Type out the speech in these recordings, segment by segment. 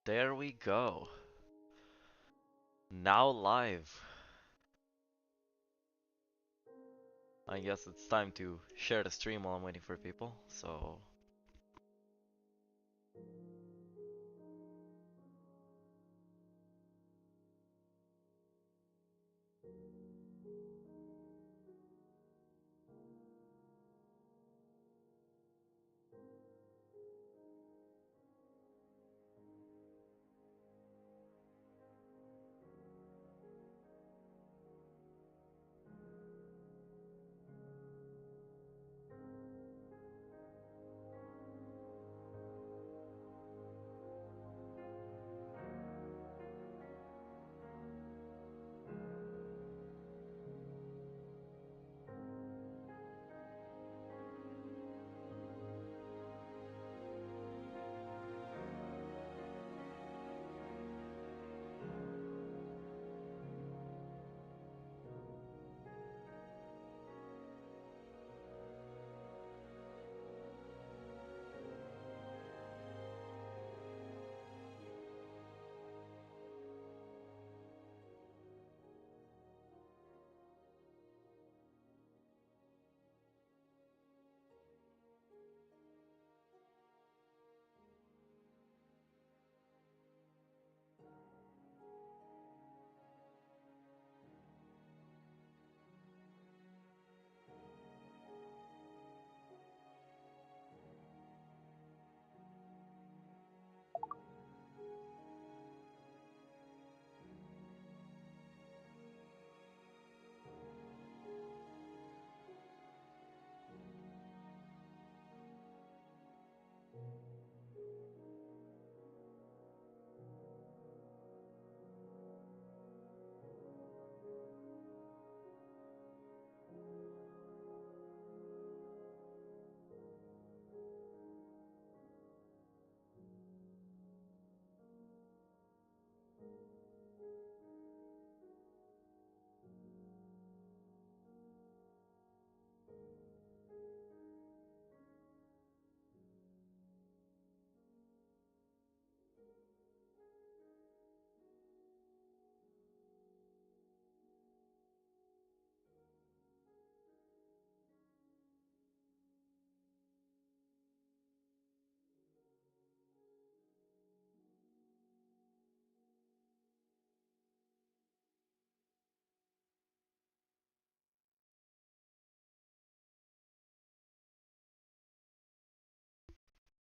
There we go. Now live. I guess it's time to share the stream while I'm waiting for people, so...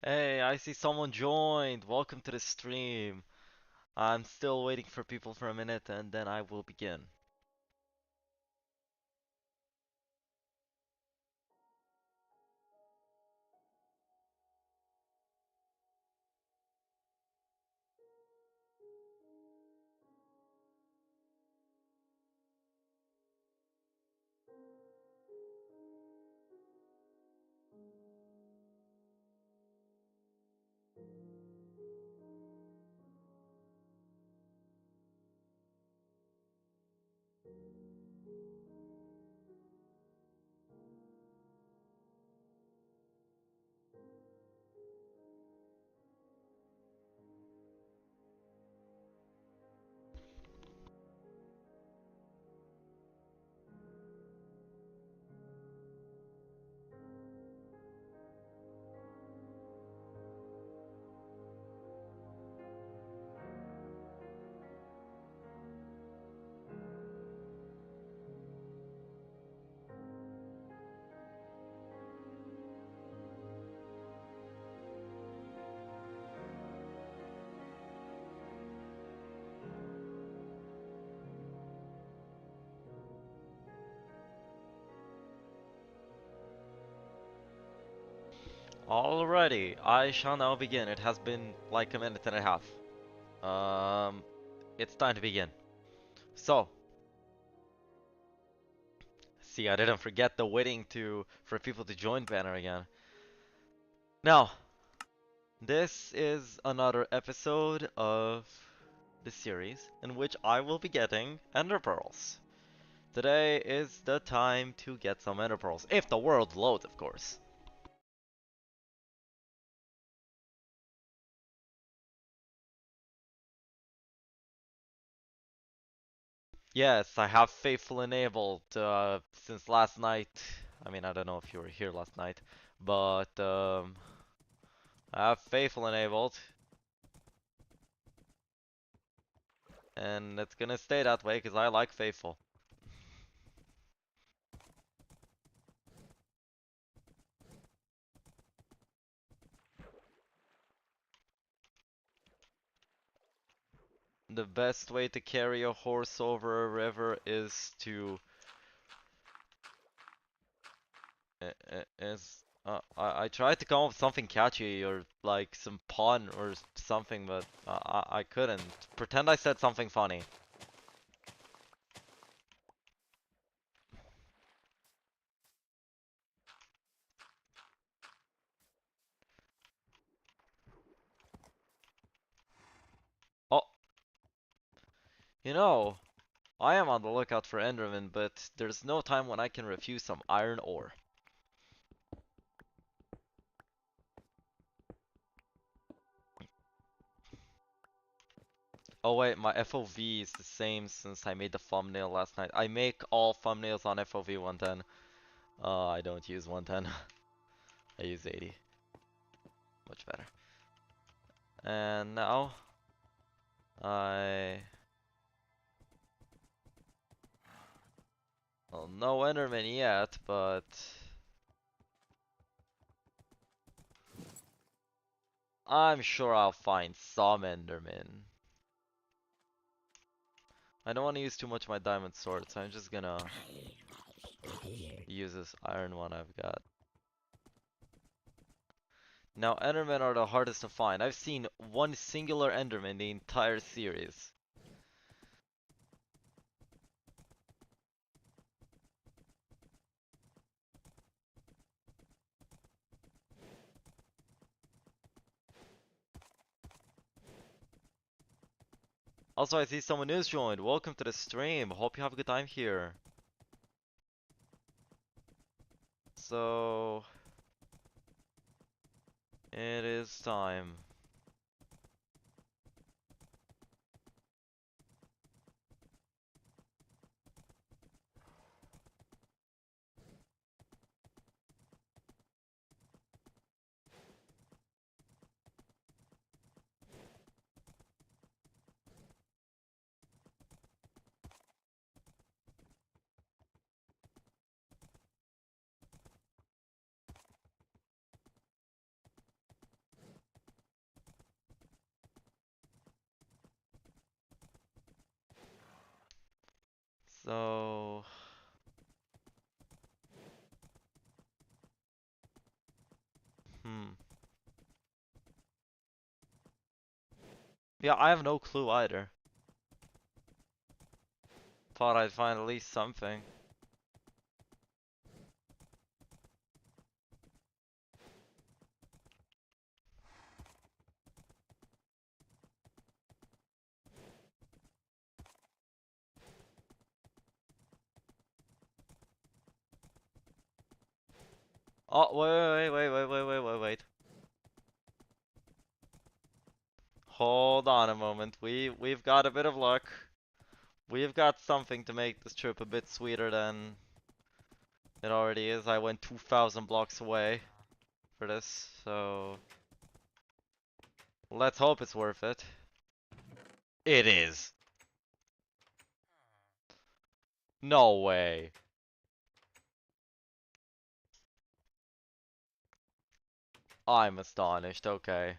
Hey, I see someone joined! Welcome to the stream! I'm still waiting for people for a minute and then I will begin. Alrighty, I shall now begin. It has been like a minute and a half. Um, it's time to begin. So, see, I didn't forget the waiting for people to join banner again. Now, this is another episode of the series in which I will be getting ender pearls. Today is the time to get some ender pearls, if the world loads, of course. Yes, I have Faithful enabled since last night. I mean, I don't know if you were here last night, but I have Faithful enabled, and it's gonna stay that way because I like Faithful. The best way to carry a horse over a river is to I tried to come up with something catchy or like some pun or something, but I couldn't. Pretend I said something funny. Oh, you know, I am on the lookout for Enderman, but there's no time when I can refuse some iron ore. Oh wait, my FOV is the same since I made the thumbnail last night. I make all thumbnails on FOV 110. I don't use 110. I use 80. Much better. And now I well, no Enderman yet, but I'm sure I'll find some Enderman. I don't want to use too much of my diamond sword, so I'm just gonna use this iron one I've got. Now, Endermen are the hardest to find. I've seen one singular Enderman the entire series. Also, I see someone is joined. Welcome to the stream. Hope you have a good time here. So, it is time. So, hmm. Yeah, I have no clue either. Thought I'd find at least something. Oh, wait. Hold on a moment. We've got a bit of luck. We've got something to make this trip a bit sweeter than it already is. I went 2,000 blocks away for this, so let's hope it's worth it. It is. No way. I'm astonished. Okay.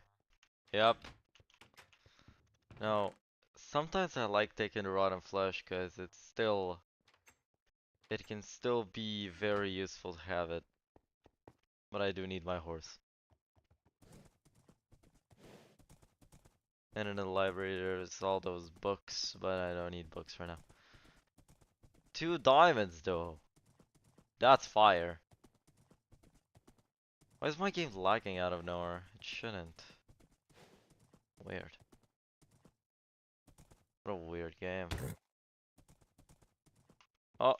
Yep. No. Sometimes I like taking the rotten flesh because it can still be very useful to have it. But I do need my horse. And in the library there's all those books, but I don't need books for now. 2 diamonds though. That's fire. Why is my game lagging out of nowhere? It shouldn't. Weird. What a weird game. Oh.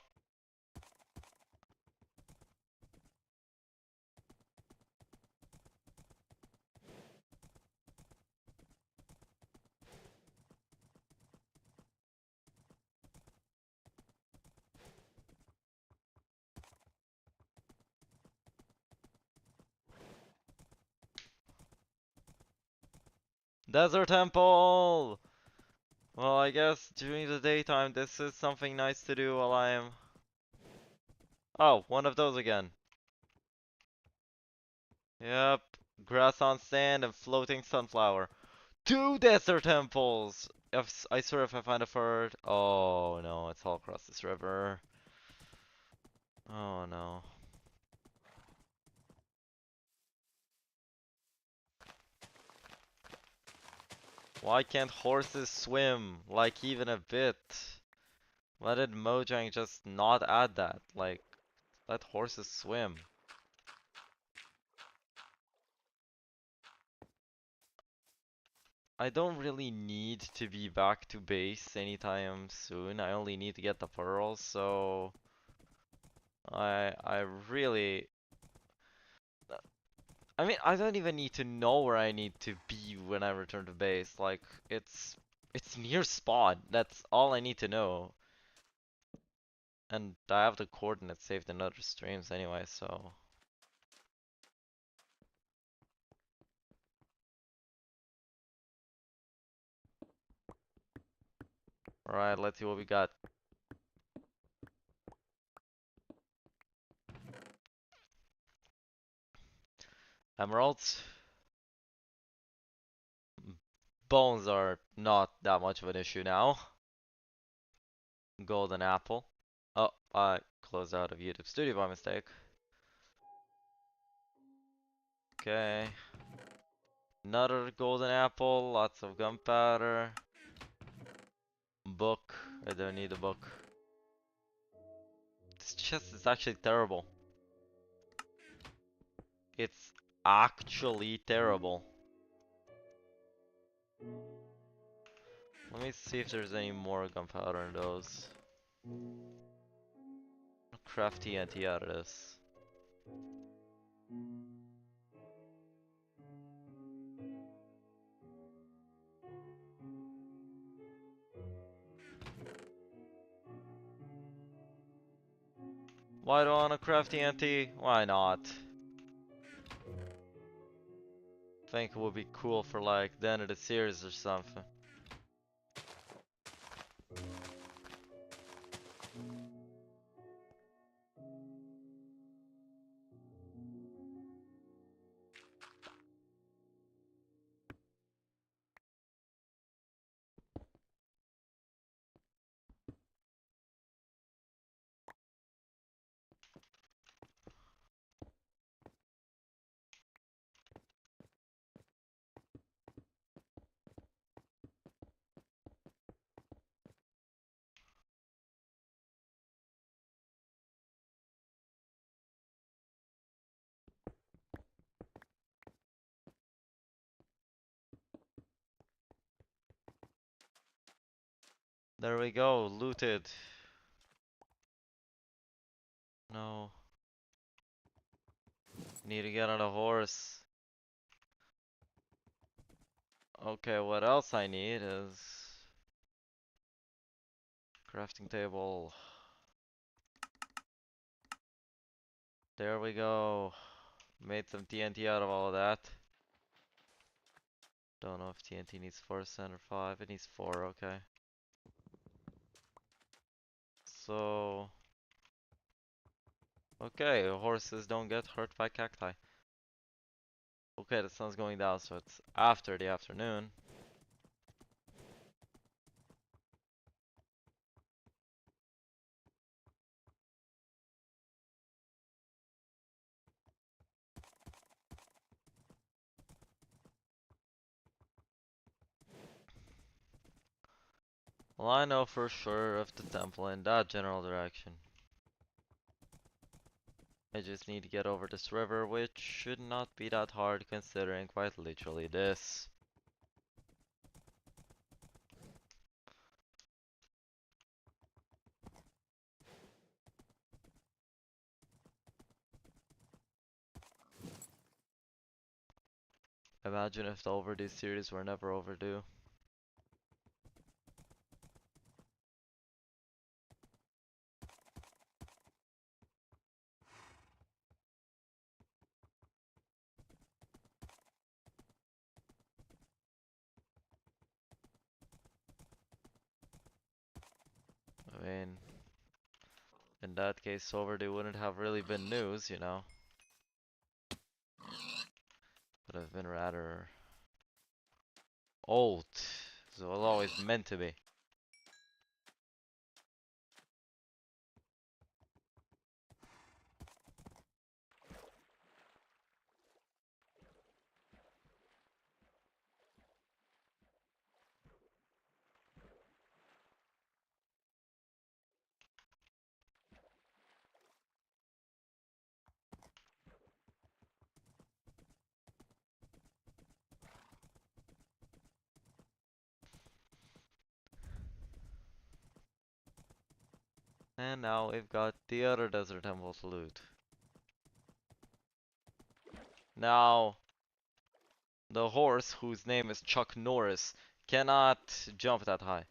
Desert Temple! Well, I guess during the daytime this is something nice to do while I am... Oh, one of those again. Yep. Grass on sand and floating sunflower. Two desert temples! I swear if I find a third... Oh no, it's all across this river. Oh no. Why can't horses swim? Like, even a bit? Why did Mojang just not add that? Like, let horses swim. I don't really need to be back to base anytime soon. I only need to get the pearls, so... I really... I mean, I don't even need to know where I need to be when I return to base. Like, it's near spawn. That's all I need to know. And I have the coordinates saved in other streams anyway, so... Alright, let's see what we got. Emeralds. Bones are not that much of an issue now. Golden apple. Oh, I closed out of YouTube Studio by mistake. Okay. Another golden apple, lots of gunpowder. Book. I don't need a book. This chest is actually terrible. It's actually terrible. Let me see if there's any more gunpowder in those. Craft TNT out of this. Why do I want to craft TNT? Why not? Think it would be cool for like the end of the series or something. There we go, looted. No. Need to get on a horse. Okay, what else I need is... crafting table. There we go. Made some TNT out of all of that. Don't know if TNT needs 4% or 5. It needs 4, okay. So... okay, horses don't get hurt by cacti. Okay, the sun's going down, so it's after the afternoon. Well, I know for sure of the temple in that general direction. I just need to get over this river, which should not be that hard considering quite literally this. Imagine if the overdue series were never overdue. mean, in that case, Overdue wouldn't have really been news, you know. Would have been rather old. So it was always meant to be. And now we've got the other desert temple to loot. Now, the horse, whose name is Chuck Norris, cannot jump that high.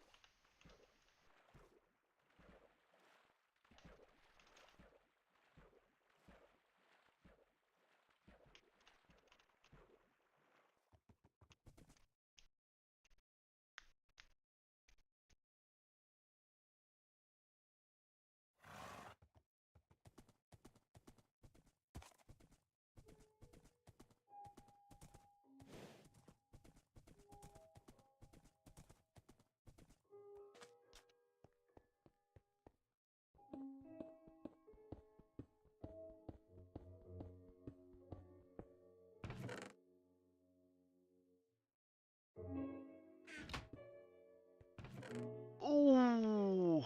Ooh!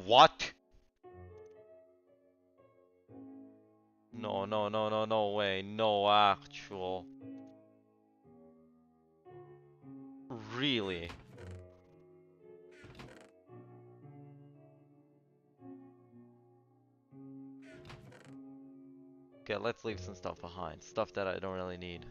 What? No, no, no, no, no way. No actual. Really? Okay, let's leave some stuff behind. Stuff that I don't really need.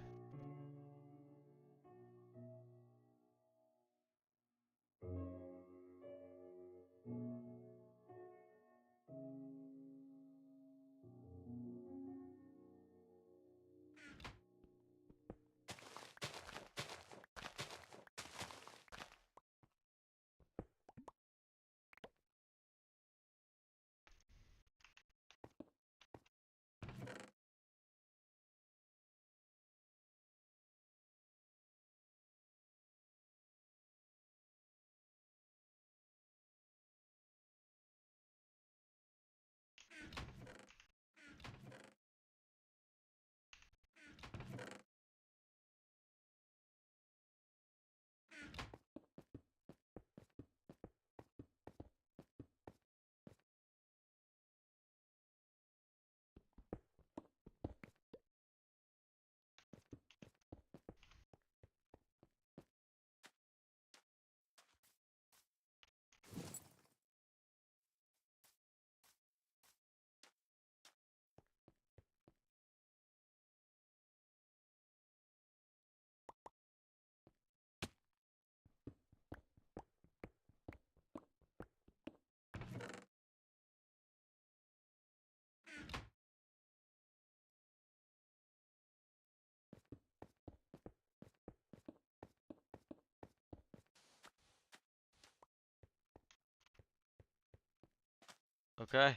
Okay.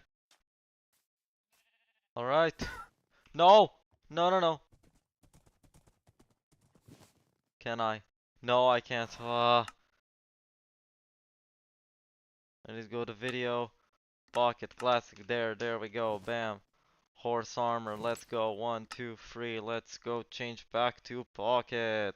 Alright. No! No, no, no. Can I? No, I can't. I need to go to video. Pocket, classic. There we go. Bam. Horse armor. Let's go. 1, 2, 3. Let's go change back to pocket.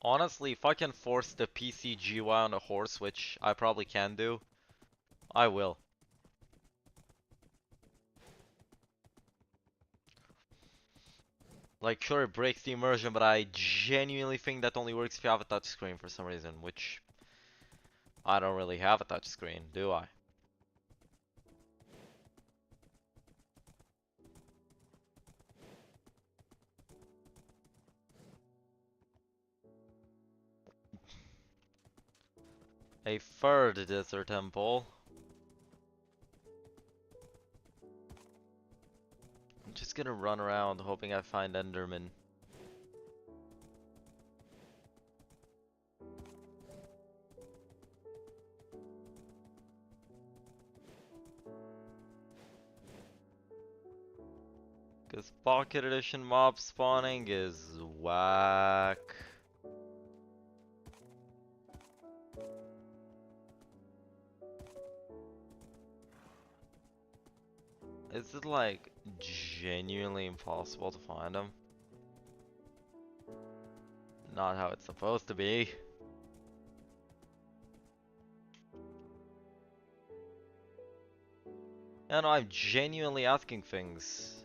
Honestly, if I can force the PCGY on a horse, which I probably can do, I will. Like, sure, it breaks the immersion, but I genuinely think that only works if you have a touchscreen for some reason, which I don't really have a touchscreen, do I? A third desert temple. I'm just gonna run around hoping I find Enderman. Cause Pocket Edition mob spawning is whack. Is it like genuinely impossible to find them? Not how it's supposed to be. Yeah, no, I'm genuinely asking things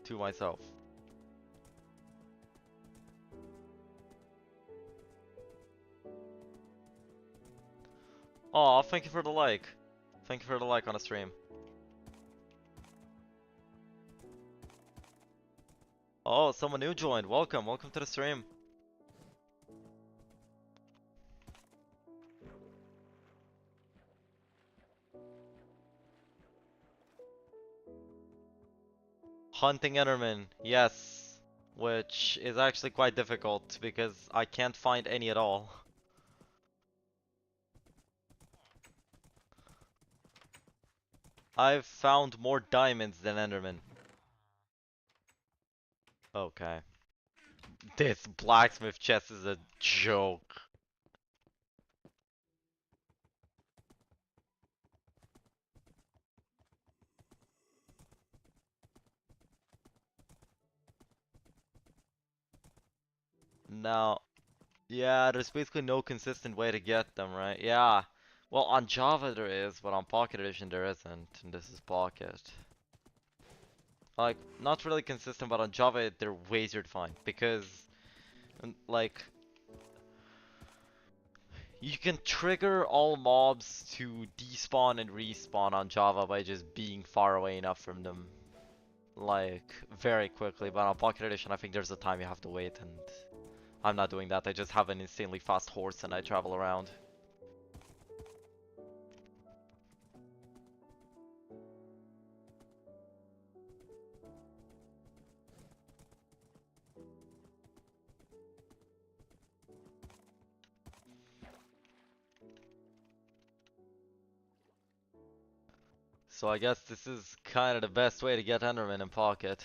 to myself. Aw, thank you for the like. Thank you for the like on the stream. Oh, someone new joined. Welcome, welcome to the stream. Hunting Enderman, yes. Which is actually quite difficult because I can't find any at all. I've found more diamonds than Enderman. Okay. This blacksmith chest is a joke. Now, yeah, there's basically no consistent way to get them, right? Yeah. Well, on Java there is, but on Pocket Edition there isn't, and this is Pocket. Like, not really consistent, but on Java they're way easier to find, because, like, you can trigger all mobs to despawn and respawn on Java by just being far away enough from them. Like, very quickly, but on Pocket Edition I think there's a time you have to wait, and I'm not doing that. I just have an insanely fast horse and I travel around. So I guess this is kind of the best way to get Enderman in Pocket.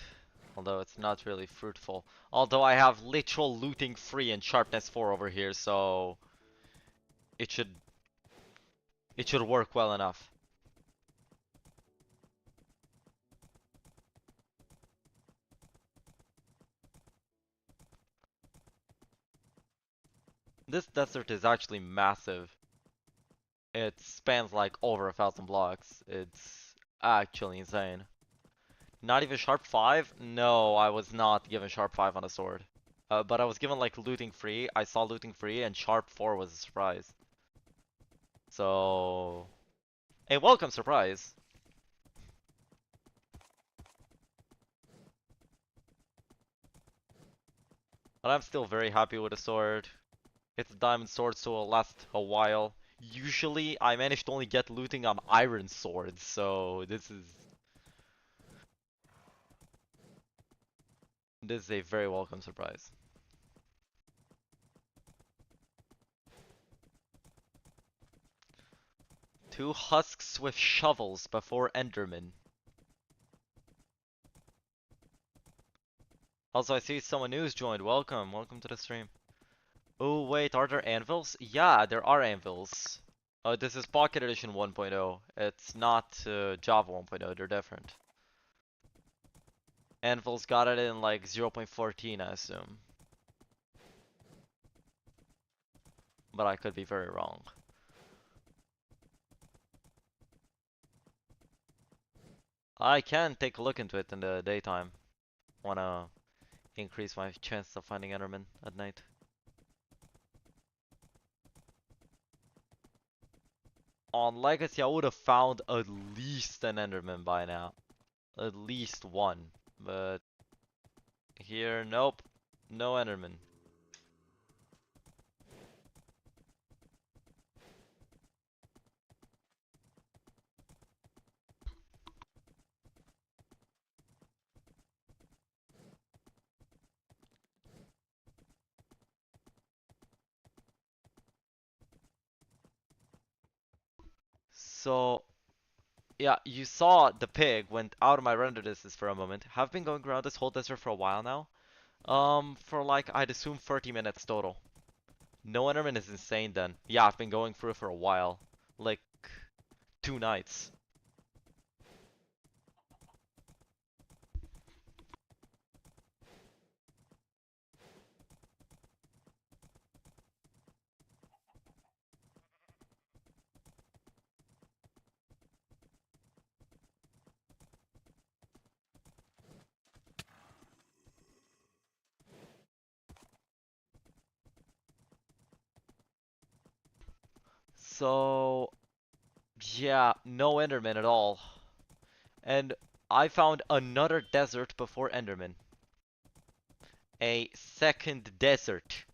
Although it's not really fruitful. Although I have literal looting 3 and sharpness 4 over here, so it should work well enough. This desert is actually massive. It spans like over 1,000 blocks. It's actually insane. Not even sharp 5? No, I was not given sharp 5 on a sword. But I was given like looting 3. I saw looting 3 and sharp 4 was a surprise. So, a welcome surprise. But I'm still very happy with the sword. It's a diamond sword, so it'll last a while. Usually, I manage to only get looting on iron swords, so this is a very welcome surprise. Two husks with shovels before Enderman. Also, I see someone new's joined. Welcome, welcome to the stream. Oh wait, are there anvils? Yeah, there are anvils. This is Pocket Edition 1.0. It's not Java 1.0, they're different. Anvils got it in like 0.14, I assume. But I could be very wrong. I can take a look into it in the daytime. Wanna increase my chance of finding Enderman at night. On Legacy, I would have found at least an Enderman by now. At least one. But here, nope. No Enderman. So, yeah, you saw the pig went out of my render distance for a moment. Have been going around this whole desert for a while now. For like, I'd assume 30 minutes total. No Enderman is insane then. Yeah, I've been going through it for a while. Like, 2 nights. So, yeah, no Enderman at all. And I found another desert before Enderman. A second desert.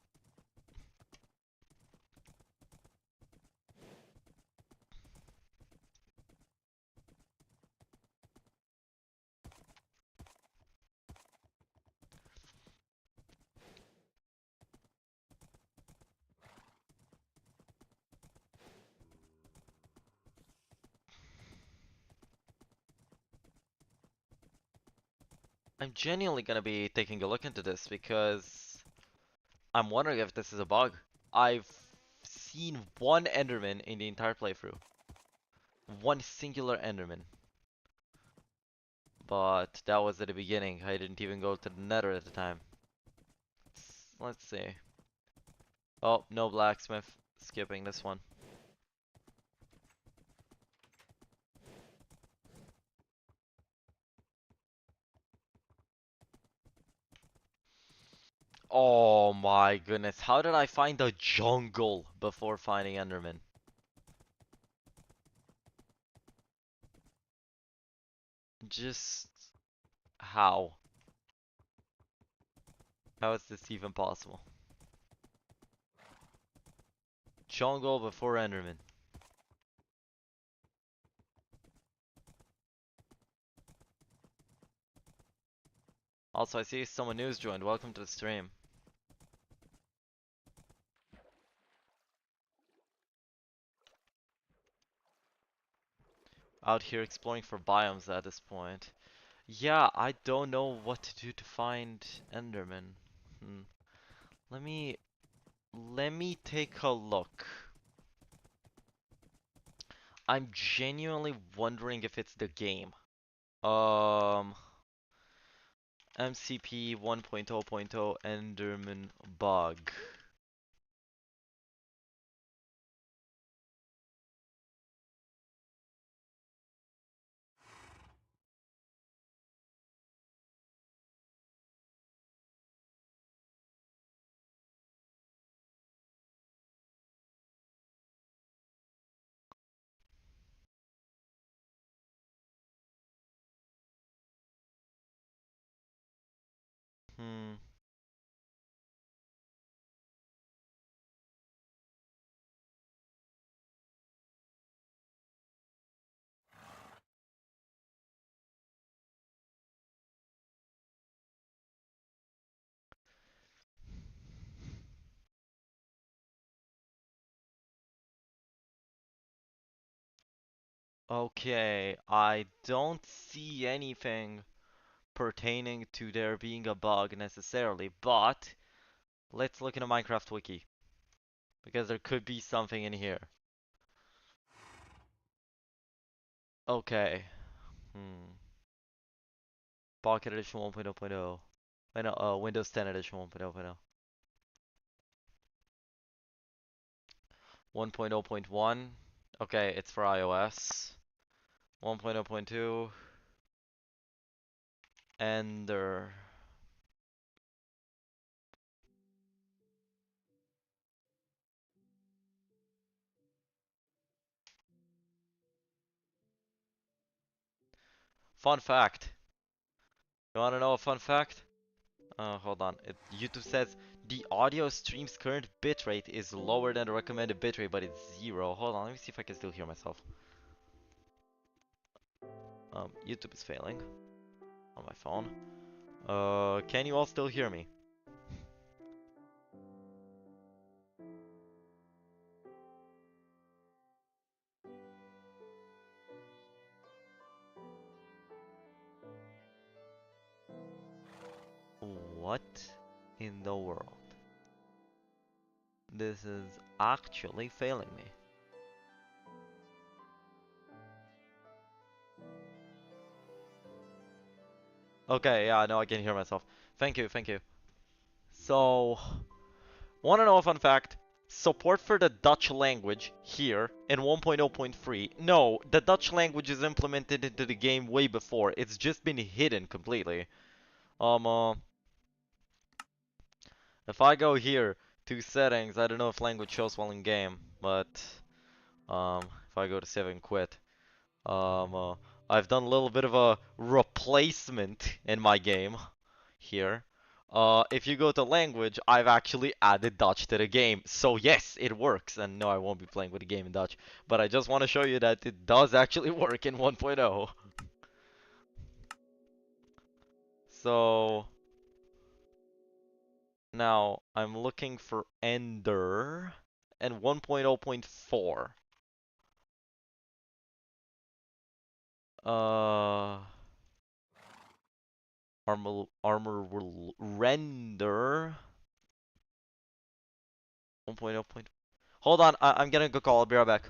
I'm genuinely gonna be taking a look into this because I'm wondering if this is a bug. I've seen one Enderman in the entire playthrough. One singular Enderman. But that was at the beginning. I didn't even go to the nether at the time. Let's see. Oh, no blacksmith. Skipping this one. Oh my goodness. How did I find the jungle before finding Enderman? Just how? How is this even possible? Jungle before Enderman. Also, I see someone new's joined. Welcome to the stream. Out here exploring for biomes at this point. Yeah, I don't know what to do to find Enderman. Hmm. Let me take a look. I'm genuinely wondering if it's the game. Um, MCPE 1.0.0 Enderman bug. Hmm. Okay, I don't see anything pertaining to there being a bug necessarily, but let's look in a Minecraft wiki because there could be something in here. Okay. Hmm. Pocket Edition 1.0.0. No, Windows 10 Edition 1.0.0. 1.0.1. Okay, it's for iOS. 1.0.2. Ender. Fun fact. You wanna know a fun fact? Hold on. YouTube says the audio stream's current bitrate is lower than the recommended bitrate, but it's 0. Hold on, let me see if I can still hear myself. YouTube is failing on my phone. Can you all still hear me? What in the world? This is actually failing me. Okay, yeah, now I can hear myself. Thank you, thank you. So, wanna know a fun fact? Support for the Dutch language here in 1.0.3. No, the Dutch language is implemented into the game way before. It's just been hidden completely. Um, if I go here to settings, I don't know if language shows while in game, but if I go to save and quit, I've done a little bit of a replacement in my game here. If you go to language, I've actually added Dutch to the game. So yes, it works. And no, I won't be playing with the game in Dutch. But I just want to show you that it does actually work in 1.0. So now I'm looking for Ender and 1.0.4. Armor will render 1.0. Hold on, I'm getting a good call. I'll be right back.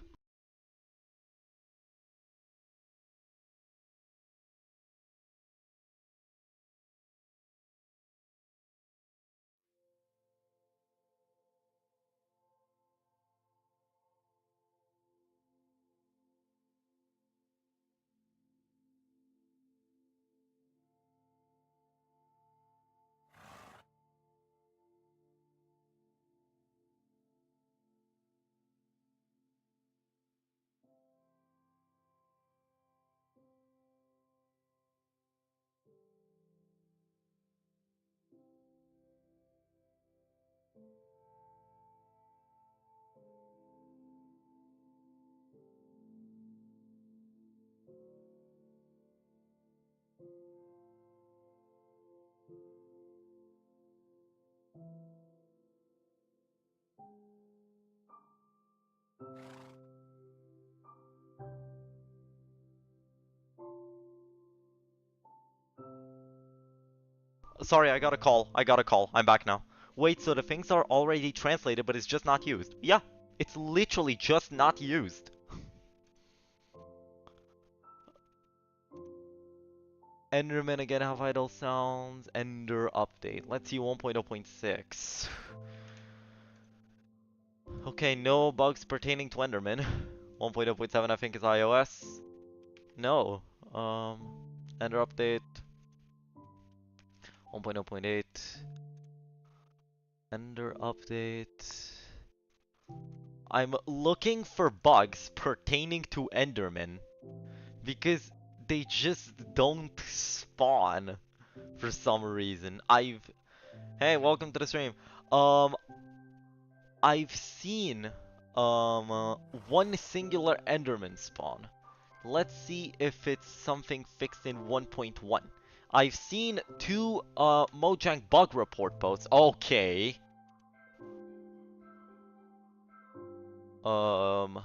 Sorry, I got a call. I got a call. I'm back now. Wait, so the things are already translated, but it's just not used? Yeah, it's literally just not used. Enderman again, how vital sounds. Ender update. Let's see 1.0.6. Okay, no bugs pertaining to Enderman. 1.0.7 I think is iOS. No. Ender update. 1.0.8. Ender update. I'm looking for bugs pertaining to Enderman because they just don't spawn for some reason. Hey, welcome to the stream. Um I've seen one singular Enderman spawn. Let's see if it's something fixed in 1.1. I've seen two Mojang bug report posts. Okay. Um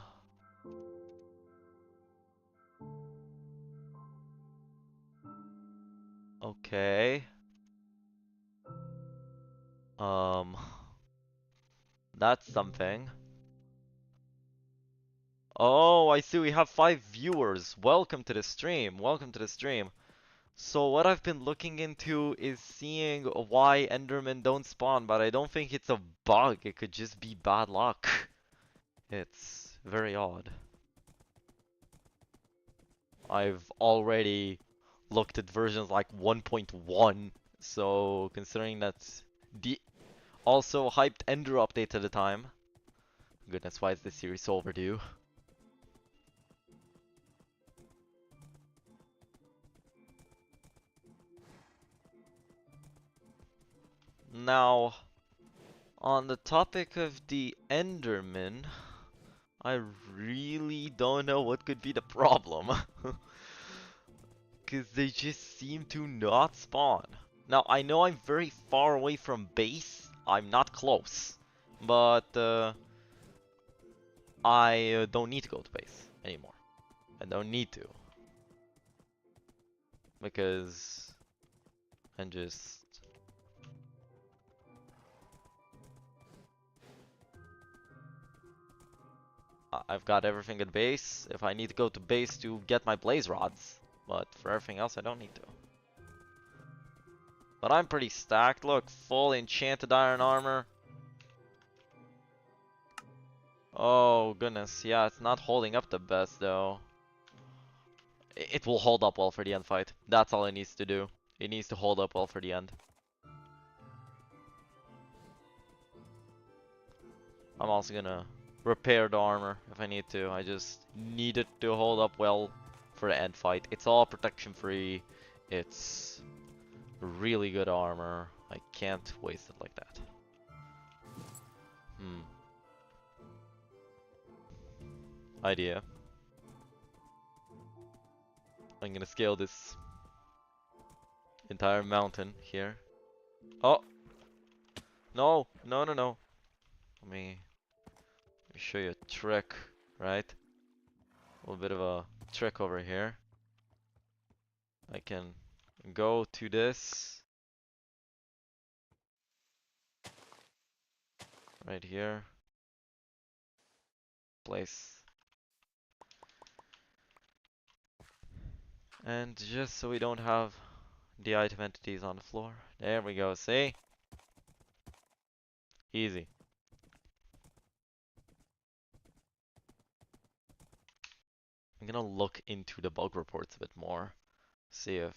okay. Um that's something. Oh, I see we have 5 viewers. Welcome to the stream. Welcome to the stream. So what I've been looking into is seeing why Endermen don't spawn, but I don't think it's a bug. It could just be bad luck. It's very odd. I've already looked at versions like 1.1, so considering that's the also hyped Ender update at the time. Goodness, why is this series so overdue? Now, on the topic of the Enderman, I really don't know what could be the problem. Because they just seem to not spawn. Now, I know I'm very far away from base. I'm not close. But, I don't need to go to base anymore. I don't need to. Because I'm just I've got everything at base. If I need to go to base to get my blaze rods. But for everything else, I don't need to. But I'm pretty stacked. Look, full enchanted iron armor. Oh, goodness. Yeah, it's not holding up the best, though. It will hold up well for the end fight. That's all it needs to do. It needs to hold up well for the end. I'm also gonna repair the armor if I need to. I just need it to hold up well for the end fight. It's all protection free. It's really good armor. I can't waste it like that. Idea. I'm gonna scale this entire mountain here. Oh! No! No, no, no. Let me show you a trick, right? A little bit of a trick over here. I can go to this right here. Place. And just so we don't have the item entities on the floor. There we go, see? Easy. I'm gonna look into the bug reports a bit more. See if...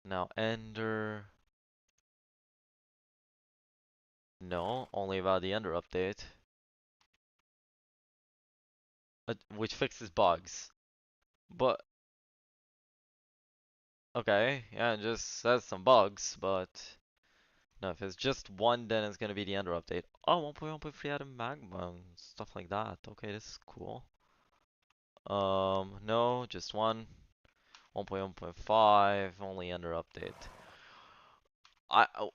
Now, Ender... No, only about the Ender update. Which fixes bugs. But... Okay, yeah, it just says some bugs, but... No, if it's just one, then it's gonna be the Ender update. Oh, 1.1.3 added magma and stuff like that. Okay, this is cool. No, just one. 1.1.5, only Ender update. Oh,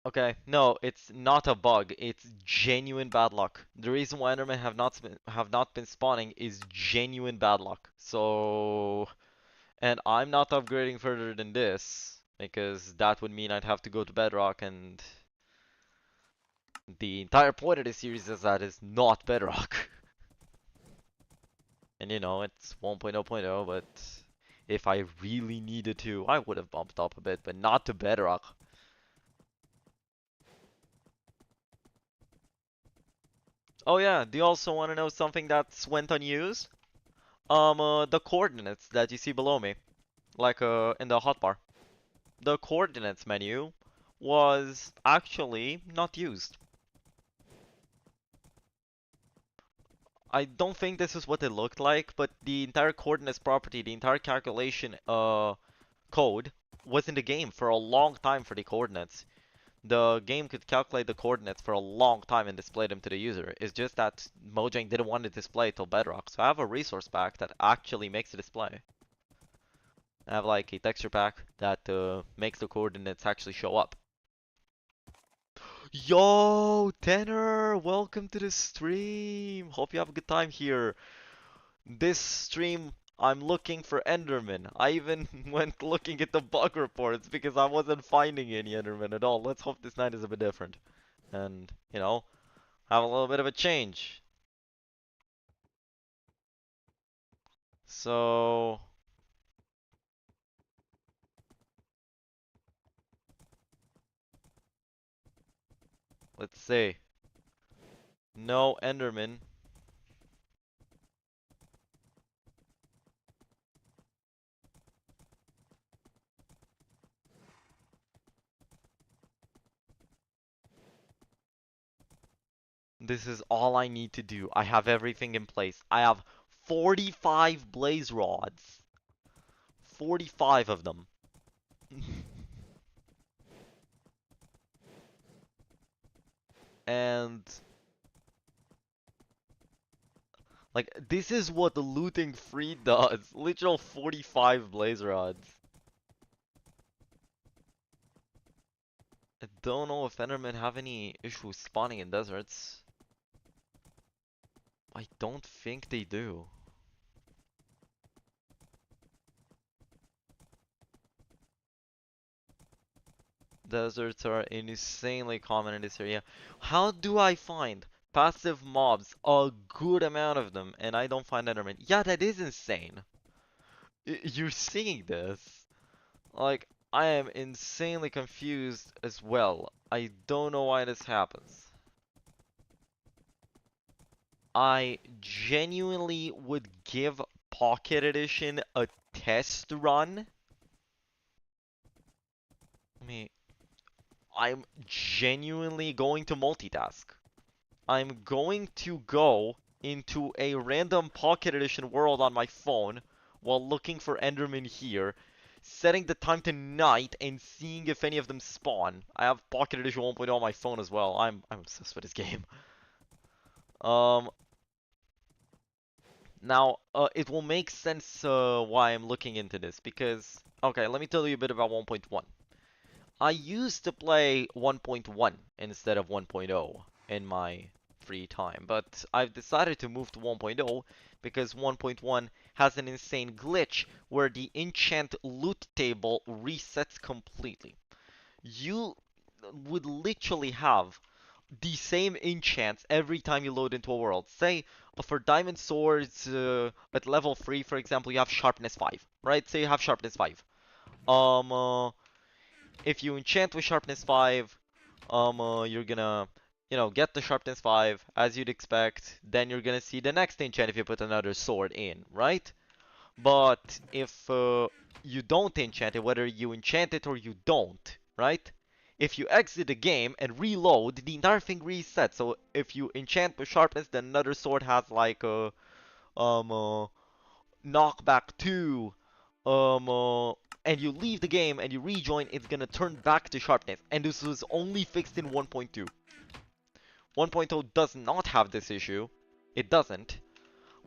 okay, no, it's not a bug. It's genuine bad luck. The reason why Endermen have not been spawning is genuine bad luck. So, and I'm not upgrading further than this because that would mean I'd have to go to Bedrock, and the entire point of this series is that it's not Bedrock. And you know, it's 1.0.0, but if I really needed to, I would have bumped up a bit, but not to Bedrock. Oh yeah, do you also want to know something that's went unused? The coordinates that you see below me, like in the hotbar. The coordinates menu was actually not used. I don't think this is what it looked like, but the entire coordinates property, the entire calculation code was in the game for a long time for the coordinates. The game could calculate the coordinates for a long time and display them to the user. It's just that Mojang didn't want to display it till Bedrock. So I have a resource pack that actually makes a display. I have like a texture pack that makes the coordinates actually show up. Yo, Tanner, welcome to the stream. Hope you have a good time here. This stream, I'm looking for Enderman. I even went looking at the bug reports because I wasn't finding any Enderman at all. Let's hope this night is a bit different. And, you know, have a little bit of a change. So... let's see. No Enderman. This is all I need to do. I have everything in place. I have 45 blaze rods. 45 of them. And like this is what the looting free does. Literal 45 blaze rods. I don't know if Endermen have any issues spawning in deserts. I don't think they do. Deserts are insanely common in this area. How do I find passive mobs? A good amount of them, and I don't find Enderman. Yeah, that is insane. You're seeing this. Like, I am insanely confused as well. I don't know why this happens. I genuinely would give Pocket Edition a test run. I'm genuinely going to multitask. I'm going to go into a random Pocket Edition world on my phone while looking for Enderman here, setting the time to night and seeing if any of them spawn. I have Pocket Edition 1.0 on my phone as well. I'm obsessed with this game. Um, Now, it will make sense why I'm looking into this because, okay, let me tell you a bit about 1.1. I used to play 1.1 instead of 1.0 in my free time, but I've decided to move to 1.0 because 1.1 has an insane glitch where the enchant loot table resets completely. You would literally have the same enchants every time you load into a world. Say, for diamond swords at level 3, for example, you have sharpness 5, right? Say you have sharpness 5. Um, uh, if you enchant with sharpness 5, you're gonna, get the sharpness 5 as you'd expect. Then you're gonna see the next enchant if you put another sword in, right? But if you don't enchant it, whether you enchant it or you don't, right? If you exit the game and reload, the entire thing resets. So if you enchant with sharpness, then another sword has like a knockback 2, and you leave the game and you rejoin, it's gonna turn back to sharpness. And this was only fixed in 1.2. 1.0 does not have this issue. It doesn't.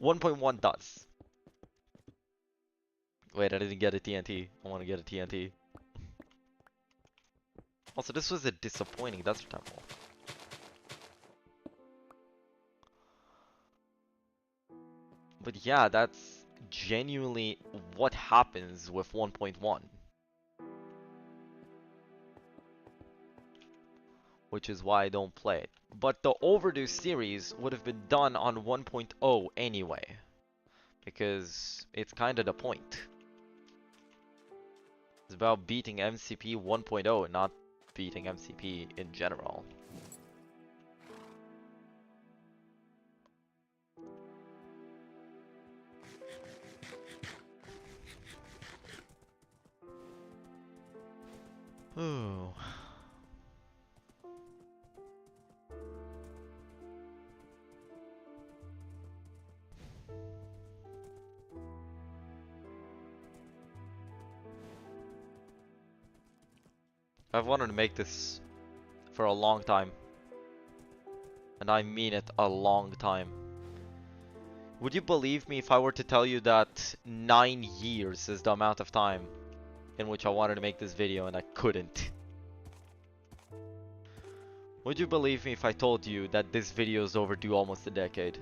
1.1 does. Wait, I didn't get a TNT. I want to get a TNT. Also, this was a disappointing desert temple. But yeah, that's genuinely what happens with 1.1. Which is why I don't play it. But the Overdue series would have been done on 1.0 anyway. Because it's kind of the point. It's about beating MCPE 1.0, not beating MCPE in general. Ooh. I've wanted to make this for a long time. And I mean it, a long time. Would you believe me if I were to tell you that 9 years is the amount of time in which I wanted to make this video and I couldn't? Would you believe me if I told you that this video is overdue almost a decade?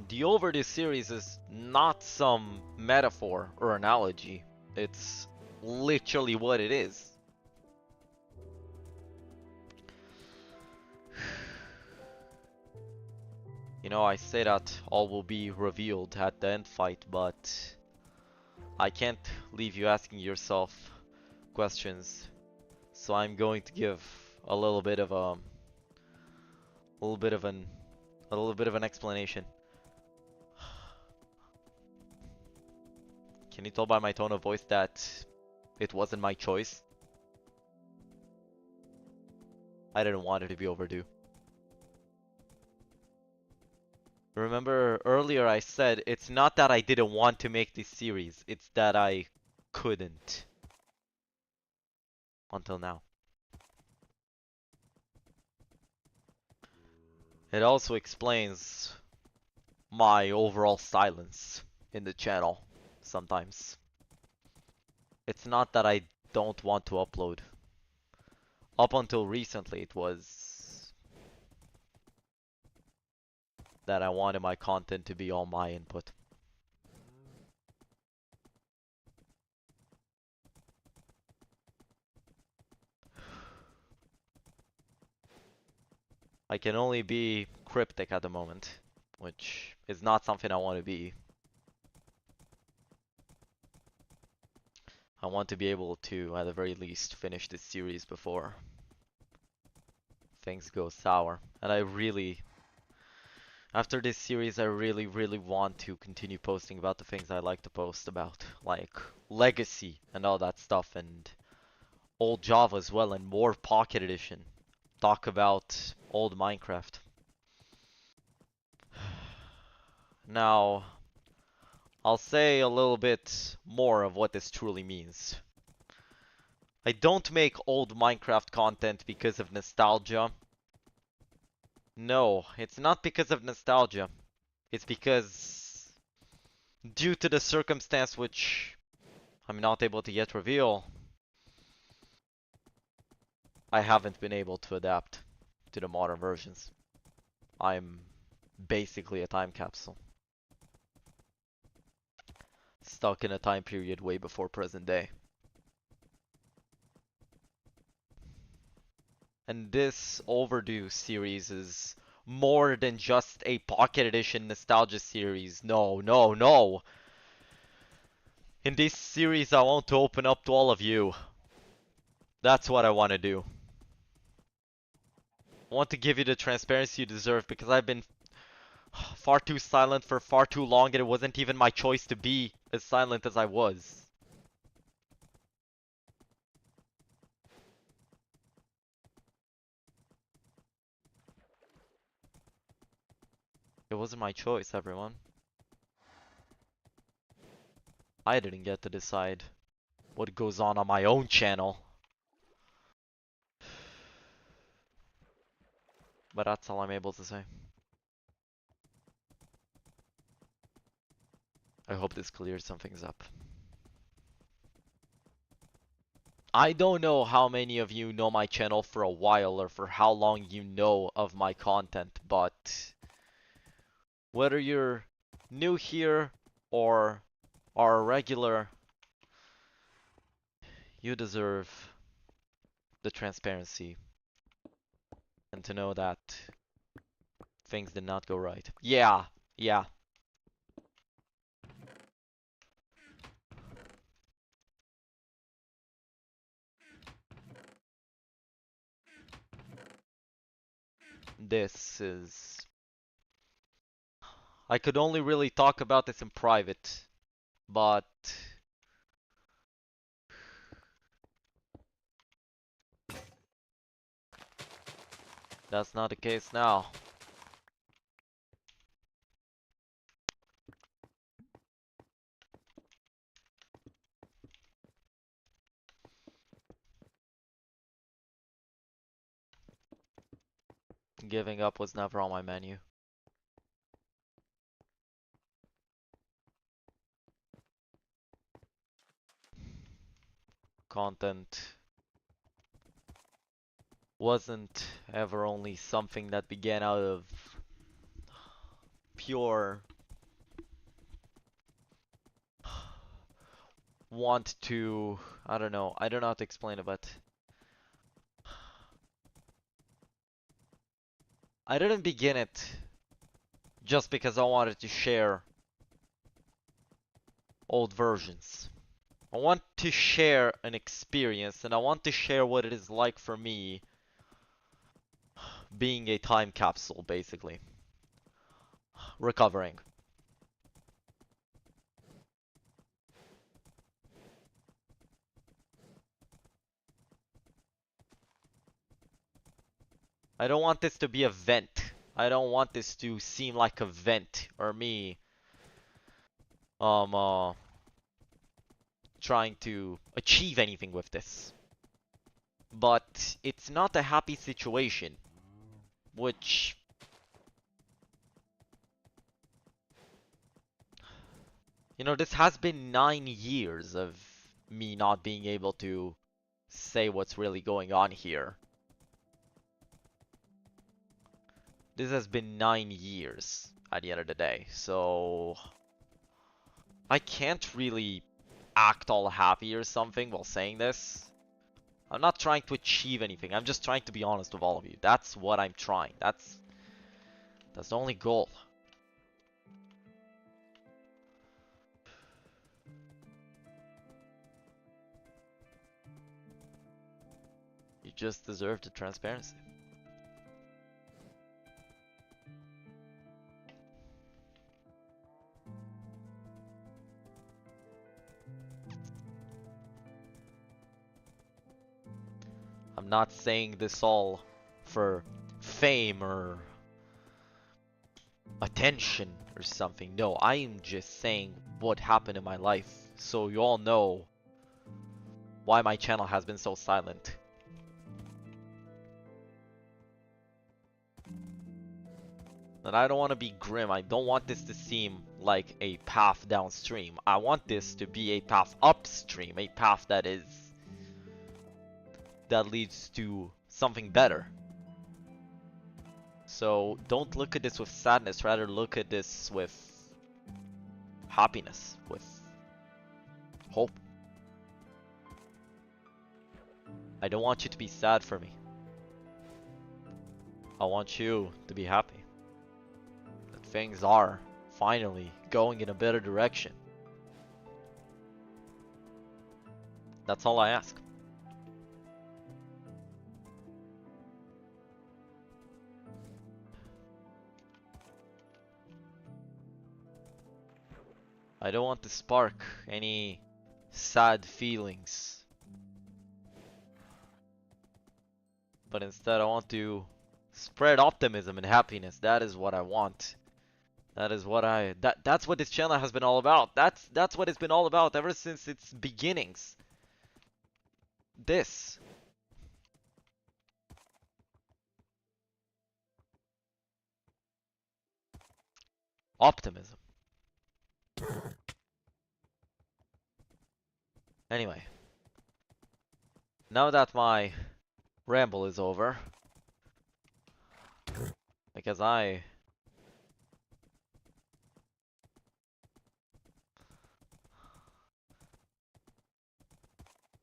The Overdue series is not some metaphor or analogy. It's literally what it is. You know, I say that all will be revealed at the end fight, but I can't leave you asking yourself questions. So I'm going to give a little bit of a little bit of an explanation. Can you tell by my tone of voice that it wasn't my choice? I didn't want it to be overdue. Remember earlier I said it's not that I didn't want to make this series, it's that I couldn't. Until now. It also explains my overall silence in the channel sometimes. It's not that I don't want to upload. Up until recently, it was that I wanted my content to be all my input. I can only be cryptic at the moment, which is not something I want to be. I want to be able to, at the very least, finish this series before things go sour. And I really, after this series, I really, really want to continue posting about the things I like to post about, like Legacy and all that stuff, and old Java as well, and more Pocket Edition. Talk about old Minecraft. Now, I'll say a little bit more of what this truly means. I don't make old Minecraft content because of nostalgia. No, it's not because of nostalgia. It's because, due to the circumstance which I'm not able to yet reveal, I haven't been able to adapt to the modern versions. I'm basically a time capsule, stuck in a time period way before present day. And this Overdue series is more than just a Pocket Edition nostalgia series. No, no, no! In this series, I want to open up to all of you. That's what I want to do. I want to give you the transparency you deserve because I've been far too silent for far too long and it wasn't even my choice to be as silent as I was. It wasn't my choice, everyone. I didn't get to decide what goes on my own channel. But that's all I'm able to say. I hope this clears some things up. I don't know how many of you know my channel for a while or for how long you know of my content, but whether you're new here or are a regular, you deserve the transparency and to know that things did not go right. Yeah, yeah. This is... I could only really talk about this in private, but that's not the case now. Giving up was never on my menu. Content wasn't ever only something that began out of pure want to, I don't know how to explain it, but I didn't begin it just because I wanted to share old versions. I want to share an experience and I want to share what it is like for me being a time capsule, basically. Recovering. I don't want this to be a vent. I don't want this to seem like a vent or me trying to achieve anything with this. But it's not a happy situation, which you know, this has been 9 years of me not being able to say what's really going on here. This has been 9 years at the end of the day, so I can't really act all happy or something while saying this. I'm not trying to achieve anything. I'm just trying to be honest with all of you. That's what I'm trying. That's the only goal. You just deserve the transparency. I'm not saying this all for fame or attention or something. No, I am just saying what happened in my life so you all know why my channel has been so silent. And I don't want to be grim. I don't want this to seem like a path downstream. I want this to be a path upstream, a path that leads to something better. So don't look at this with sadness, rather look at this with happiness, with hope. I don't want you to be sad for me. I want you to be happy. That things are finally going in a better direction. That's all I ask. I don't want to spark any sad feelings. But instead I want to spread optimism and happiness. That is what I want. That is what that's what this channel has been all about. That's what it's been all about ever since its beginnings. This. Optimism. Anyway. Now that my ramble is over. Because I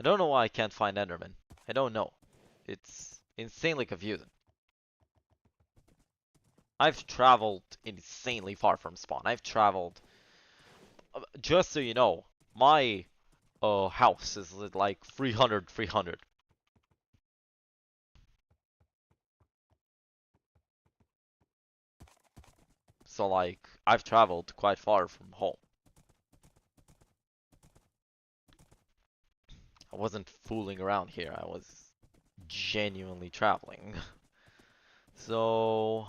don't know why I can't find Enderman. I don't know. It's insanely confusing. I've traveled insanely far from spawn. I've traveled... just so you know, my house is like 300. So like, I've traveled quite far from home. I wasn't fooling around here. I was genuinely traveling. So...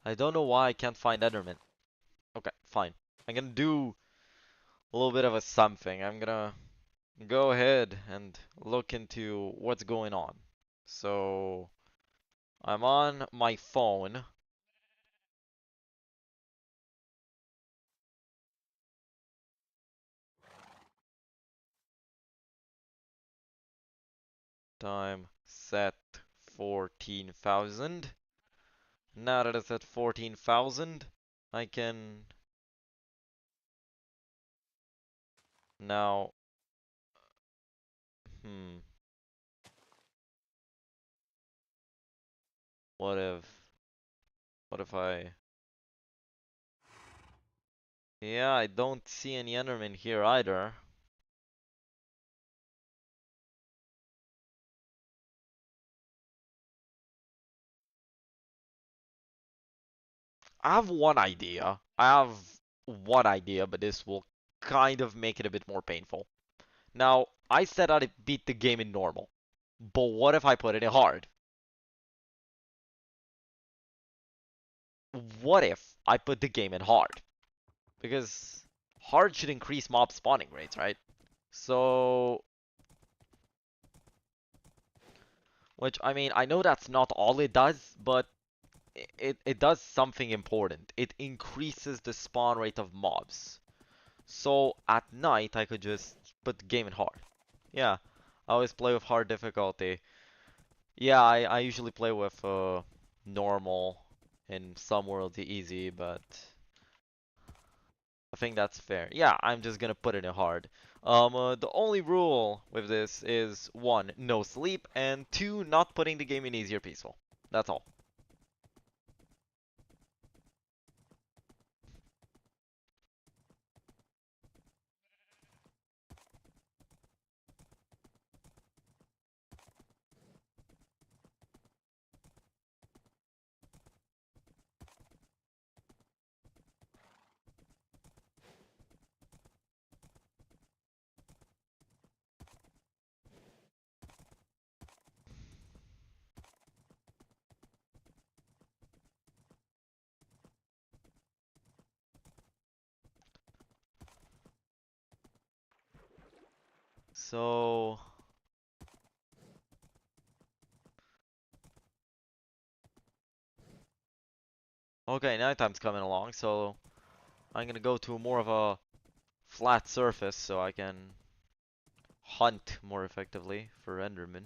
I don't know why I can't find Enderman. Okay, fine. I'm gonna do a little bit of a something. I'm gonna go ahead and look into what's going on. So, I'm on my phone. Time set 14,000. Now that it's at 14,000, I can now, what if, yeah, I don't see any Enderman here either. I have one idea. But this will kind of make it a bit more painful. Now, I said I'd beat the game in normal. But what if I put it in hard? What if I put the game in hard? Because hard should increase mob spawning rates, right? So... which, I mean, I know that's not all it does, but it does something important. It increases the spawn rate of mobs. So at night I could just put the game in hard. Yeah, I always play with hard difficulty. Yeah, I usually play with normal, in some worlds easy, but I think that's fair. Yeah, I'm just gonna put it in hard. The only rule with this is one, no sleep, and two, not putting the game in easy or peaceful. That's all. So, okay, nighttime's coming along, so I'm gonna go to more of a flat surface so I can hunt more effectively for Enderman.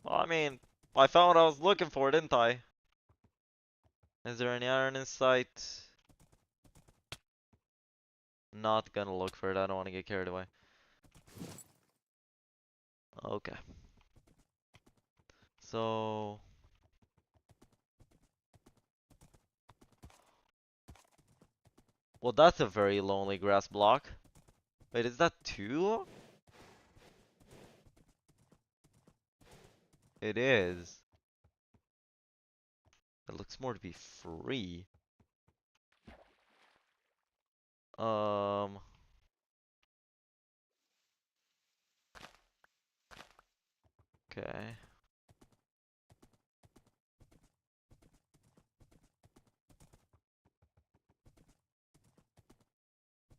Well, I mean, I found what I was looking for, didn't I? Is there any iron in sight? Not gonna look for it, I don't want to get carried away. Okay. So... Well, that's a very lonely grass block. Wait, is that two? It is. It looks more to be free. Um... Okay.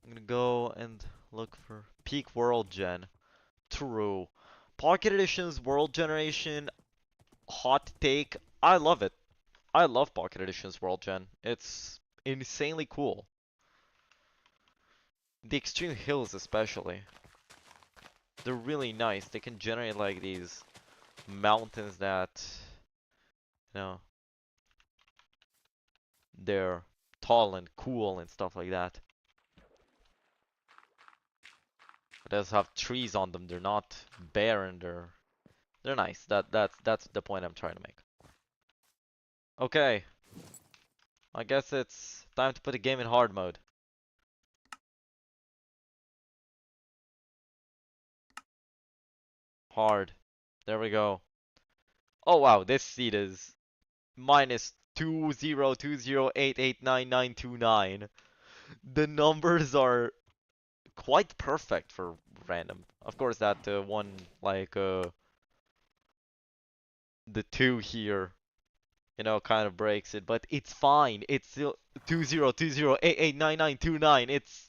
I'm gonna go and look for peak world gen. True. Pocket Edition's world generation, hot take. I love it. I love Pocket Edition's world gen. It's insanely cool. The extreme hills especially. They're really nice. They can generate like these mountains that, you know, they're tall and cool and stuff like that. It does have trees on them. They're not barren. They're nice. That's the point I'm trying to make. Okay. I guess it's time to put the game in hard mode. Hard. There we go. Oh wow, this seed is minus 2020889929. The numbers are quite perfect for random. Of course, that one, like, the 2 here, you know, kind of breaks it, but it's fine. It's still 2020889929.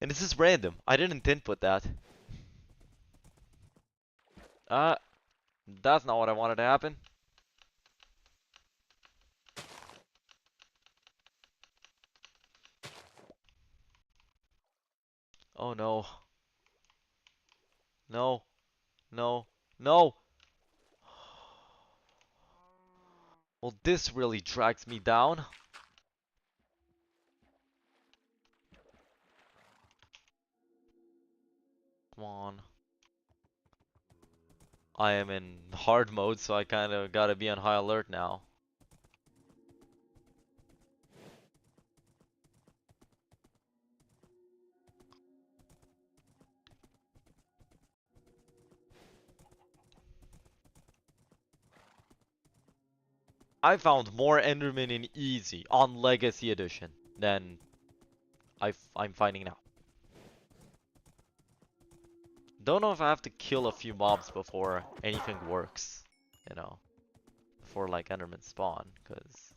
And this is random. I didn't input that. Uh, that's not what I wanted to happen. Oh no. No. No. No! Well, this really drags me down. Come on. I am in hard mode, so I kind of gotta be on high alert now. I found more Enderman in easy on Legacy Edition than I'm finding now. Don't know if I have to kill a few mobs before anything works, you know, before like Enderman spawn, because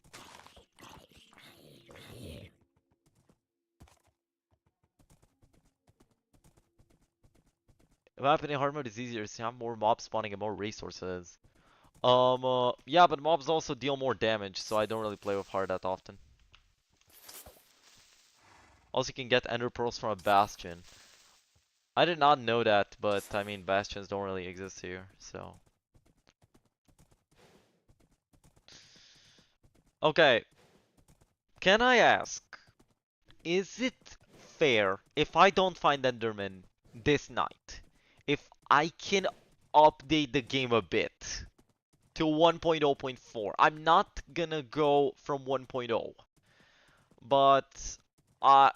if happening in hard mode is easier, so you have more mob spawning and more resources. Yeah, but mobs also deal more damage, so I don't really play with hard that often. Also, you can get ender pearls from a bastion. I did not know that, but I mean, bastions don't really exist here, so. Okay, can I ask, is it fair if I don't find Enderman this night? If I can update the game a bit to 1.0.4? I'm not gonna go from 1.0, but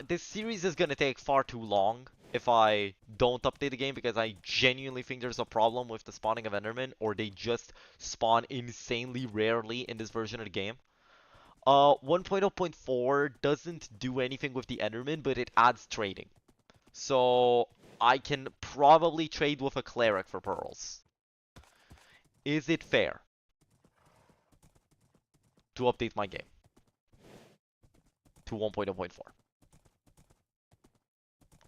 this series is gonna take far too long if I don't update the game because I genuinely think there's a problem with the spawning of Enderman, or they just spawn insanely rarely in this version of the game. 1.0.4 doesn't do anything with the Enderman, but it adds trading. So I can probably trade with a cleric for pearls. Is it fair to update my game to 1.0.4?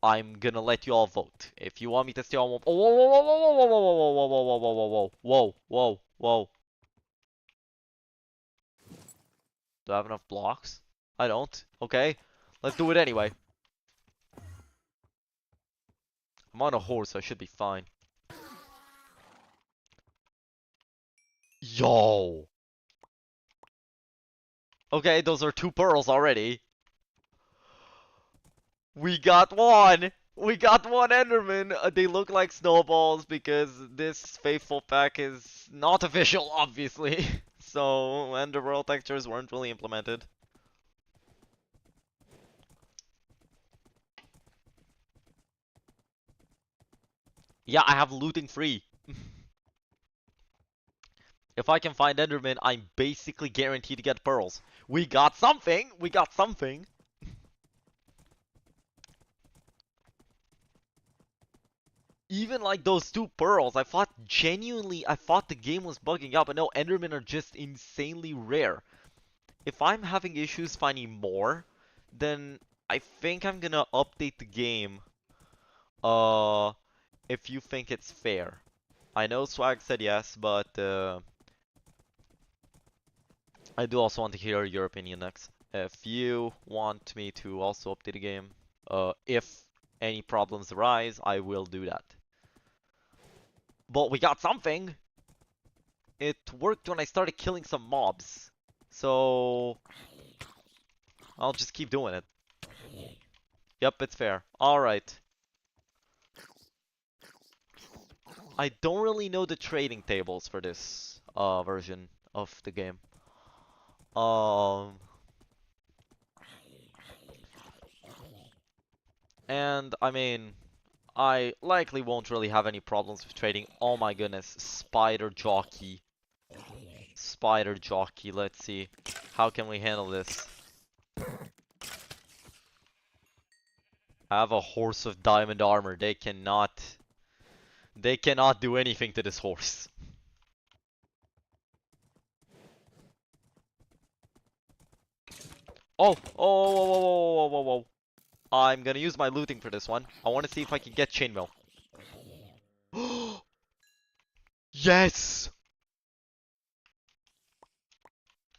I'm gonna let you all vote. If you want me to stay on one... Oh, whoa, whoa, whoa, whoa, whoa, whoa, whoa, whoa, whoa, whoa, whoa, whoa, whoa, whoa. Do I have enough blocks? I don't. Okay, let's do it anyway. I'm on a horse, so I should be fine. Yo! Okay, those are 2 pearls already. We got one! We got one Enderman! They look like snowballs because this faithful pack is not official, obviously. So, Enderworld textures weren't really implemented. Yeah, I have looting free. If I can find Enderman, I'm basically guaranteed to get pearls. We got something! We got something! Even like those 2 pearls, I thought the game was bugging out, but no, Endermen are just insanely rare. If I'm having issues finding more, then I think I'm gonna update the game, uh, if you think it's fair. I know Swag said yes, but, I do also want to hear your opinion next. If you want me to also update the game, if any problems arise, I will do that. But we got something! It worked when I started killing some mobs. So, I'll just keep doing it. Yep, it's fair. Alright. I don't really know the trading tables for this version of the game. Um, and I mean, I likely won't really have any problems with trading. Oh my goodness, spider jockey. Spider jockey, let's see. How can we handle this? I have a horse of diamond armor. They cannot do anything to this horse. Oh, oh, whoa, whoa, whoa, whoa, whoa, whoa. I'm gonna use my looting for this one. I want to see if I can get chainmail. Yes!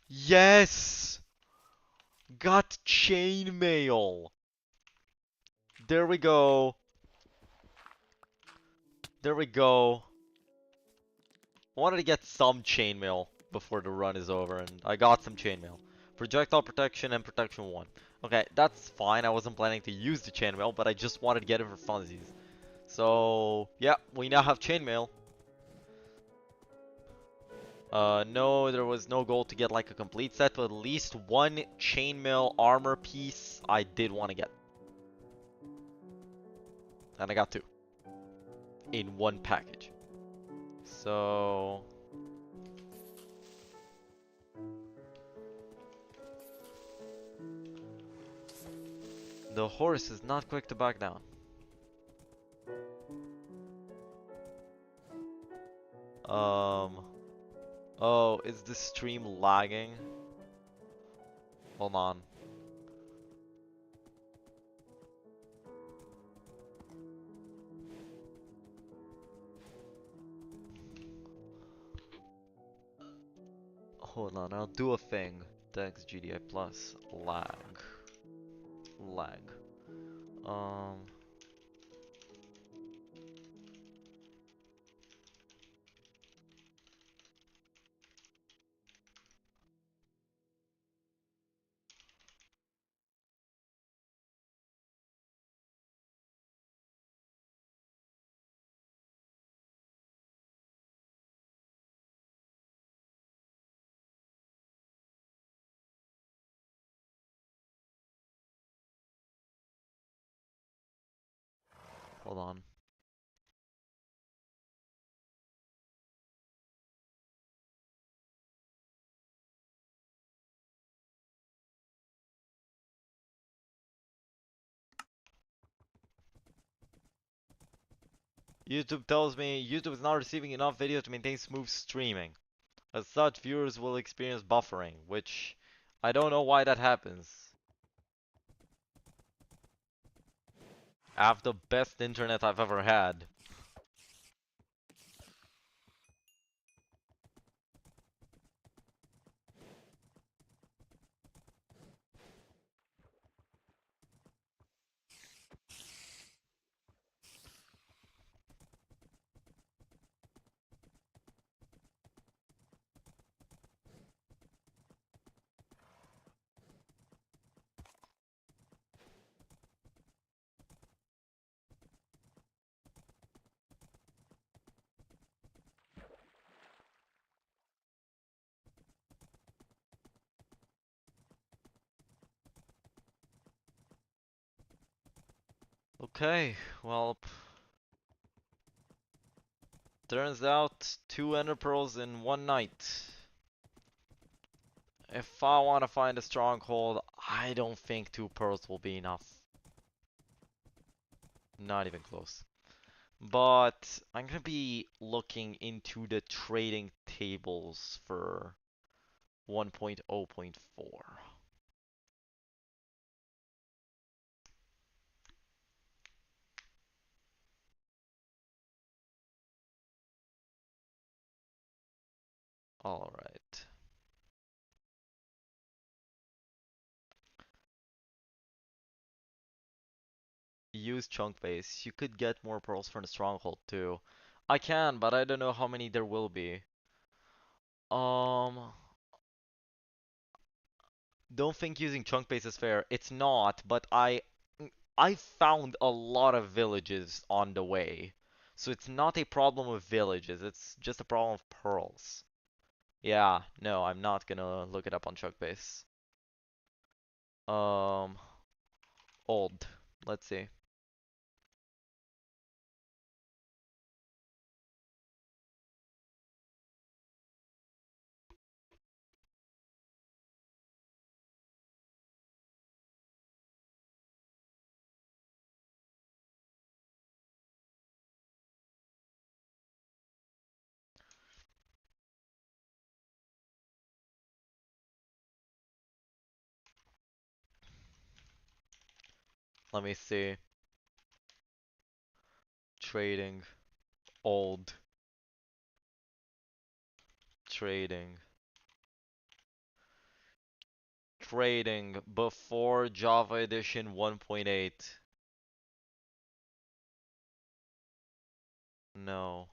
Yes! Got chainmail. There we go. There we go. I wanted to get some chainmail before the run is over, and I got some chainmail. Projectile protection and protection 1. Okay, that's fine. I wasn't planning to use the chainmail, but I just wanted to get it for funsies. So, yeah, we now have chainmail. No, there was no goal to get like a complete set, but at least one chainmail armor piece I did want to get. And I got 2. In one package. So... the horse is not quick to back down. Oh, is the stream lagging? Hold on. Hold on, I'll do a thing. Dex GDI plus lag. Lag. Um, hold on. YouTube tells me YouTube is not receiving enough video to maintain smooth streaming. As such, viewers will experience buffering, which I don't know why that happens. I have the best internet I've ever had. Okay, well, turns out 2 ender pearls in one night. If I want to find a stronghold, I don't think 2 pearls will be enough. Not even close. But I'm gonna be looking into the trading tables for 1.0.4. Alright. Use chunk base. You could get more pearls from the stronghold too. I can, but I don't know how many there will be. Um, don't think using chunk base is fair. It's not, but I found a lot of villages on the way. So it's not a problem with villages, it's just a problem of pearls. Yeah, no, I'm not gonna look it up on chunk base. Um, old. Let's see. Let me see. Trading. Old. Trading. Trading before Java Edition 1.8. No.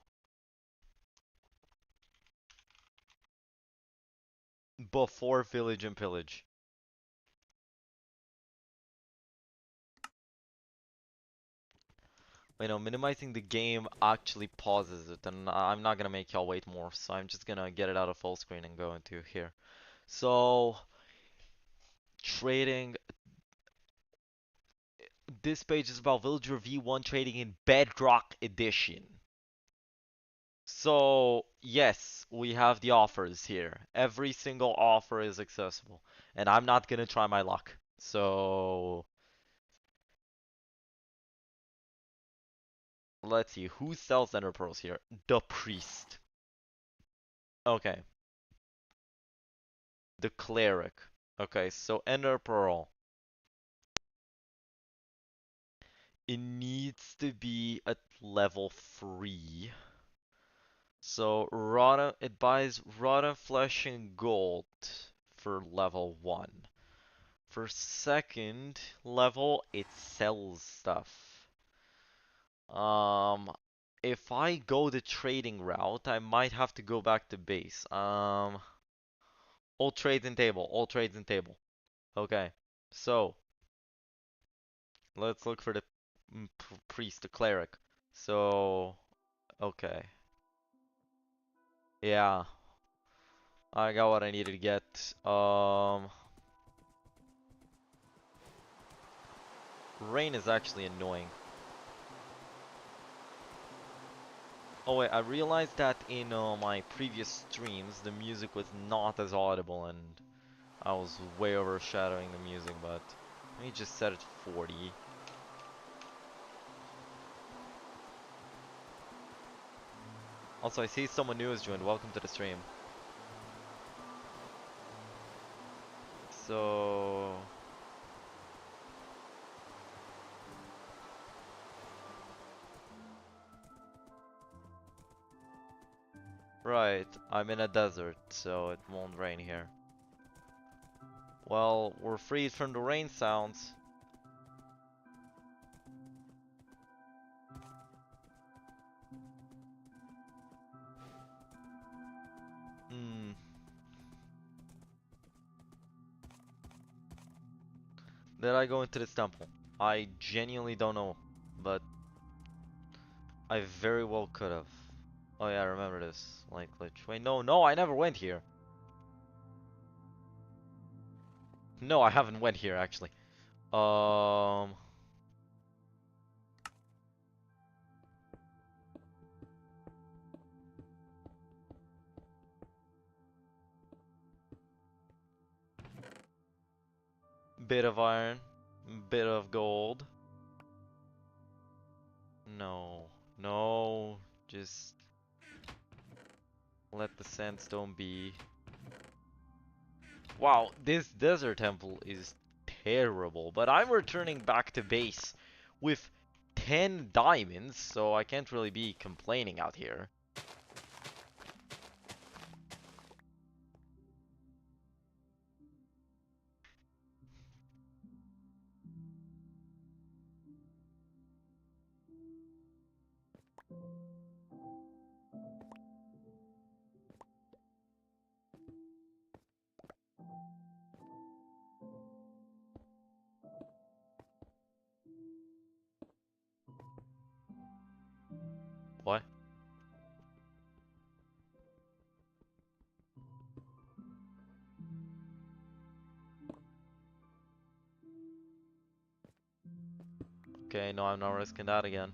Before Village and Pillage. You know, minimizing the game actually pauses it, and I'm not gonna make y'all wait more, so I'm just gonna get it out of full screen and go into here. So, trading. This page is about Villager V1 trading in Bedrock Edition. So, yes, we have the offers here. Every single offer is accessible, and I'm not gonna try my luck. So, let's see, who sells Ender Pearls here? The Priest. Okay, the Cleric. Okay, so Ender Pearl. It needs to be at level 3. So rotten, it buys rotten flesh and gold for level 1. For second level, it sells stuff. Um, if I go the trading route, I might have to go back to base. All trades in table, all trades in table. Okay, so let's look for the priest, the cleric. So, okay, yeah, I got what I needed to get. Rain is actually annoying. Oh wait, I realized that in my previous streams, the music was not as audible, and I was way overshadowing the music, but let me just set it to 40. Also, I see someone new has joined. Welcome to the stream. So... Right, I'm in a desert, so it won't rain here. Well, we're freed from the rain sounds. Hmm. Did I go into this temple? I genuinely don't know, but I very well could have. Oh yeah, I remember this. Like, wait, no, I never went here. No, I haven't went here, actually. Um... Bit of iron, bit of gold. No, just let the sandstone be. Wow, this desert temple is terrible, but I'm returning back to base with 10 diamonds, so I can't really be complaining out here. What? Okay, no, I'm not risking that again.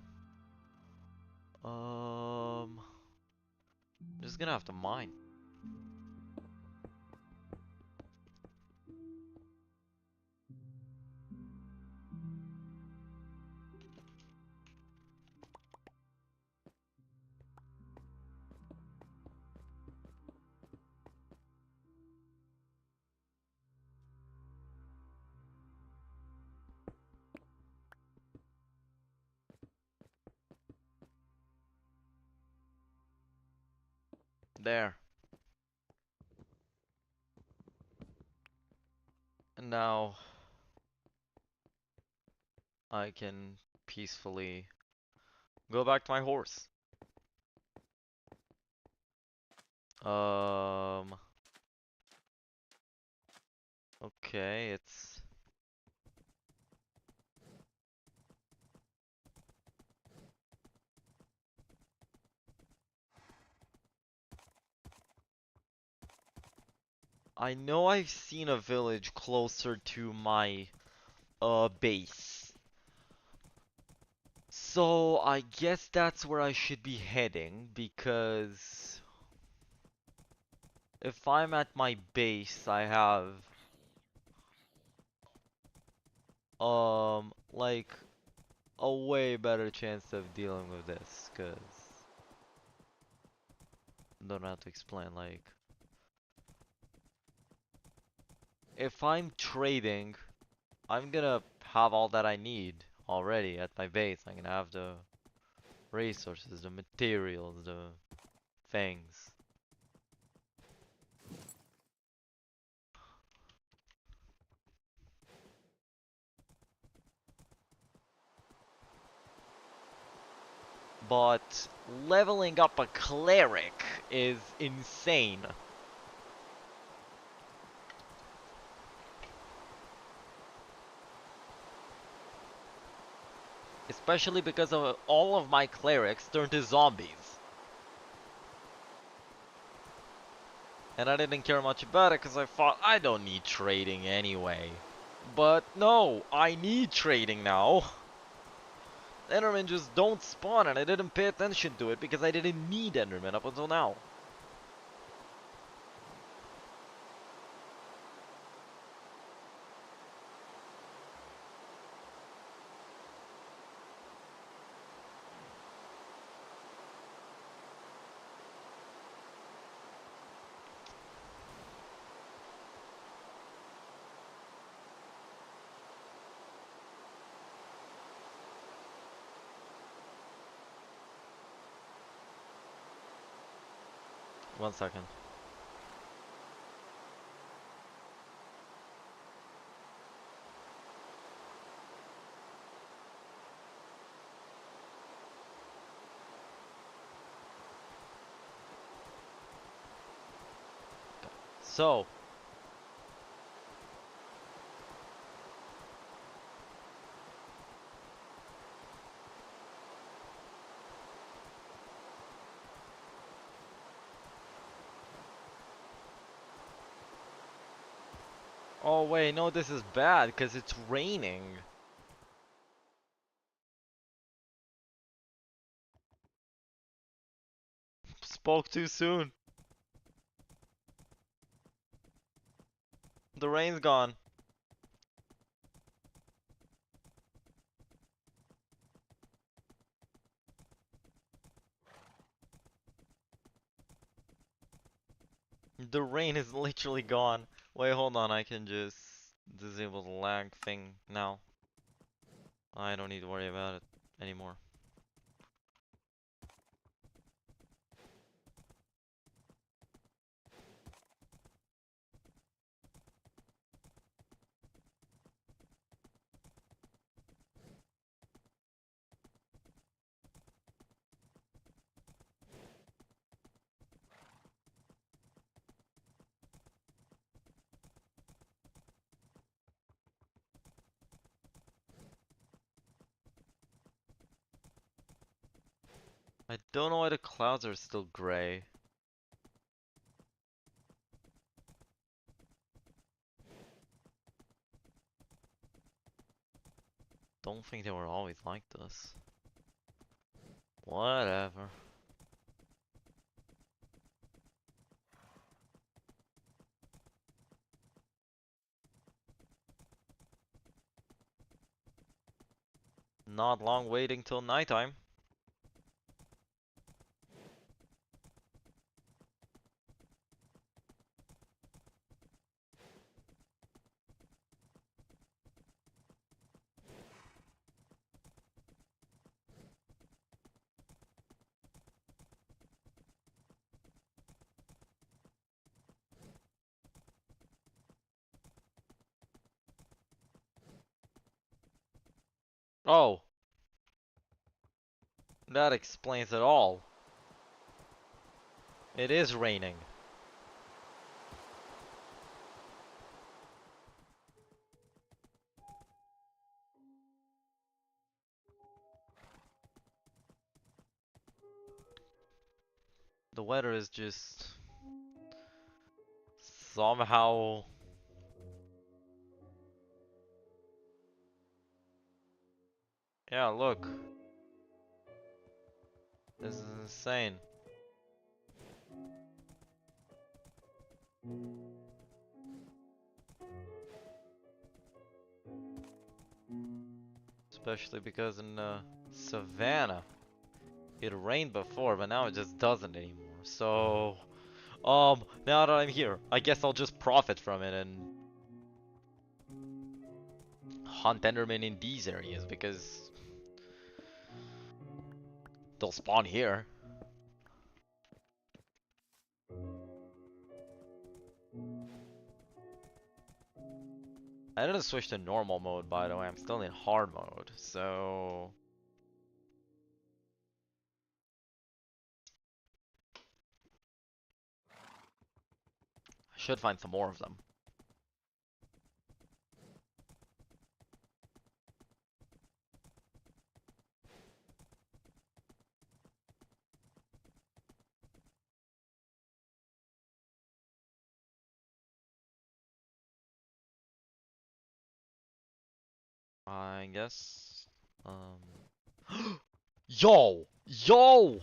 I'm just gonna have to mine. There. And now I can peacefully go back to my horse. Um, okay, it's... I know I've seen a village closer to my, base. So, I guess that's where I should be heading, because... if I'm at my base, I have... like, a way better chance of dealing with this, because... don't know how to explain, like... if I'm trading, I'm gonna have all that I need already at my base. I'm gonna have the resources, the materials, the things. but leveling up a cleric is insane. Especially because of all of my clerics turned to zombies. And I didn't care much about it because I thought I don't need trading anyway. But no, I need trading now. Endermen just don't spawn and I didn't pay attention to it because I didn't need Endermen up until now. One second. So, oh wait, no, this is bad because it's raining. Spoke too soon. The rain's gone. The rain is literally gone. Wait, hold on, I can just disable the lag thing now. I don't need to worry about it anymore. I don't know why the clouds are still gray. Don't think they were always like this. Whatever. Not long waiting till nighttime. Oh, that explains it all. It is raining. The weather is just somehow. Yeah, look. This is insane. Especially because in Savannah, it rained before, but now it just doesn't anymore. So, now that I'm here, I guess I'll just profit from it and hunt Endermen in these areas because they'll spawn here. I didn't switch to normal mode, by the way. I'm still in hard mode, so Should find some more of them. I guess. Yo! Yo!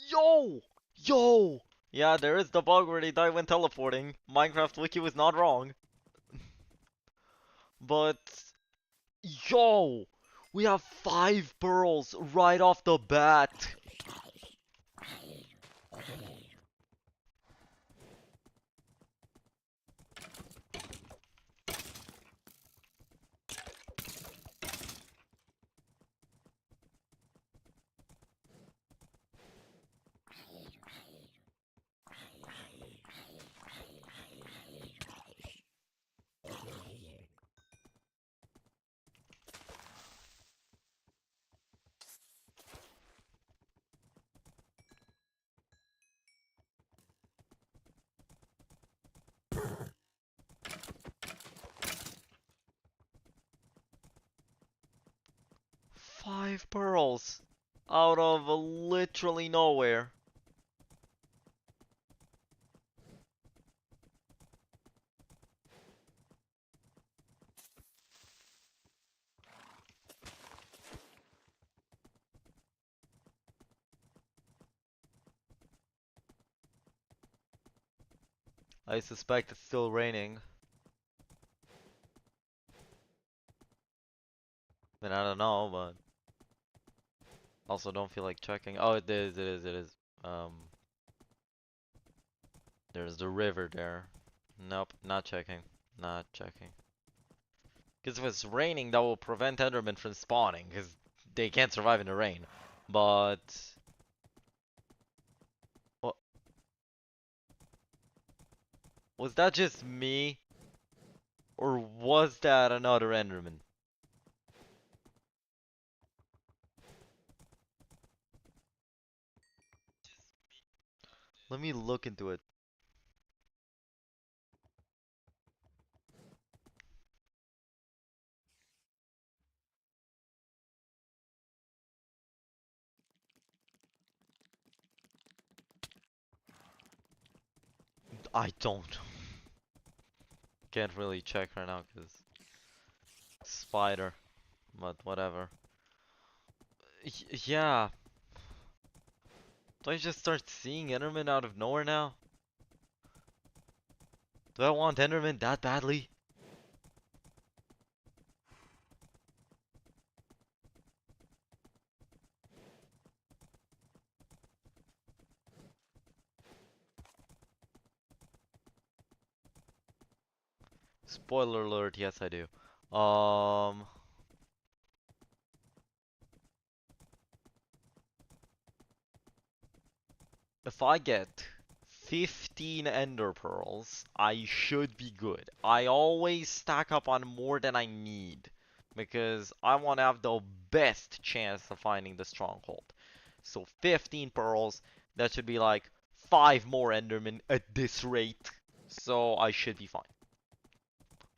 Yo! Yo! Yeah, there is the bug where they die when teleporting. Minecraft Wiki was not wrong. But yo! We have 5 pearls right off the bat. 5 pearls out of literally nowhere. I suspect it's still raining. I mean, I don't know, but also don't feel like checking. Oh, it is. Um, there's the river there. Nope, not checking. Not checking. Because if it's raining, that will prevent Endermen from spawning, because they can't survive in the rain. But... What? Was that just me? Or was that another Enderman? Let me look into it. I don't. Can't really check right now, because... Spider. But whatever. Yeah. Do I just start seeing Enderman out of nowhere now? Do I want Enderman that badly? Spoiler alert, yes I do. If I get 15 ender pearls, I should be good. I always stack up on more than I need because I want to have the best chance of finding the stronghold. So 15 pearls, that should be like 5 more endermen at this rate. So I should be fine.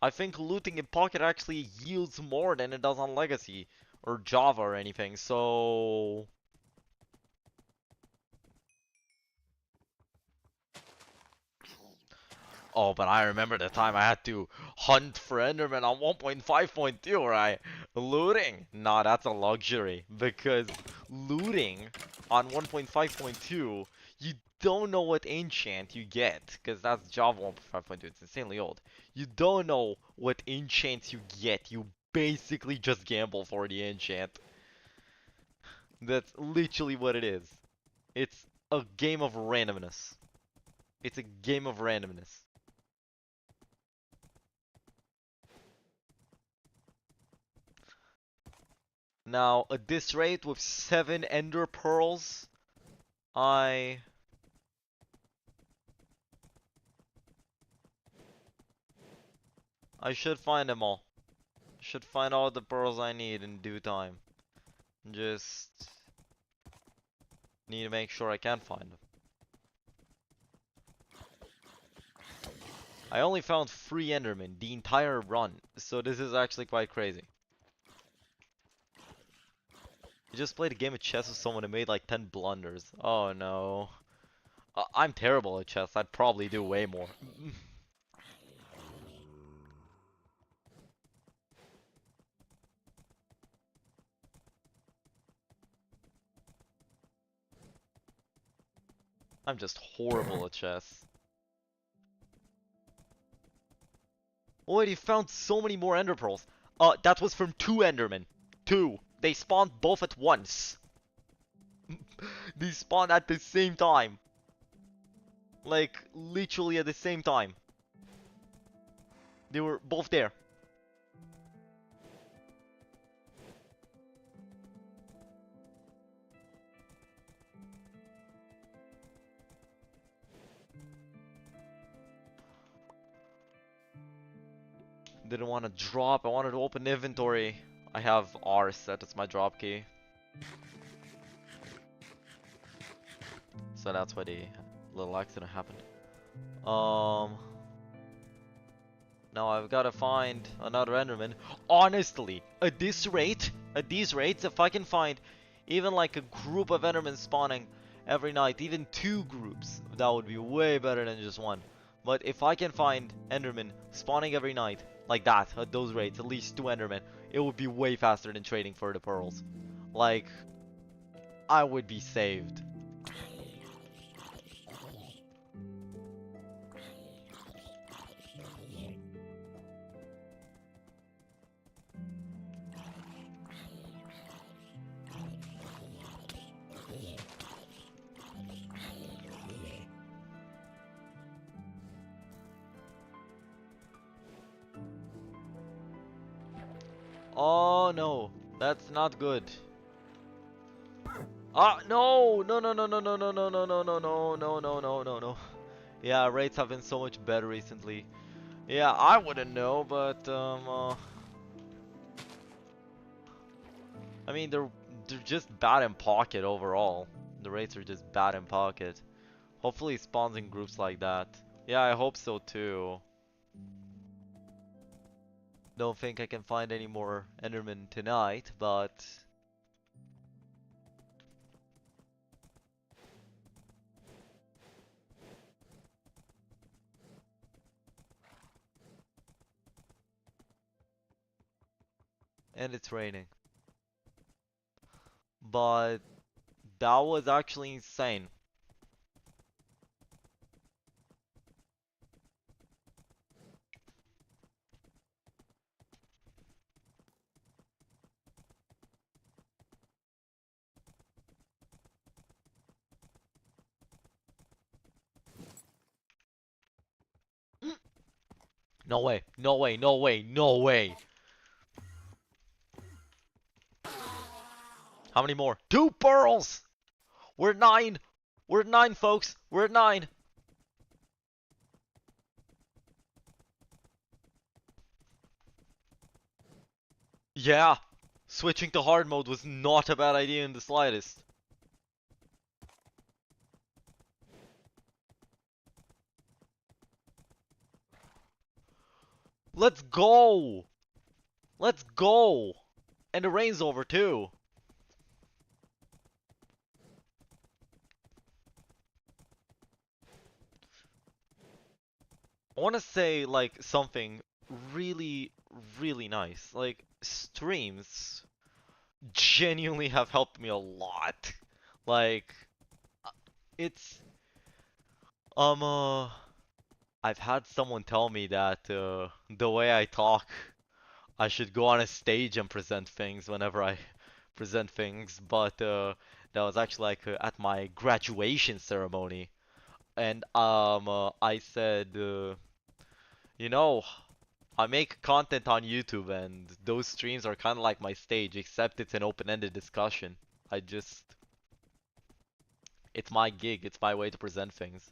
I think looting in Pocket actually yields more than it does on Legacy or Java or anything, so... Oh, but I remember the time I had to hunt for Enderman on 1.5.2, right? Looting? Nah, that's a luxury. Because looting on 1.5.2, you don't know what enchant you get. Because that's Java 1.5.2, it's insanely old. You don't know what enchants you get. You basically just gamble for the enchant. That's literally what it is. It's a game of randomness. It's a game of randomness. Now, at this rate, with 7 ender pearls, I should find them all. Should find all the pearls I need in due time. Just need to make sure I can find them. I only found 3 Endermen the entire run, so this is actually quite crazy. I just played a game of chess with someone who made like 10 blunders. Oh no. I'm terrible at chess. I'd probably do way more. I'm just horrible at chess. Oh wait, you found so many more ender pearls. That was from 2 Endermen. 2. They spawned both at once. They spawned at the same time. Like, literally at the same time. They were both there. Didn't want to drop, I wanted to open inventory. I have R set as my drop key. So that's why the little accident happened. Now I've got to find another Enderman. Honestly, at these rates, if I can find even like a group of Endermen spawning every night, even 2 groups, that would be way better than just 1. But if I can find Endermen spawning every night, like that, at those rates, at least 2 Endermen, it would be way faster than trading for the pearls. Like, I would be saved. Oh no, that's not good. Ah no, no, no, no, no, no, no, no, no, no, no, no, no, no, no, no, no. Yeah, rates have been so much better recently. Yeah, I wouldn't know, but I mean they're just bad in pocket overall. The rates are just bad in pocket. Hopefully it spawns in groups like that. Yeah, I hope so too. Don't think I can find any more Endermen tonight, but and it's raining. But that was actually insane. No way, no way, no way, no way. How many more? 2 pearls! We're at 9! We're at 9, folks! We're at 9! Yeah! Switching to hard mode was not a bad idea in the slightest. Let's go! Let's go! And the rain's over too. I want to say like something really, really nice. Like streams genuinely have helped me a lot. Like it's I've had someone tell me that the way I talk, I should go on a stage and present things whenever I present things, but that was actually like at my graduation ceremony, and I said, you know, I make content on YouTube, and those streams are kind of like my stage, except it's an open-ended discussion. I just, it's my gig, it's my way to present things.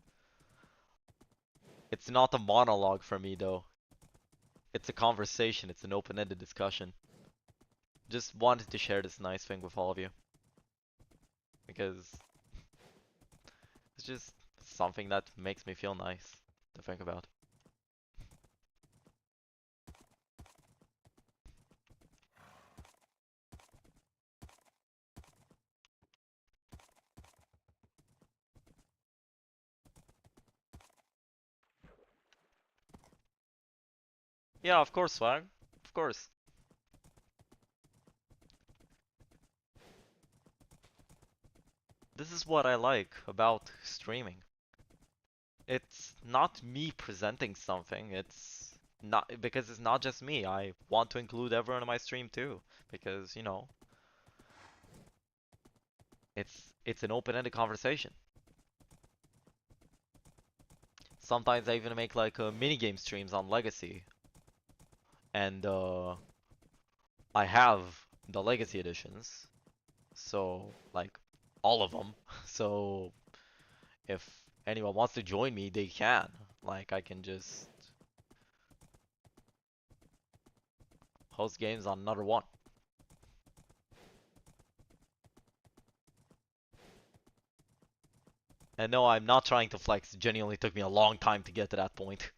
It's not a monologue for me though. it's a conversation, it's an open-ended discussion. Just wanted to share this nice thing with all of you. Because it's just something that makes me feel nice to think about. Yeah, of course, Swag. Of course. This is what I like about streaming. It's not me presenting something, it's not because it's not just me. I want to include everyone in my stream too. Because, you know, it's an open-ended conversation. Sometimes I even make like mini game streams on Legacy. And I have the Legacy editions. So, like, all of them. So, if anyone wants to join me, they can. Like, I can just host games on another one. And no, I'm not trying to flex. It genuinely took me a long time to get to that point.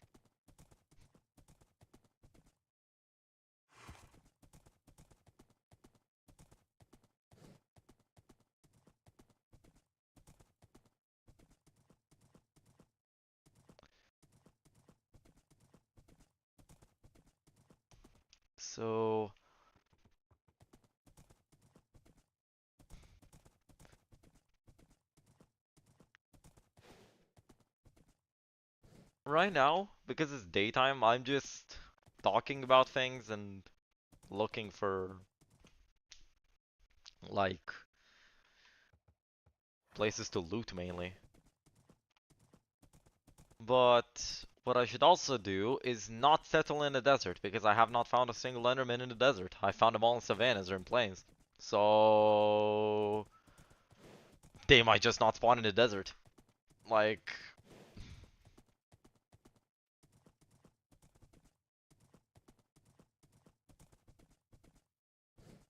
So, right now, because it's daytime, I'm just talking about things and looking for, like, places to loot mainly. But what I should also do is not settle in the desert, because I have not found a single Enderman in the desert. I found them all in savannas or in plains. So they might just not spawn in the desert. Like,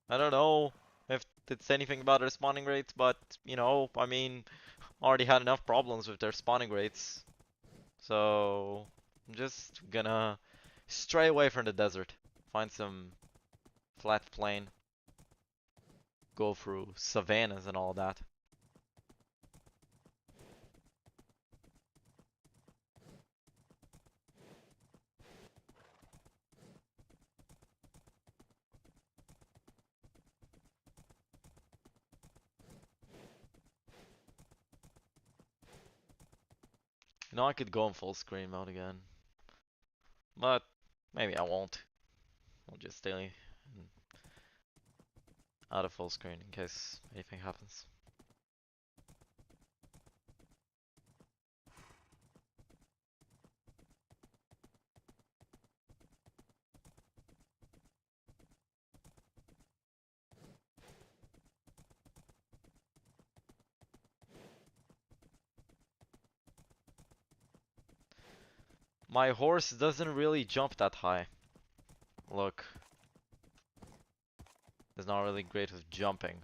I don't know if it's anything about their spawning rates, but, you know, I mean, already had enough problems with their spawning rates. So I'm just gonna stray away from the desert. Find some flat plain. Go through savannas and all that. You know, I could go in full screen mode again. But maybe I won't. I'll just stay out of full screen in case anything happens. My horse doesn't really jump that high. Look. It's not really great with jumping.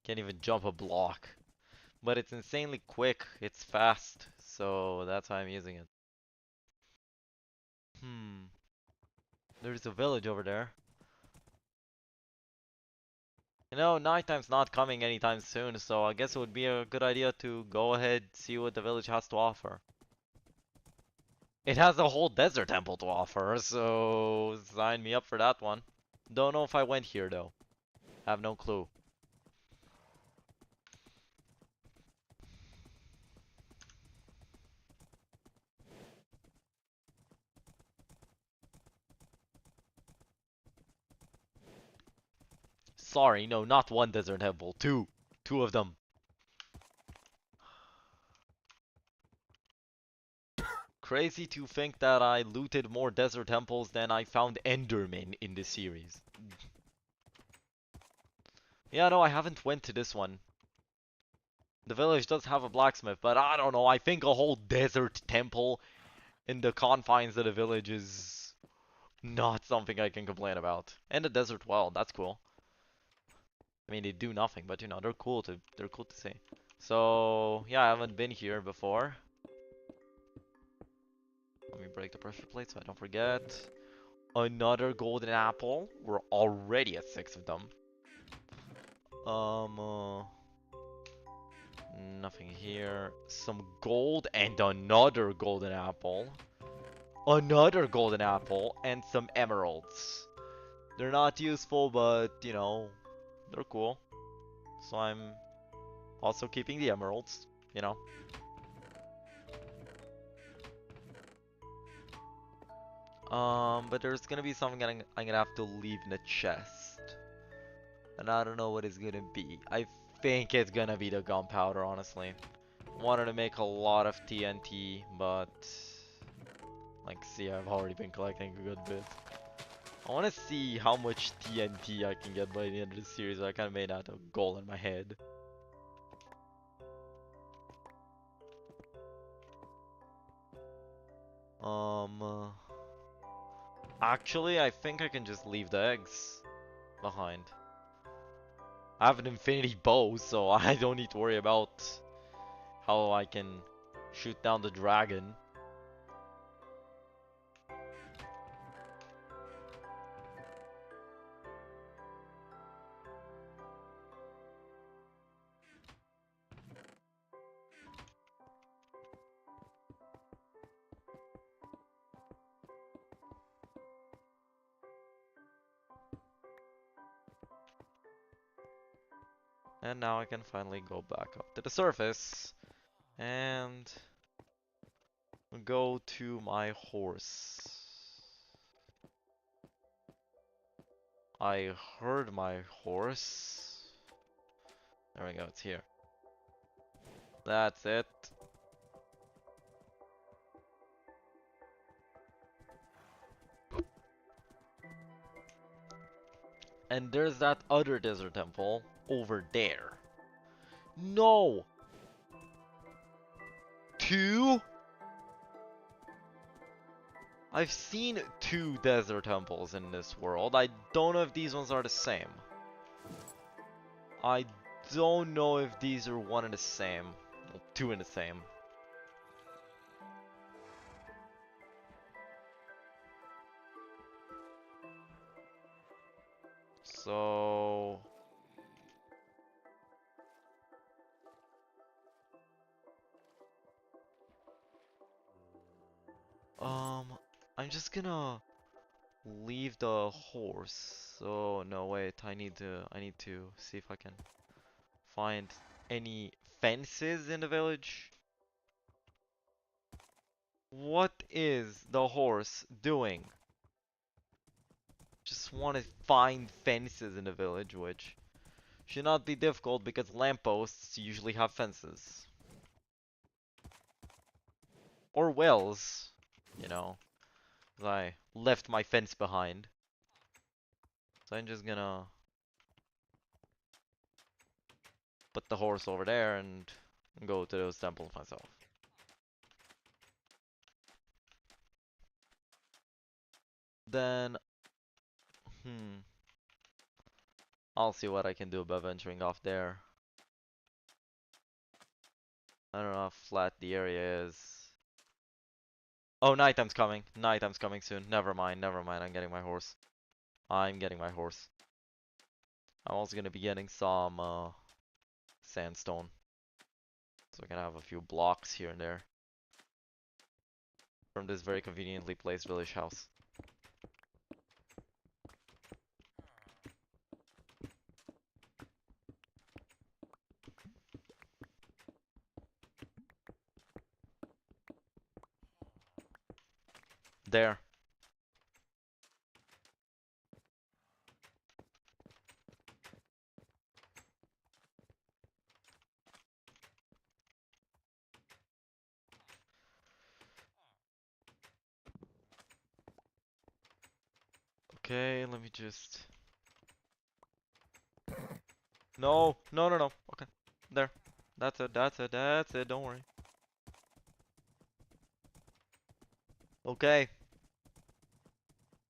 Can't even jump a block. But it's insanely quick, it's fast, so that's why I'm using it. There's a village over there. You know, nighttime's not coming anytime soon, so I guess it would be a good idea to go ahead, see what the village has to offer. It has a whole desert temple to offer, so sign me up for that one. Don't know if I went here though. Have no clue. Sorry, no, not one desert temple, two. Two of them. Crazy to think that I looted more desert temples than I found Endermen in this series. Yeah, no, I haven't went to this one. The village does have a blacksmith, but I don't know. I think a whole desert temple in the confines of the village is not something I can complain about. And the desert well, that's cool. I mean, they do nothing, but you know, they're cool to see. So, yeah, I haven't been here before. Let me break the pressure plate so I don't forget. Another golden apple. We're already at 6 of them. Nothing here. Some gold and another golden apple. Another golden apple and some emeralds. They're not useful, but, you know, they're cool. So I'm also keeping the emeralds, you know. But there's gonna be something that I'm gonna have to leave in the chest. And I don't know what it's gonna be. I think it's gonna be the gunpowder, honestly. Wanted to make a lot of TNT, but... Like, see, I've already been collecting a good bit. I want to see how much TNT I can get by the end of the series. I kind of made that a goal in my head. Actually, I think I can just leave the eggs behind. I have an infinity bow, so I don't need to worry about how I can shoot down the dragon. And now I can finally go back up to the surface and go to my horse. I heard my horse. There we go, it's here. That's it. And there's that other desert temple over there. No! 2? I've seen 2 desert temples in this world. I don't know if these ones are the same. I don't know if these are one and the same. Well, 2 in the same. So... I'm just gonna leave the horse. So, no, wait, I need to see if I can find any fences in the village. What is the horse doing? Just want to find fences in the village, which should not be difficult because lampposts usually have fences. Or wells, you know. 'Cause I left my fence behind. So I'm just gonna put the horse over there and go to those temples myself. Then, I'll see what I can do by venturing off there. I don't know how flat the area is. Oh, nighttime's coming. Nighttime's coming soon. Never mind, never mind. I'm getting my horse. I'm getting my horse. I'm also gonna be getting some sandstone. So we're gonna have a few blocks here and there. From this very conveniently placed village house. There. Okay, let me just... No, no, no, no. Okay, there. That's it, that's it, that's it, don't worry. Okay.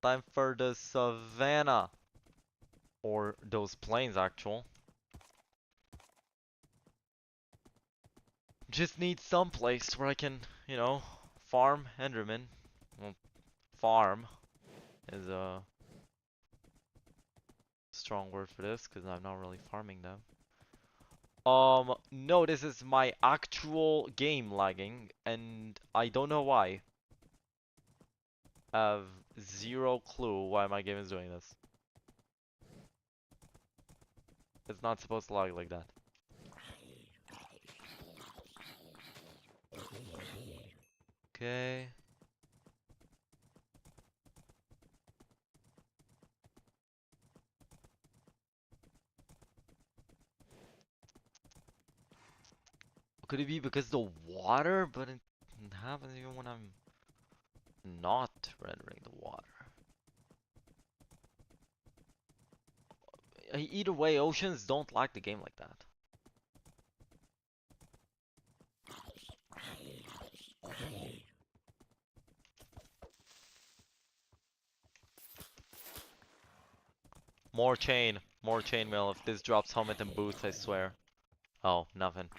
Time for the savannah. Or those plains, actual. Just need some place where I can, you know, farm Enderman. Well, farm is a strong word for this, because I'm not really farming them. No, this is my actual game lagging, and I don't know why. I have zero clue why my game is doing this. It's not supposed to lag like that. Okay. Could it be because the water? But it happens even when I'm not rendering the water. Either way, oceans don't like the game like that. More chain mail. If this drops helmet and boots, I swear. Oh, nothing.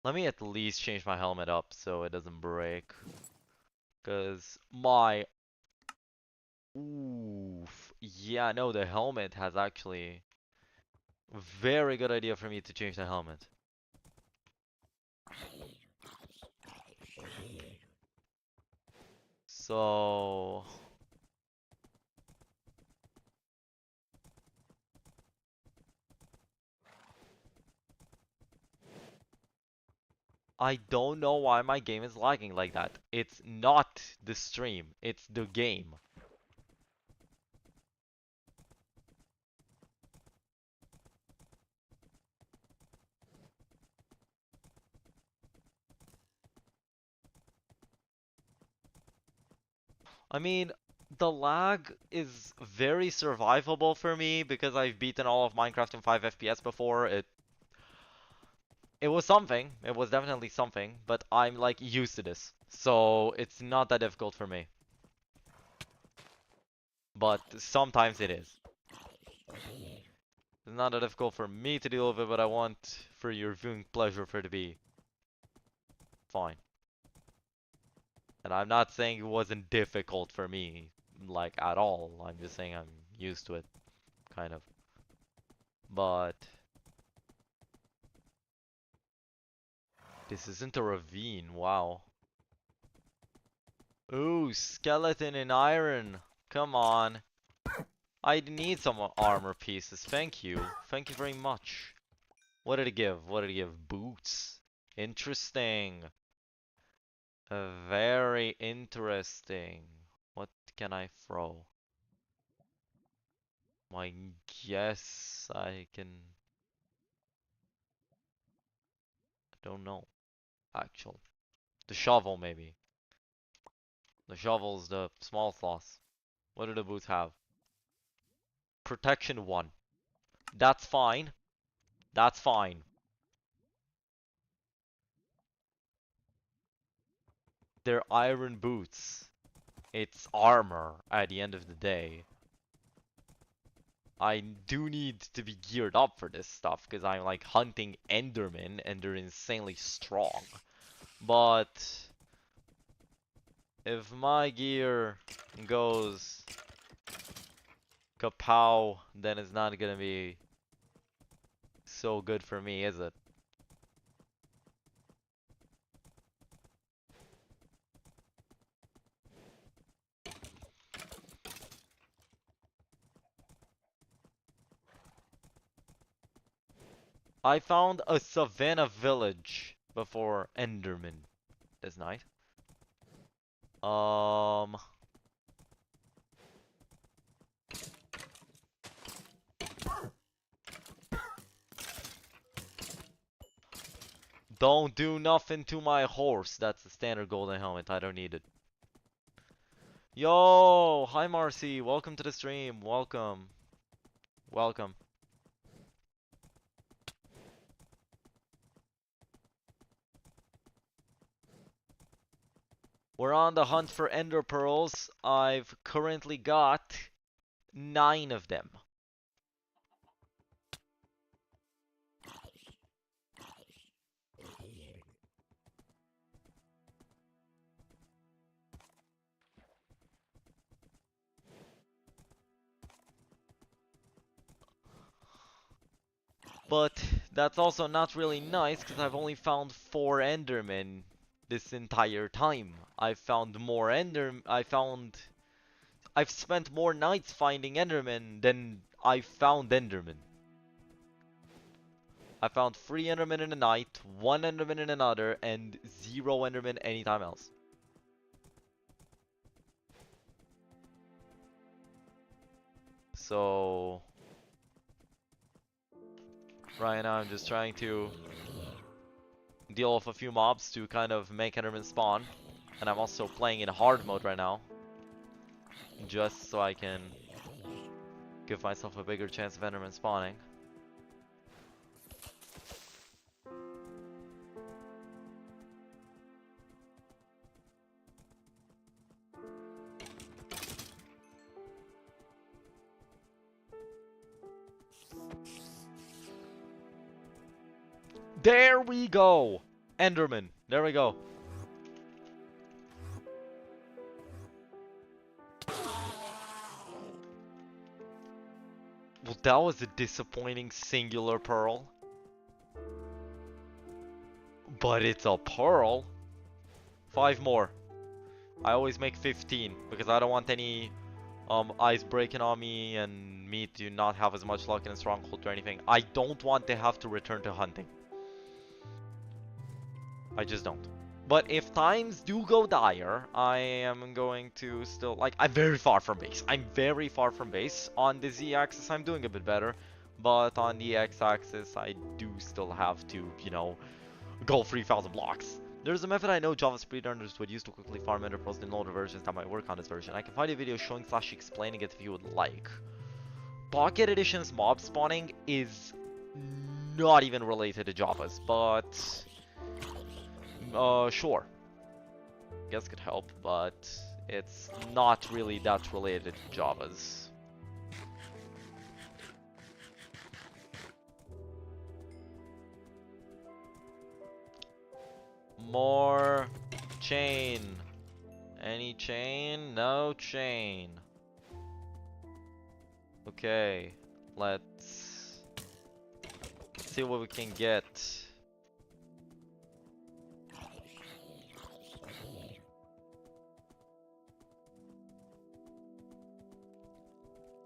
Let me at least change my helmet up so it doesn't break. Cause my... Oof. Yeah, no, the helmet has actually... Very good idea for me to change the helmet. So... I don't know why my game is lagging like that. It's not the stream, it's the game. I mean, the lag is very survivable for me because I've beaten all of Minecraft in 5 FPS before. It was something. It was definitely something, but I'm like used to this. So it's not that difficult for me. But sometimes it is. It's not that difficult for me to deal with it, but I want for your viewing pleasure for it to be fine. And I'm not saying it wasn't difficult for me, like at all. I'm just saying I'm used to it, kind of. But this isn't a ravine, wow. Ooh, skeleton and iron. Come on. I need some armor pieces. Thank you. Thank you very much. What did it give? What did it give? Boots. Interesting. Very interesting. What can I throw? I guess I can... I don't know. Actual. The shovel, maybe. The shovel's the small sloth. What do the boots have? Protection 1. That's fine. That's fine. They're iron boots. It's armor at the end of the day. I do need to be geared up for this stuff because I'm like hunting Endermen and they're insanely strong. But if my gear goes kapow, then it's not gonna be so good for me, is it? I found a savannah village before Enderman this night. Um, don't do nothing to my horse. That's the standard golden helmet. I don't need it. Yo! Hi Marcy, welcome to the stream. Welcome. Welcome. We're on the hunt for ender pearls. I've currently got 9 of them. But that's also not really nice because I've only found 4 endermen this entire time. I've spent more nights finding endermen than I found endermen. I found 3 endermen in a night, 1 enderman in another, and 0 endermen anytime else. So right now I'm just trying to deal with a few mobs to kind of make endermen spawn. And I'm also playing in hard mode right now, just so I can give myself a bigger chance of enderman spawning. There we go! Enderman. There we go. Well, that was a disappointing singular pearl. But it's a pearl. 5 more. I always make 15 because I don't want any ice breaking on me and me to not have as much luck in a stronghold or anything. I don't want to have to return to hunting. I just don't. But if times do go dire, I am going to still, like, I'm very far from base. I'm very far from base. On the Z-axis, I'm doing a bit better. But on the X-axis, I do still have to, you know, go 3,000 blocks. There's a method I know Java speedrunners would use to quickly farm ender pearls in older versions that might work on this version. I can find a video showing / explaining it if you would like. Pocket Edition's mob spawning is not even related to Java's, but sure. Guess could help, but it's not really that related to Java's. More chain. Any chain? No chain. Okay, let's see what we can get.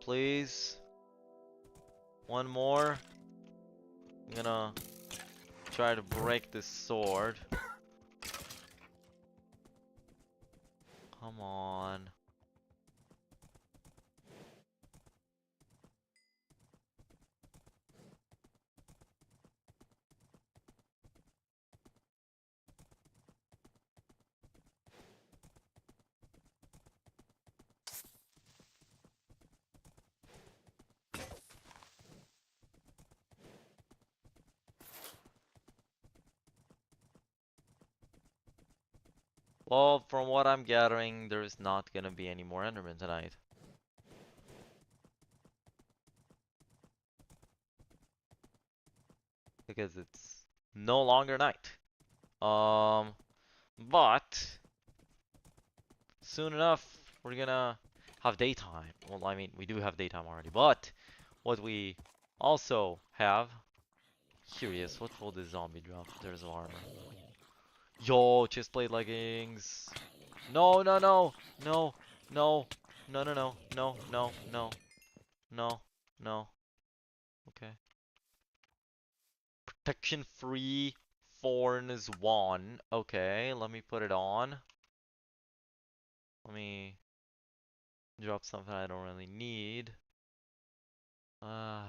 Please. One more. I'm gonna try to break this sword. Come on. Well, from what I'm gathering, there's not gonna be any more Endermen tonight. Because it's no longer night. But soon enough, we're gonna have daytime. Well, I mean, we do have daytime already, but what we also have. Curious, what will the zombie drop? There's armor. Yo, chestplate leggings. No, no, no, no, no, no, no, no, no, no, no, no, no. Okay. Protection free Thorns 1. Okay, let me put it on. Let me drop something I don't really need. I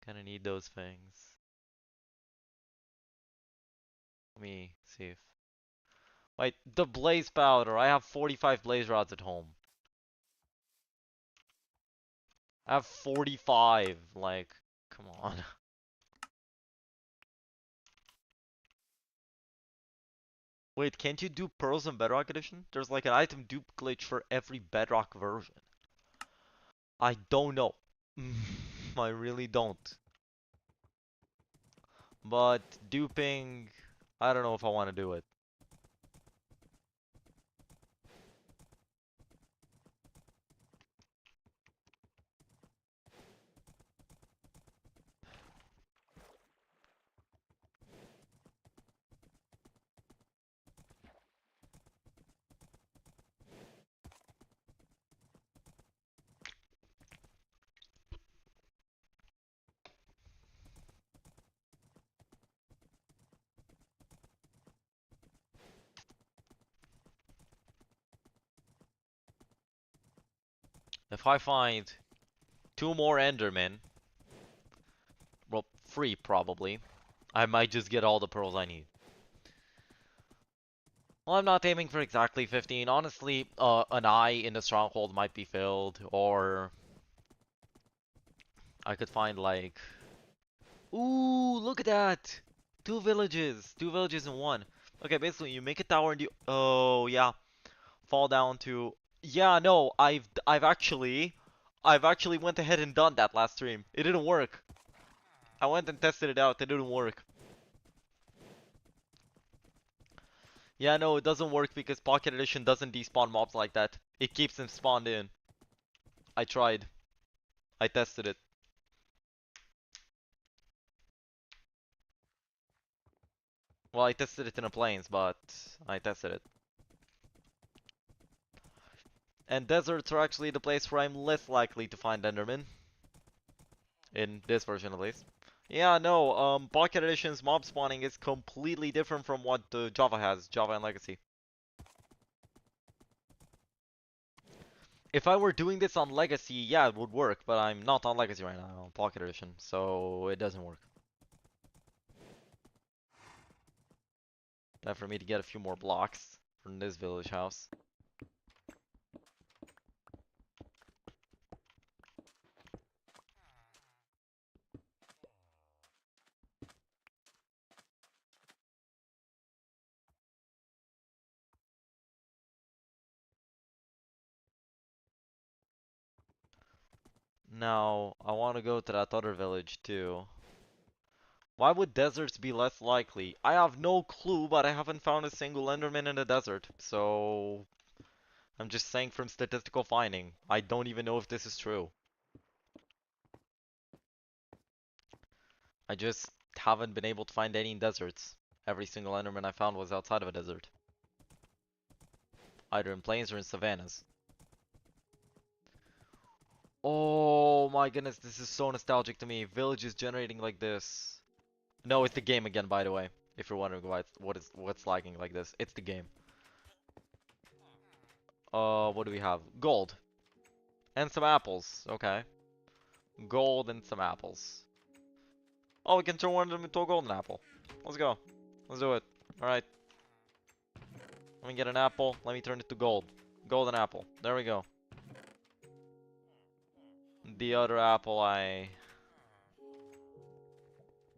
kinda need those things. Let me see if... Wait, the blaze powder. I have 45 blaze rods at home. I have 45. Like, come on. Wait, can't you do pearls in Bedrock Edition? There's like an item dupe glitch for every Bedrock version. I don't know. I really don't. But duping, I don't know if I want to do it. If I find 2 more Endermen, well, 3 probably, I might just get all the pearls I need. Well, I'm not aiming for exactly 15. Honestly, an eye in the stronghold might be filled, or I could find like... Ooh, look at that! 2 villages! 2 villages in one. Okay, basically you make a tower and you... Oh, yeah. Fall down to... Yeah, no, I've actually went ahead and done that last stream. It didn't work. I went and tested it out. It didn't work. Yeah, no, it doesn't work because Pocket Edition doesn't despawn mobs like that. It keeps them spawned in. I tried. I tested it. Well, I tested it in the plains, but I tested it. And deserts are actually the place where I'm less likely to find Enderman. In this version, at least. Yeah, no, Pocket Edition's mob spawning is completely different from what Java has, Java and Legacy. If I were doing this on Legacy, yeah, it would work, but I'm not on Legacy right now, I'm on Pocket Edition, so it doesn't work. Time for me to get a few more blocks from this village house. Now, I want to go to that other village too. Why would deserts be less likely? I have no clue, but I haven't found a single Enderman in the desert, so I'm just saying from statistical finding. I don't even know if this is true. I just haven't been able to find any in deserts. Every single Enderman I found was outside of a desert. Either in plains or in savannas. Oh my goodness, this is so nostalgic to me. Villages generating like this. No, it's the game again, by the way. If you're wondering why what's lagging like this, it's the game. What do we have? Gold. And some apples. Okay. Gold and some apples. Oh, we can turn one of them into a golden apple. Let's go. Let's do it. Alright. Let me get an apple. Let me turn it to gold. Golden apple. There we go. The other apple I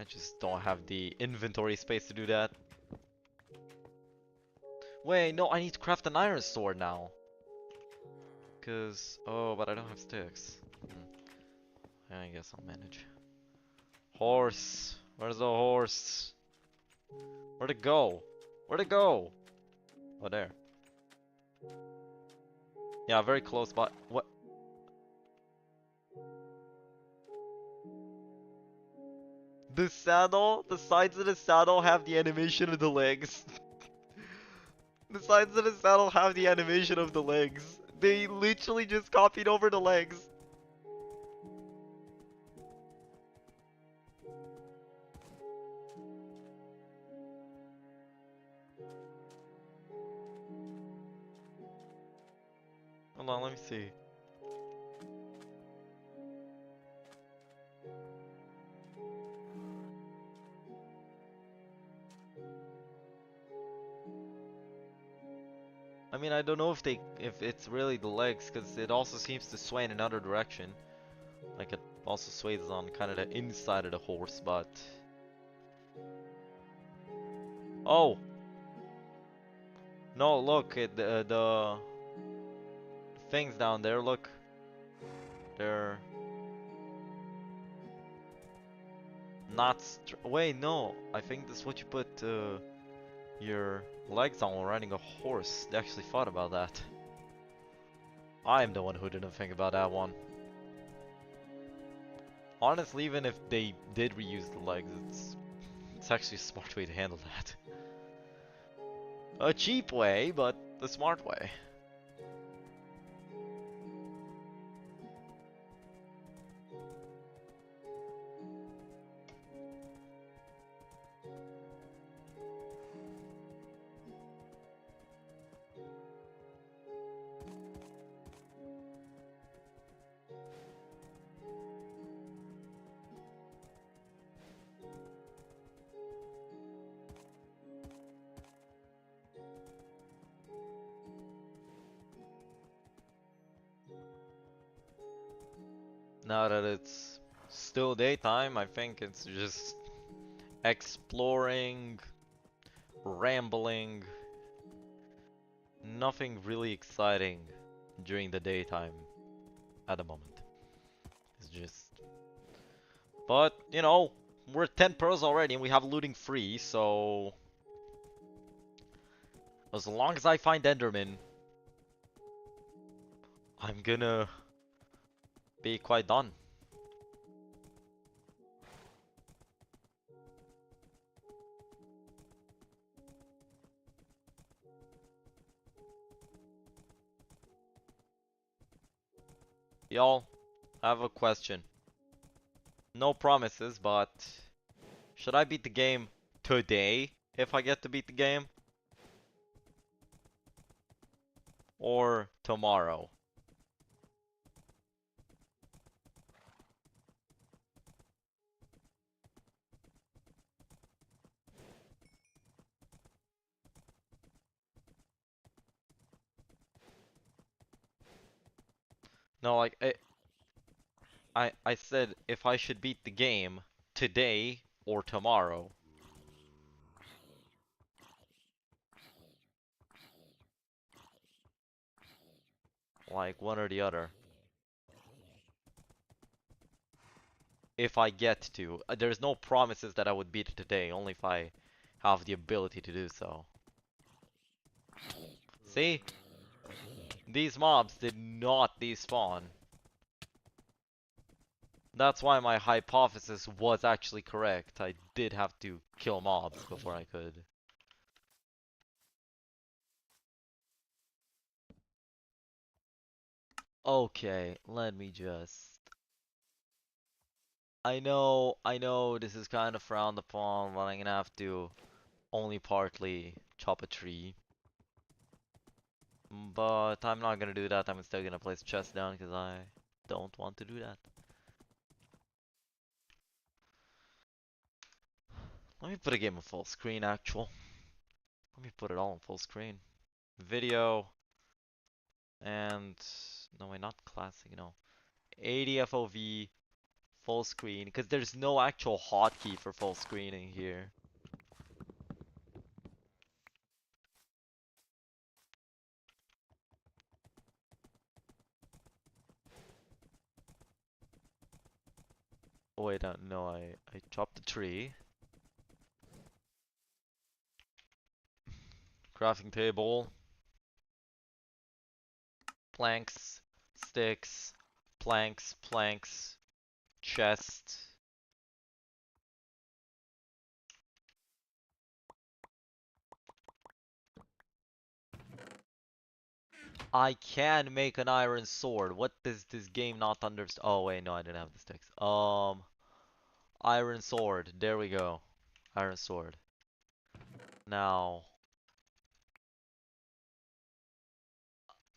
just don't have the inventory space to do that. Wait, no, I need to craft an iron sword now. Cause, oh, but I don't have sticks. I guess I'll manage. Horse. Where's the horse? Where'd it go? Where'd it go? Oh, there. Yeah, very close, but what? The saddle, the sides of the saddle have the animation of the legs. The sides of the saddle have the animation of the legs. They literally just copied over the legs. Hold on, let me see. I mean, I don't know if it's really the legs, because it also seems to sway in another direction. Like it also sways on kind of the inside of the horse, but... Oh! No, look, the things down there, look. They're not wait, no. I think that's what you put your legs on when riding a horse. They actually thought about that. I'm the one who didn't think about that one. Honestly, even if they did reuse the legs, it's actually a smart way to handle that. A cheap way, but the smart way. Now that it's still daytime, I think it's just exploring, rambling, nothing really exciting during the daytime at the moment. It's just... But, you know, we're 10 pearls already and we have looting free, so... As long as I find Enderman, I'm gonna be quite done. Y'all, I have a question. No promises, but... Should I beat the game today if I get to beat the game? Or tomorrow? No, like, I said if I should beat the game today or tomorrow. Like, one or the other. If I get to. There's no promises that I would beat it today, only if I have the ability to do so. See? These mobs did not despawn. That's why my hypothesis was actually correct. I did have to kill mobs before I could. Okay, let me just... I know this is kind of frowned upon, but I'm gonna have to only partly chop a tree. But I'm not gonna do that, I'm still gonna place chest down because I don't want to do that. Let me put a game on full screen, actual. Let me put it all on full screen. Video, and... No, wait, not classic, no. 80 FOV, full screen, because there's no actual hotkey for full screening here. Oh wait, no, I chopped the tree. Crafting table. Planks, sticks, planks, planks, chest. I can make an iron sword. What does this game not understand? Oh wait, no, I didn't have the sticks. Iron sword. There we go. Iron sword. Now,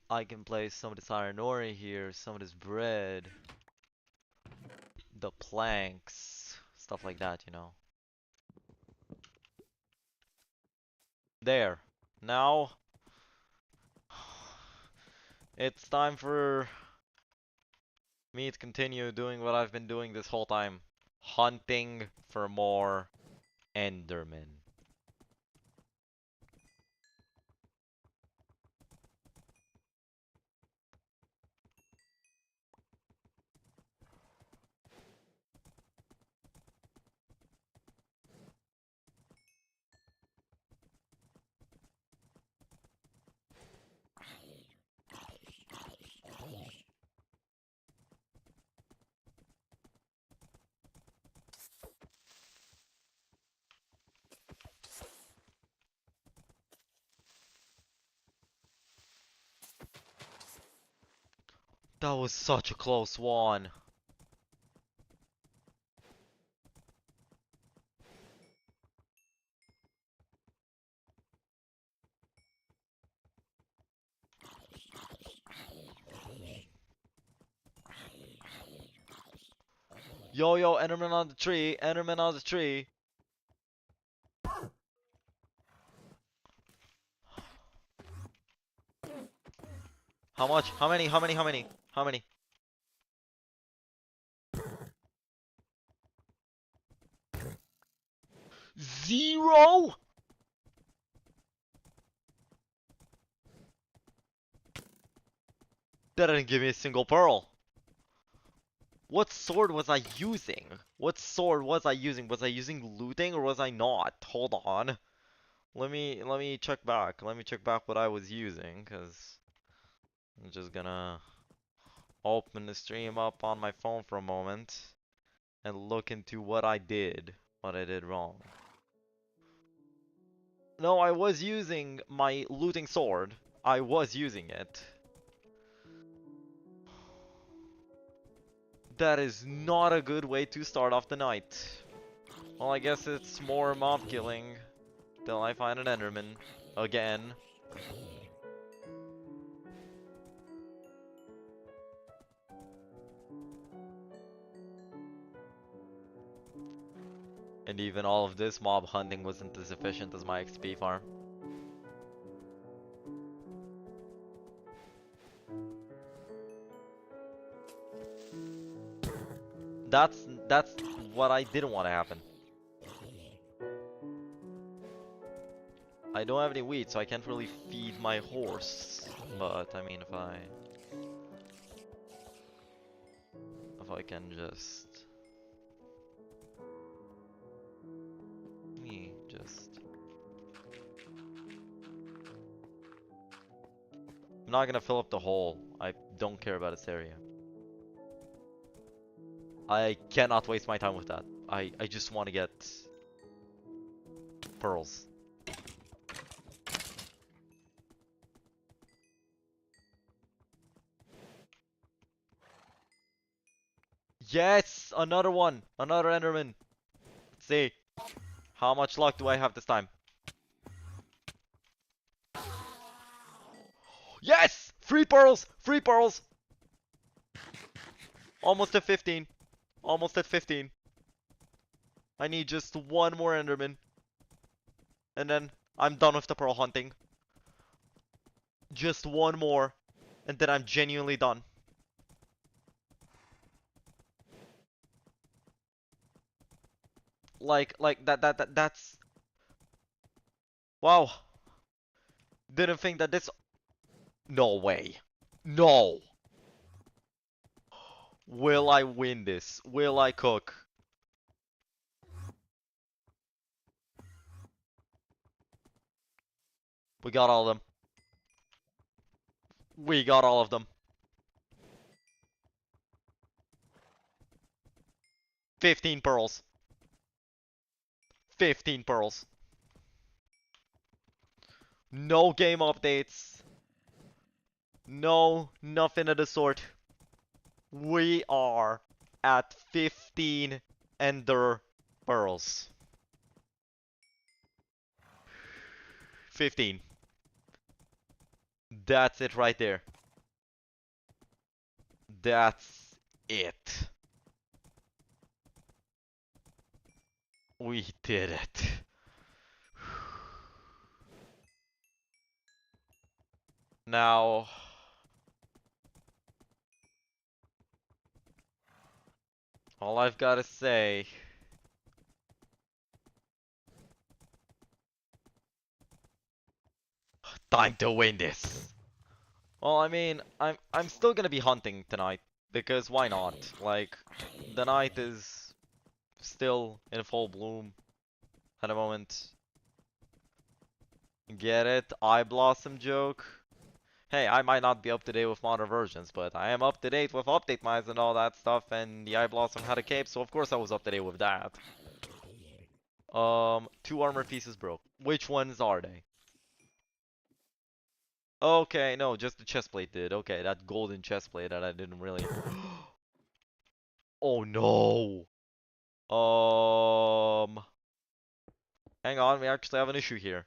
I can place some of this iron ore in here, some of this bread, the planks, stuff like that, you know. There. Now, It's time for me to continue doing what I've been doing this whole time. Hunting for more Endermen. That was such a close one. Yo, yo, Enderman on the tree, Enderman on the tree. How much? How many? How many? How many? How many? Zero? That didn't give me a single pearl. What sword was I using? What sword was I using? Was I using looting or was I not? Hold on. Let me check back. Let me check back what I was using, cause I'm just gonna open the stream up on my phone for a moment and look into what I did wrong. No, I was using my looting sword. I was using it. That is not a good way to start off the night. Well, I guess it's more mob killing till I find an Enderman again. And even all of this mob hunting wasn't as efficient as my XP farm. That's what I didn't want to happen. I don't have any wheat, so I can't really feed my horse. But I mean, if I can just I'm not gonna fill up the hole. I don't care about this area. I cannot waste my time with that. I just want to get pearls. Yes! Another one! Another Enderman! Let's see. How much luck do I have this time? Yes! Free pearls! Free pearls! Almost at 15. Almost at 15. I need just one more Enderman. And then I'm done with the pearl hunting. Just one more. And then I'm genuinely done. That's... Wow. Didn't think that this... No way. No. Will I win this? Will I cook? We got all of them. We got all of them. 15 pearls. 15 pearls. No game updates. No, nothing of the sort. We are at 15 ender pearls. 15. That's it right there. That's it. We did it. Now, All I've gotta say. Time to win this. Well, I mean, I'm still gonna be hunting tonight because why not? Like, the night is still in full bloom at the moment. Get it? Eye Blossom joke. Hey, I might not be up to date with modern versions, but I am up to date with update miles and all that stuff, and the Eye Blossom had a cape, so of course I was up to date with that. 2 armor pieces broke. Which ones are they? Okay, no, just the chestplate did. Okay, that golden chestplate that I didn't really. Oh no. Um, Hang on, we actually have an issue here.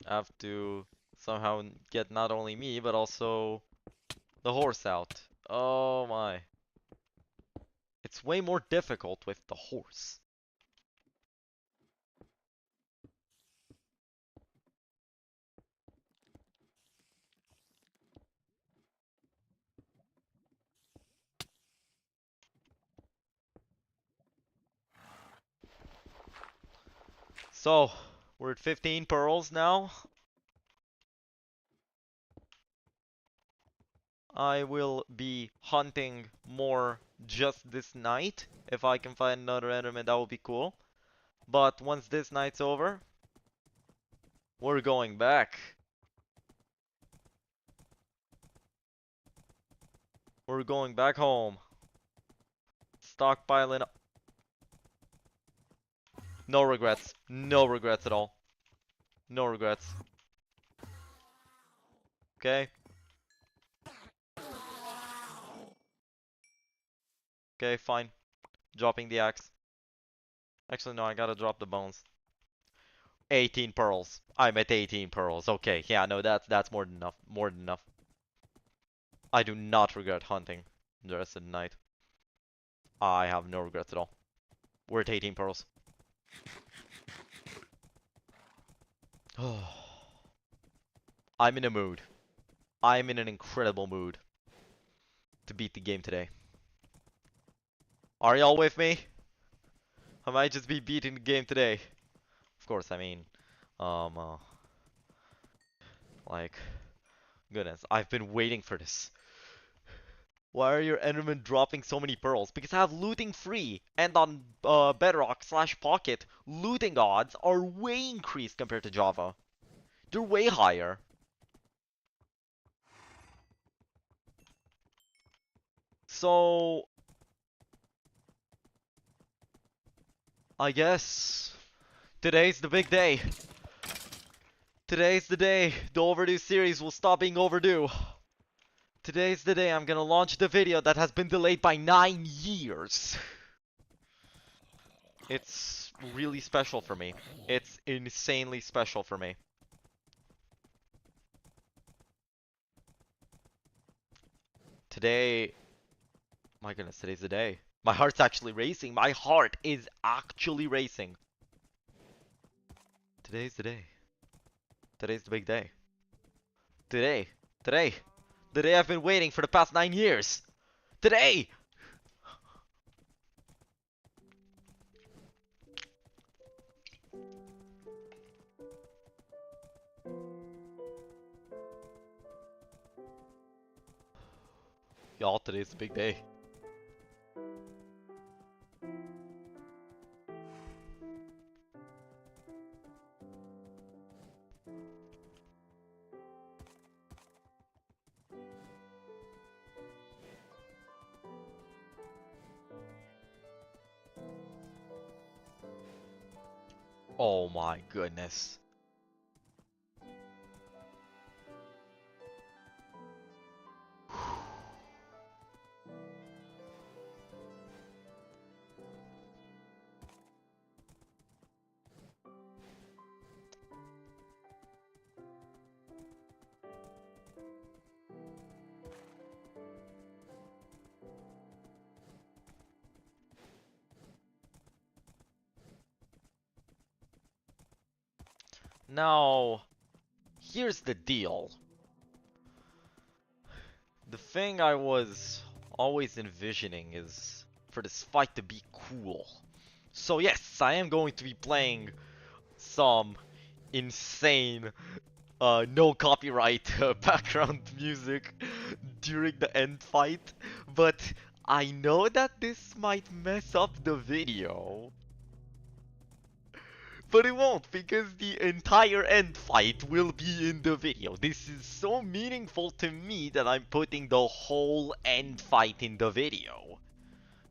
I have to somehow get not only me, but also the horse out. Oh my. It's way more difficult with the horse. So, we're at 15 pearls now. I will be hunting more just this night. If I can find another enderman, that would be cool. But once this night's over, we're going back. We're going back home. Stockpiling. No regrets. No regrets at all. No regrets. Okay? Okay, fine. Dropping the axe. Actually, no, I gotta drop the bones. 18 pearls. I'm at 18 pearls. Okay, yeah, no, that's more than enough. More than enough. I do not regret hunting the rest of the night. I have no regrets at all. We're at 18 pearls. I'm in a mood. I'm in an incredible mood to beat the game today. Are y'all with me? I might just be beating the game today. Of course, I mean, um, like, goodness, I've been waiting for this. Why are your Endermen dropping so many pearls? Because I have looting free, and on Bedrock / Pocket, looting odds are way increased compared to Java. They're way higher. So, I guess today's the big day. Today's the day the overdue series will stop being overdue. Today's the day I'm gonna launch the video that has been delayed by 9 years. It's really special for me. It's insanely special for me. Today, my goodness, today's the day. My heart's actually racing. My heart is actually racing. Today's the day. Today's the big day. Today. Today. The day I've been waiting for the past 9 years. Today! Y'all, today's the big day. Oh my goodness. Now, here's the deal. thing I was always envisioning is for this fight to be cool. So yes, I am going to be playing some insane, no copyright background music during the end fight, but I know that this might mess up the video. But it won't, because the entire end fight will be in the video. This is so meaningful to me that I'm putting the whole end fight in the video.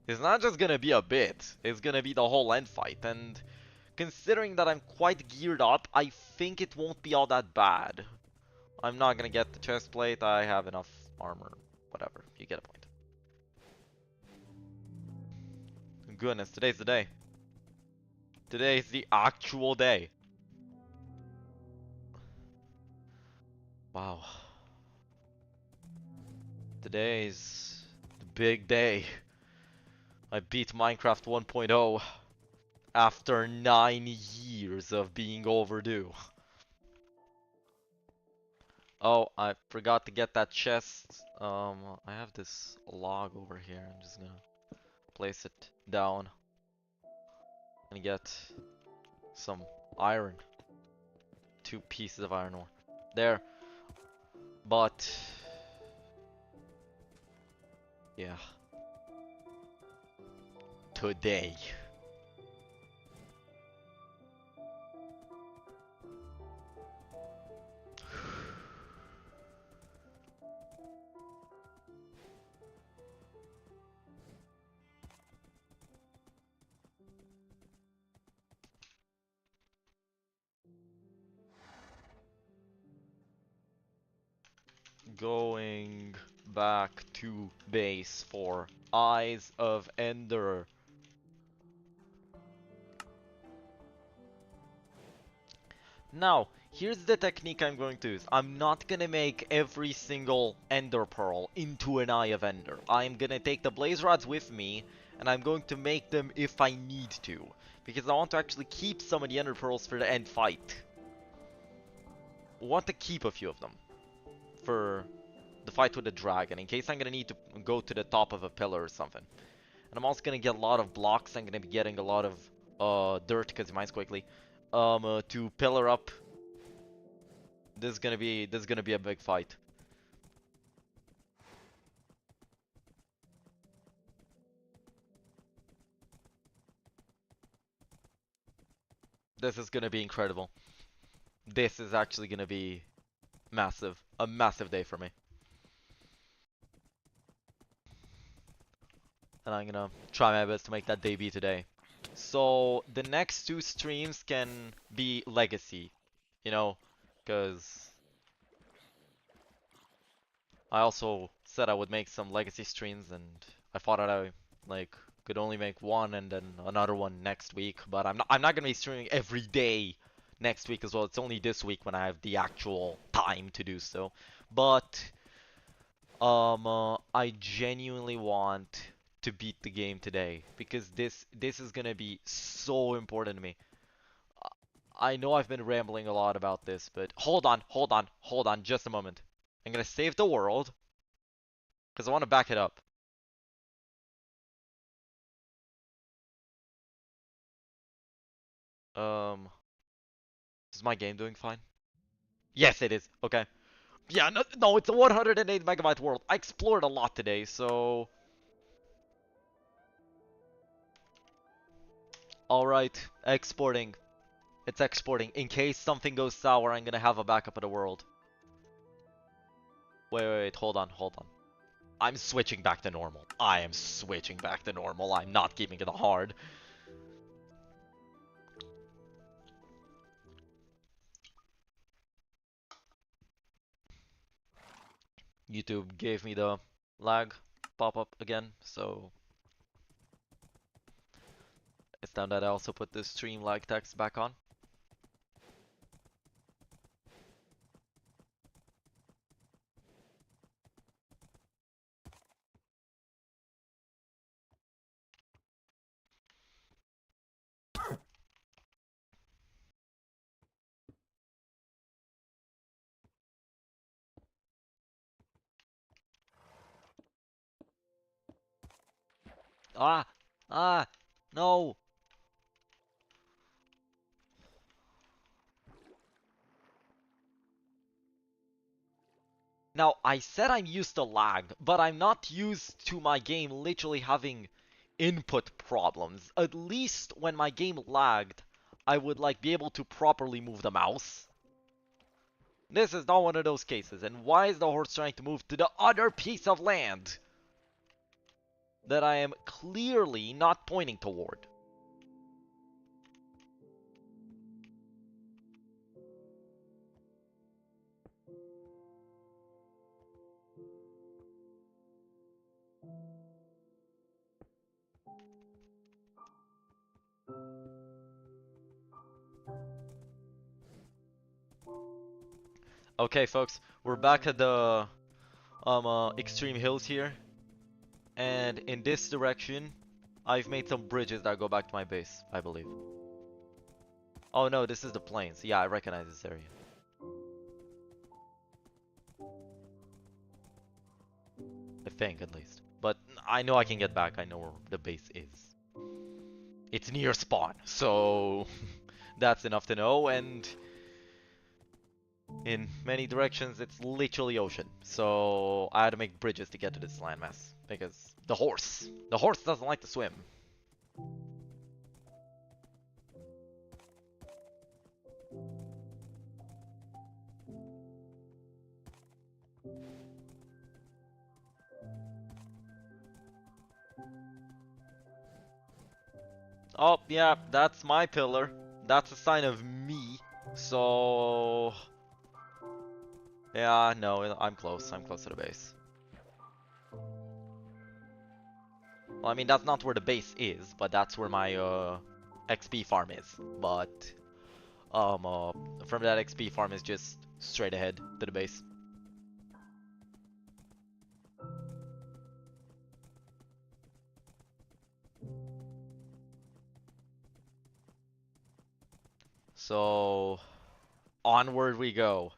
It's not just gonna be a bit, it's gonna be the whole end fight, and considering that I'm quite geared up, I think it won't be all that bad. I'm not gonna get the chest plate, I have enough armor, whatever, you get a point. Goodness, today's the day. Today is the actual day. Wow. Today's the big day. I beat Minecraft 1.0 after 9 years of being overdue. Oh, I forgot to get that chest. I have this log over here. I'm just gonna place it down and get some iron. 2 pieces of iron ore. There. But yeah. Today. Going back to base for Eyes of Ender. Now, here's the technique I'm going to use. I'm not gonna make every single Ender Pearl into an Eye of Ender. I'm gonna take the Blaze Rods with me, and I'm going to make them if I need to. Because I want to actually keep some of the Ender Pearls for the end fight. I want to keep a few of them for the fight with the dragon, in case I'm gonna need to go to the top of a pillar or something. And I'm also gonna get a lot of blocks. I'm gonna be getting a lot of dirt because it mines quickly. To pillar up. This is gonna be a big fight. This is gonna be incredible. This is actually gonna be massive. A massive day for me. And I'm gonna try my best to make that day be today. So the next 2 streams can be legacy, you know, because I also said I would make some legacy streams, and I thought that I could only make one and then another one next week. But I'm not gonna be streaming every day next week as well. It's only this week when I have the actual time to do so. But I genuinely want to beat the game today because this is gonna be so important to me. I know I've been rambling a lot about this, but hold on, just a moment. I'm gonna save the world because I want to back it up. Um, is my game doing fine? Yes, it is. Okay. Yeah, no, it's a 108 megabyte world. I explored a lot today, so... Alright, exporting. It's exporting. In case something goes sour, I'm gonna have a backup of the world. Wait, hold on. I'm switching back to normal. I am switching back to normal. I'm not keeping it hard. YouTube gave me the lag pop-up again, so it's time that I also put the stream lag text back on. Ah! Ah! No! Now, I said I'm used to lag, but I'm not used to my game literally having input problems. At least when my game lagged, I would like be able to properly move the mouse. This is not one of those cases. And why is the horse trying to move to the other piece of land that I am clearly not pointing toward? Okay, folks, we're back at the extreme hills here, and in this direction, I've made some bridges that go back to my base, I believe. Oh no, this is the plains. Yeah, I recognize this area. I think, at least. But I know I can get back. I know where the base is. It's near spawn, so that's enough to know, and in many directions, it's literally ocean. So I had to make bridges to get to this landmass, because the horse doesn't like to swim. Oh, yeah, that's my pillar. That's a sign of me. So... yeah, no, I'm close. I'm close to the base. Well, I mean, that's not where the base is, but that's where my XP farm is. But from that XP farm is just straight ahead to the base. So onward we go.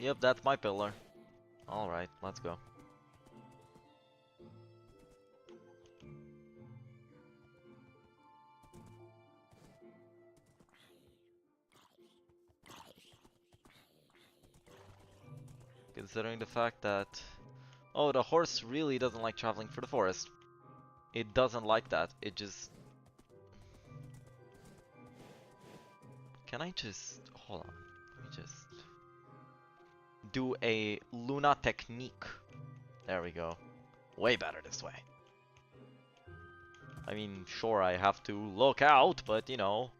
Yep, that's my pillar. Alright, let's go. Considering the fact that... oh, the horse really doesn't like traveling through the forest. It doesn't like that. It just... can I just... hold on. Let me just... do a Luna technique. There we go. Way better this way. I mean, sure, I have to look out, but you know.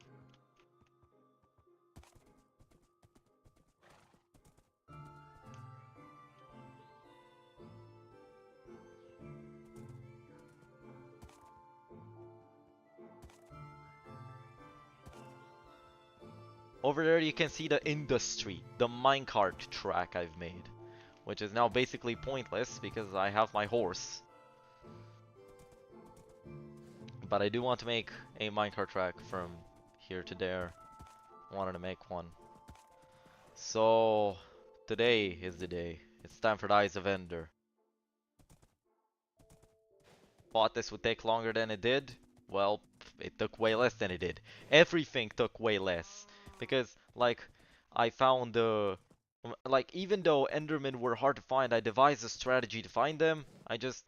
Over there you can see the industry, the minecart track I've made. Which is now basically pointless because I have my horse. But I do want to make a minecart track from here to there. I wanted to make one. So, today is the day. It's time for the Eyes of Ender. Thought this would take longer than it did. Well, it took way less than it did. Everything took way less. Because, like, I found like, even though Endermen were hard to find, I devised a strategy to find them. I just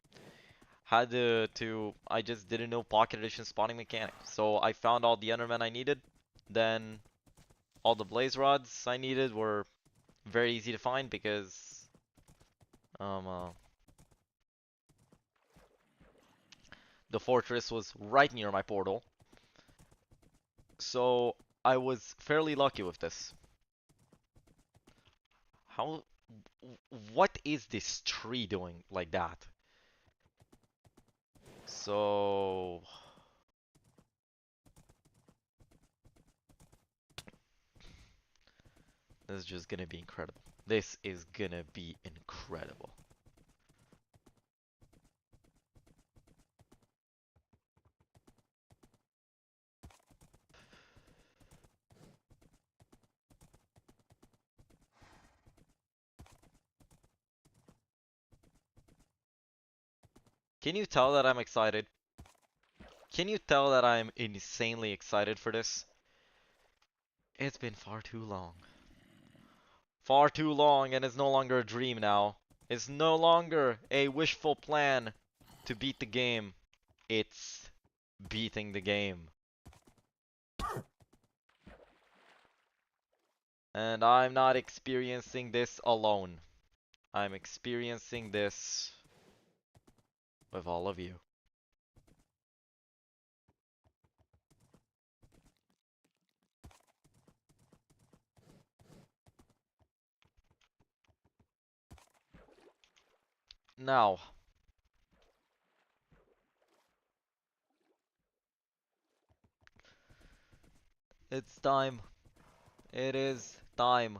had I just didn't know Pocket Edition spawning mechanic. So I found all the Endermen I needed. Then all the blaze rods I needed were very easy to find because The fortress was right near my portal. So I was fairly lucky with this. How... What is this tree doing like that? So... This is just gonna be incredible. This is gonna be incredible. Can you tell that I'm excited? Can you tell that I'm insanely excited for this? It's been far too long. Far too long, and it's no longer a dream now. It's no longer a wishful plan to beat the game. It's beating the game. And I'm not experiencing this alone. I'm experiencing this with all of you. Now, it's time. It is time.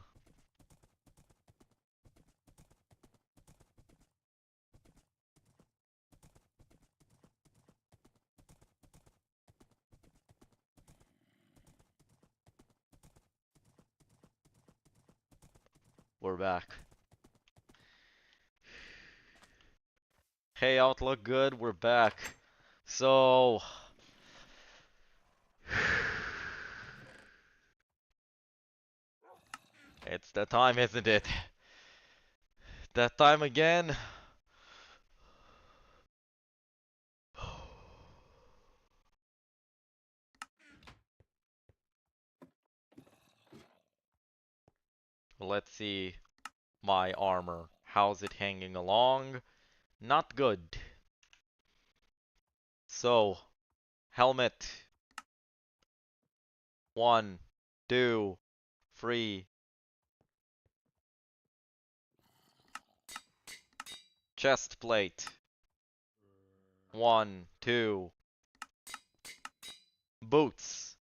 We're back. Hey, Outlook, good, we're back. So... It's that time, isn't it? That time again. Let's see my armor. How's it hanging along? Not good. So, helmet. 1, 2, 3. Chest plate. 1, 2. Boots.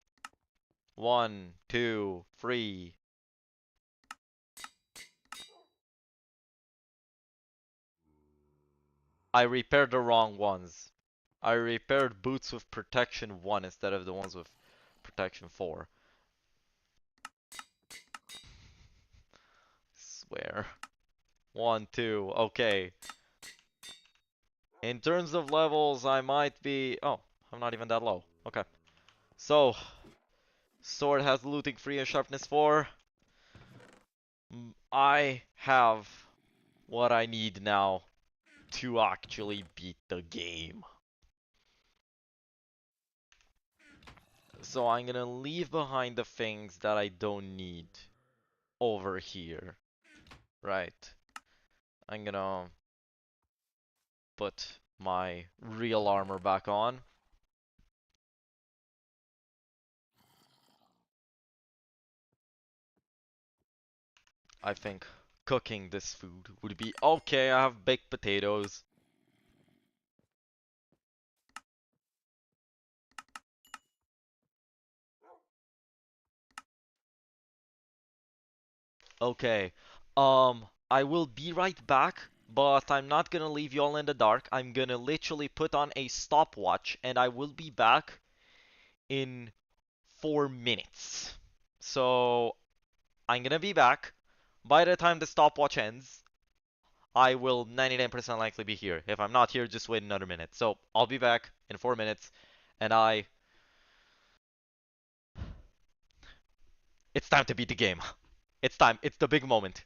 1, 2, 3. I repaired the wrong ones. I repaired boots with protection 1 instead of the ones with protection 4. Swear. 1, 2. Okay. In terms of levels, I might be... Oh, I'm not even that low. Okay. So, sword has looting 3 and sharpness 4. I have what I need now to actually beat the game. So I'm gonna leave behind the things that I don't need over here. Right. I'm gonna put my real armor back on. I think cooking this food would be okay. I have baked potatoes. Okay. I will be right back, but I'm not gonna leave y'all in the dark. I'm gonna literally put on a stopwatch, and I will be back in 4 minutes. So, I'm gonna be back. By the time the stopwatch ends, I will 99% likely be here. If I'm not here, just wait another minute. So, I'll be back in 4 minutes, and It's time to beat the game. It's time. It's the big moment.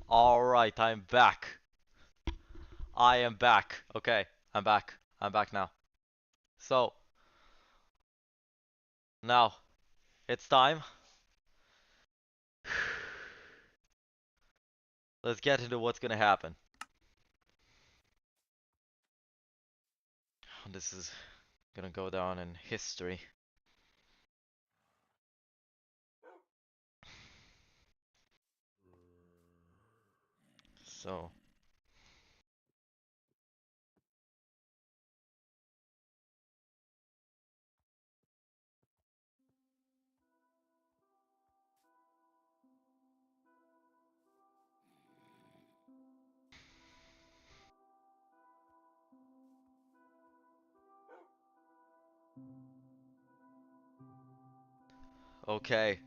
Alright, I'm back. I am back. Okay, I'm back. I'm back now. So, now, it's time. Let's get into what's gonna happen. This is gonna go down in history. So, okay.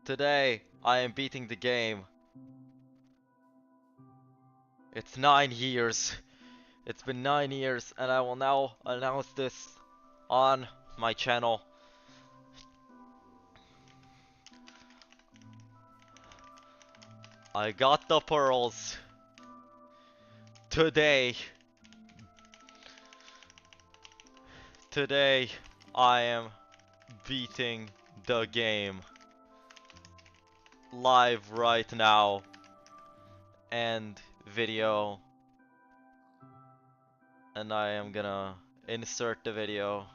Today, I am beating the game. It's 9 years. It's been 9 years, and I will now announce this on my channel. I got the pearls. Today. Today, I am beating the game. Live right now. End video. And I am gonna insert the video.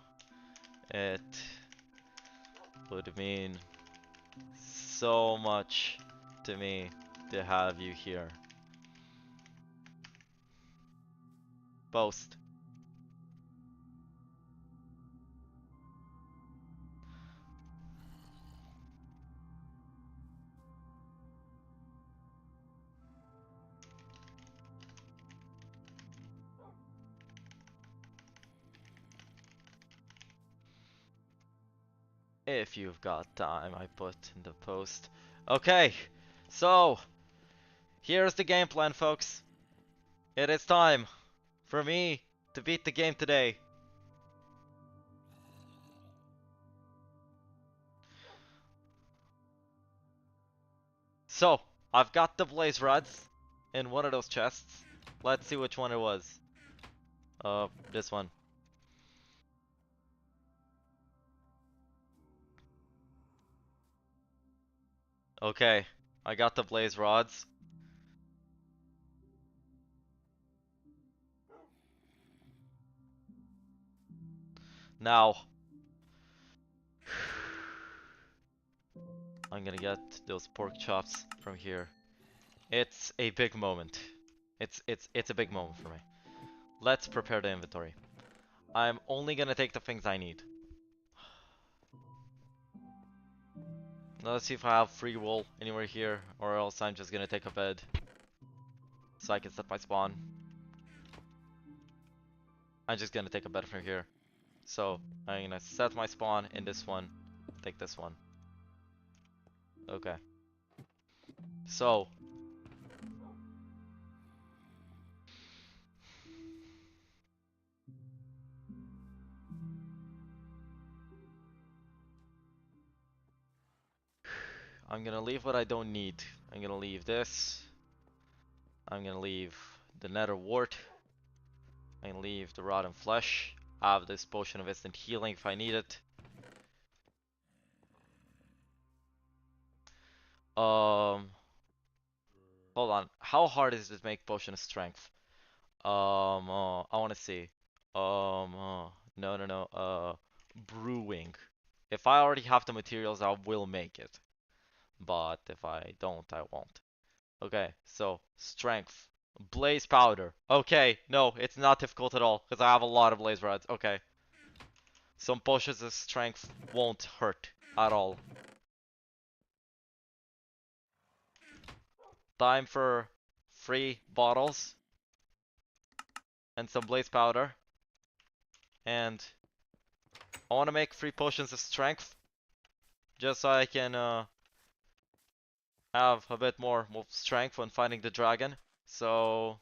It would mean so much to me to have you here. Post. If you've got time, I put in the post. Okay, so here's the game plan, folks. It is time for me to beat the game today. So, I've got the blaze rods in one of those chests. Let's see which one it was. This one. Okay, I got the blaze rods. Now, I'm gonna get those pork chops from here. It's a big moment. It's a big moment for me. Let's prepare the inventory. I'm only gonna take the things I need. Now let's see if I have free wool anywhere here, or else I'm just gonna take a bed so I can set my spawn. I'm just gonna take a bed from here. So I'm gonna set my spawn in this one, take this one. Okay. So I'm gonna leave what I don't need. I'm gonna leave this. I'm gonna leave the nether wart. I'm gonna leave the rotten flesh. I have this potion of instant healing if I need it. Hold on. How hard is it to make potion of strength? I wanna see. No. Brewing. If I already have the materials, I will make it. But if I don't, I won't. Okay, so strength. Blaze powder. Okay, no, it's not difficult at all, because I have a lot of blaze rods. Okay. Some potions of strength won't hurt at all. Time for 3 bottles. And some blaze powder. And I want to make 3 potions of strength. Just so I can have a bit more strength when fighting the dragon. So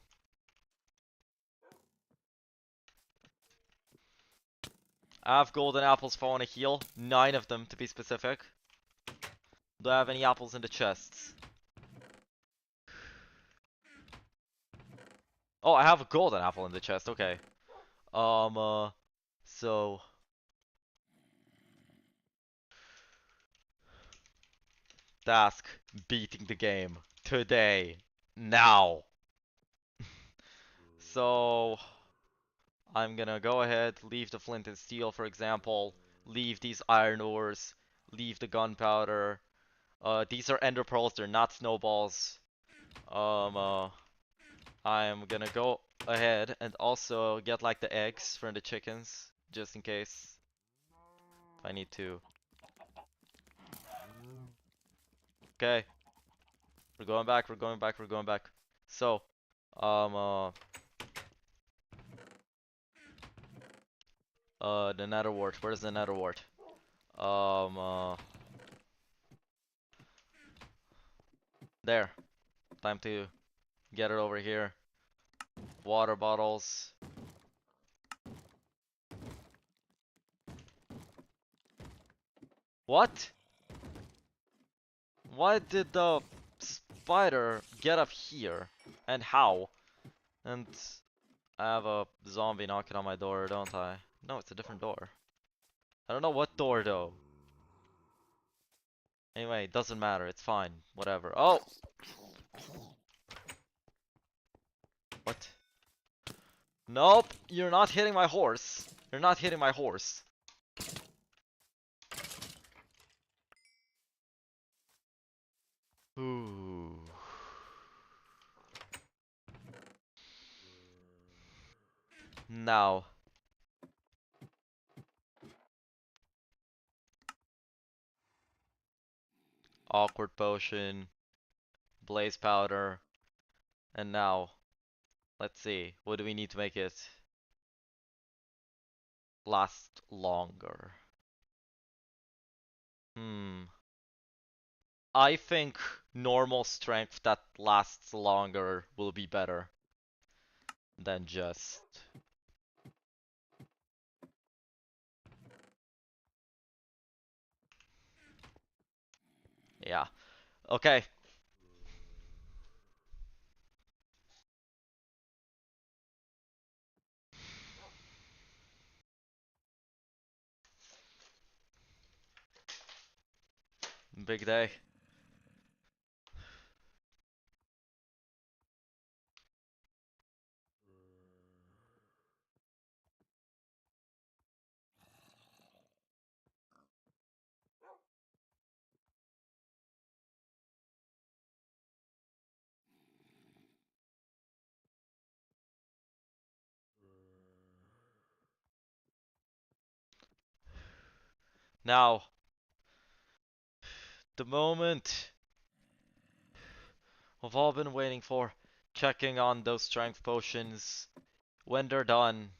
I have golden apples if I want to heal. 9 of them to be specific. Do I have any apples in the chests? Oh, I have a golden apple in the chest. Okay. So task beating the game today, now. So I'm gonna go ahead, leave the flint and steel, for example, leave these iron ores, leave the gunpowder. These are ender pearls, they're not snowballs. I'm gonna go ahead and also get like the eggs from the chickens, just in case if I need to. Okay, we're going back, we're going back, we're going back. So, um, the nether wart. Where's the nether wart? There. Time to get it over here. Water bottles. What? Why did the spider get up here? And how? And I have a zombie knocking on my door, don't I? No, it's a different door. I don't know what door though. Anyway, it doesn't matter. It's fine. Whatever. Oh! What? Nope! You're not hitting my horse. You're not hitting my horse. Ooh. Now. Awkward potion. Blaze powder. And now. Let's see. What do we need to make it last longer? I think normal strength that lasts longer will be better than just... Yeah. Okay. Big day. Now, the moment we've all been waiting for. Checking on those strength potions. When they're done,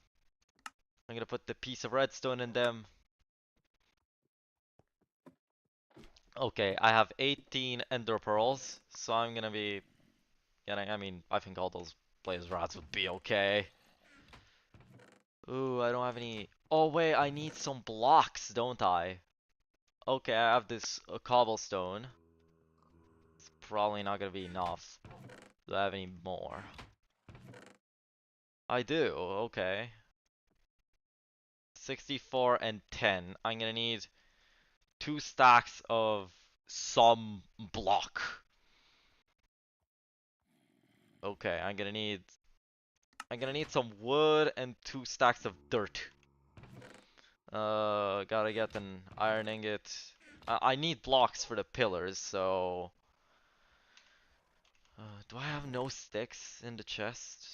I'm gonna put the piece of redstone in them. Okay, I have 18 ender pearls, so I'm gonna be getting, I mean, I think all those blaze rods would be okay. Ooh, I don't have any. Oh wait, I need some blocks, don't I? Okay, I have this cobblestone. It's probably not gonna be enough. Do I have any more? I do, okay. 64 and 10. I'm gonna need 2 stacks of some block. Okay, I'm gonna need some wood and 2 stacks of dirt. Gotta get an iron ingot. I need blocks for the pillars, so... do I have no sticks in the chest?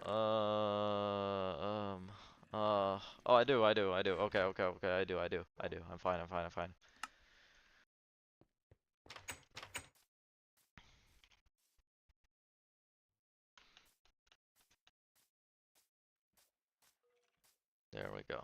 Oh, I do. Okay, I do. I'm fine. There we go.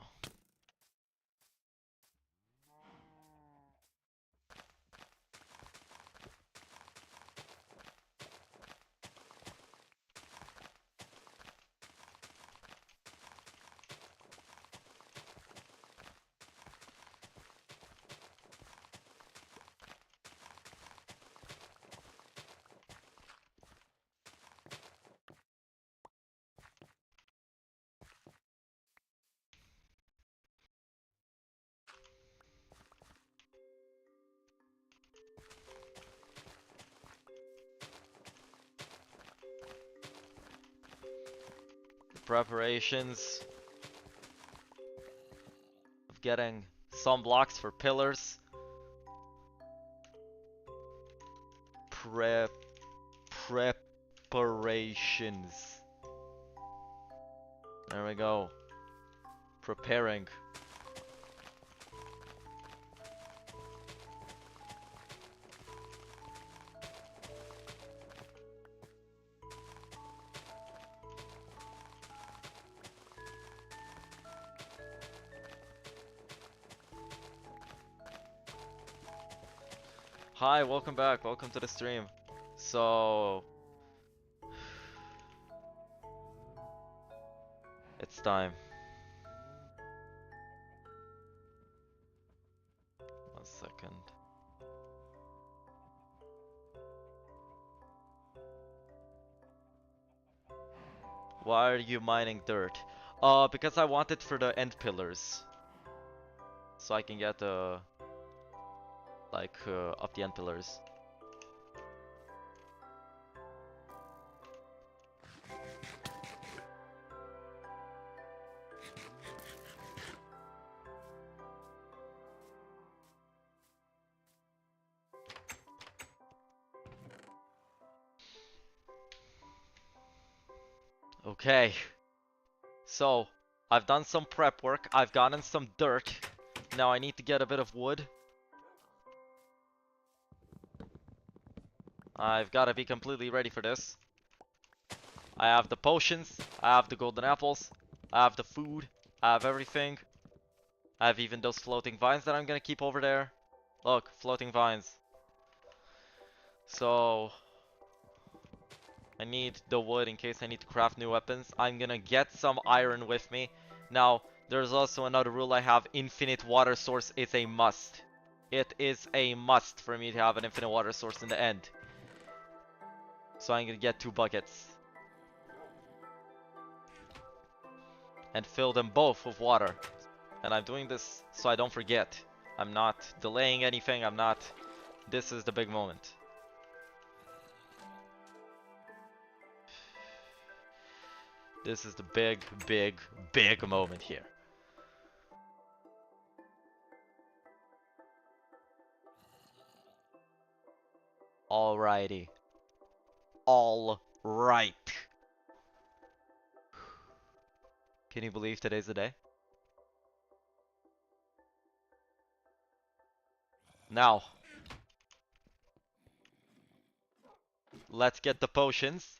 preparations of getting some blocks for pillars. Preparations. There we go. Preparing. Hi, welcome back. Welcome to the stream. So, it's time. 1 second. Why are you mining dirt? Because I want it for the end pillars. So I can get up the end pillars. Okay. So, I've done some prep work. I've gotten some dirt. Now I need to get a bit of wood. I've got to be completely ready for this. I have the potions. I have the golden apples. I have the food. I have everything. I have even those floating vines that I'm gonna keep over there. Look, floating vines. So, I need the wood in case I need to craft new weapons. I'm gonna get some iron with me. Now, there's also another rule I have. Infinite water source is a must. It is a must for me to have an infinite water source in the end. So I'm gonna get 2 buckets. And fill them both with water. And I'm doing this so I don't forget. I'm not delaying anything. I'm not... This is the big moment. This is the big, big, big moment here. Alrighty. All right. Can you believe today's the day? Now, let's get the potions.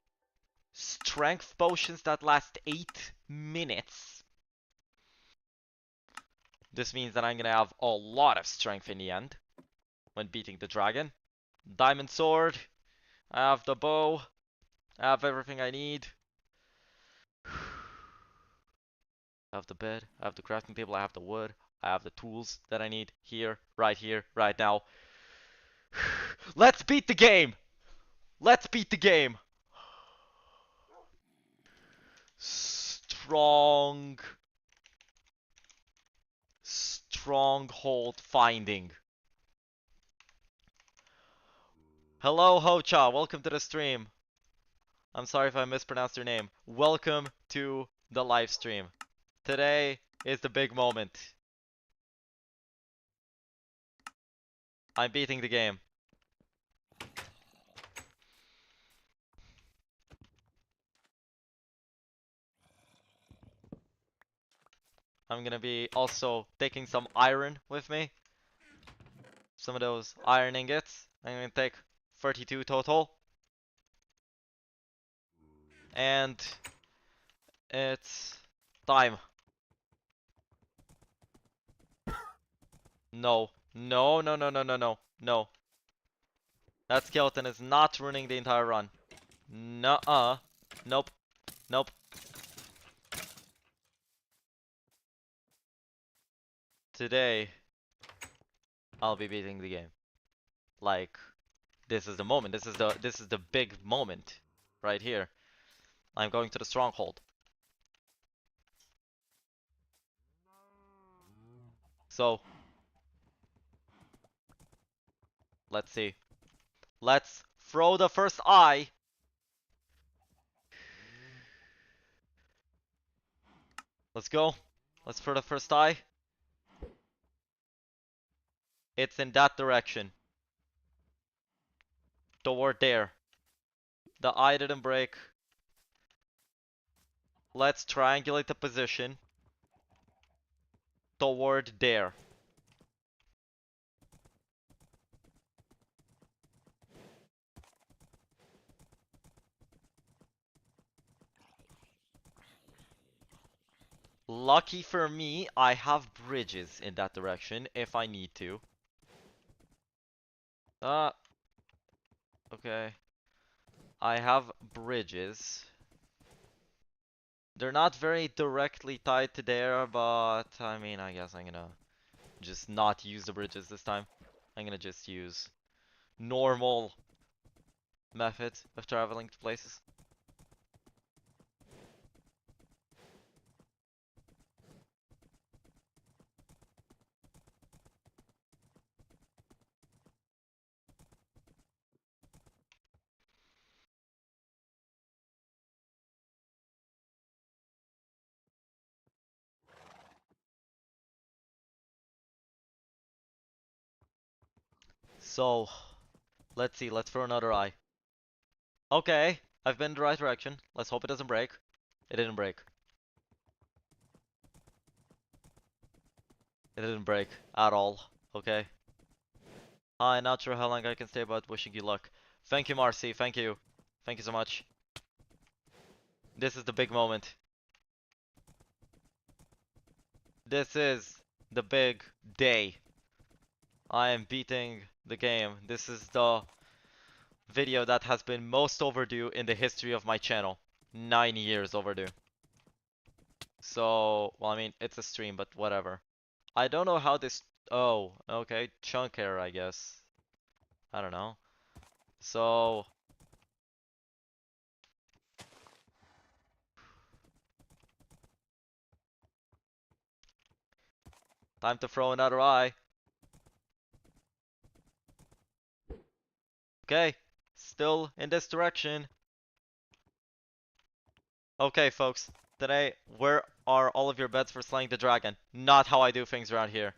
Strength potions that last 8 minutes. This means that I'm gonna have a lot of strength in the end when beating the dragon. Diamond sword. I have the bow. I have everything I need. I have the bed. I have the crafting table. I have the wood. I have the tools that I need here, right now. Let's beat the game! Let's beat the game! Stronghold finding. Hello, Hocha. Welcome to the stream. I'm sorry if I mispronounced your name. Welcome to the live stream. Today is the big moment. I'm beating the game. I'm gonna be also taking some iron with me. Some of those iron ingots. I'm gonna take 32 total. And it's time. No. No, no, no, no, no, no. No. That skeleton is not ruining the entire run. Nuh-uh. Nope. Nope. Today, I'll be beating the game. Like, this is the moment. This is the big moment. Right here. I'm going to the stronghold. So, let's see. Let's throw the first eye. Let's go. Let's for the first eye. It's in that direction. Toward there. The eye didn't break. Let's triangulate the position. Toward there. Lucky for me, I have bridges in that direction if I need to. Okay. I have bridges. They're not very directly tied to there, but I mean, I guess I'm gonna just not use the bridges this time. I'm gonna just use normal methods of traveling to places. So, let's see, let's throw another eye. Okay, I've been in the right direction. Let's hope it doesn't break. It didn't break. It didn't break at all. Okay. I'm not sure how long I can stay, but wishing you luck. Thank you, Marcy. Thank you. Thank you so much. This is the big moment. This is the big day. I am beating the game. This is the video that has been most overdue in the history of my channel. 9 years overdue. So, well, I mean, it's a stream, but whatever. I don't know how this... Oh, okay. Chunk error, I guess. I don't know. So... Time to throw another eye. Okay. Still in this direction. Okay, folks. Today, where are all of your bets for slaying the dragon? Not how I do things around here.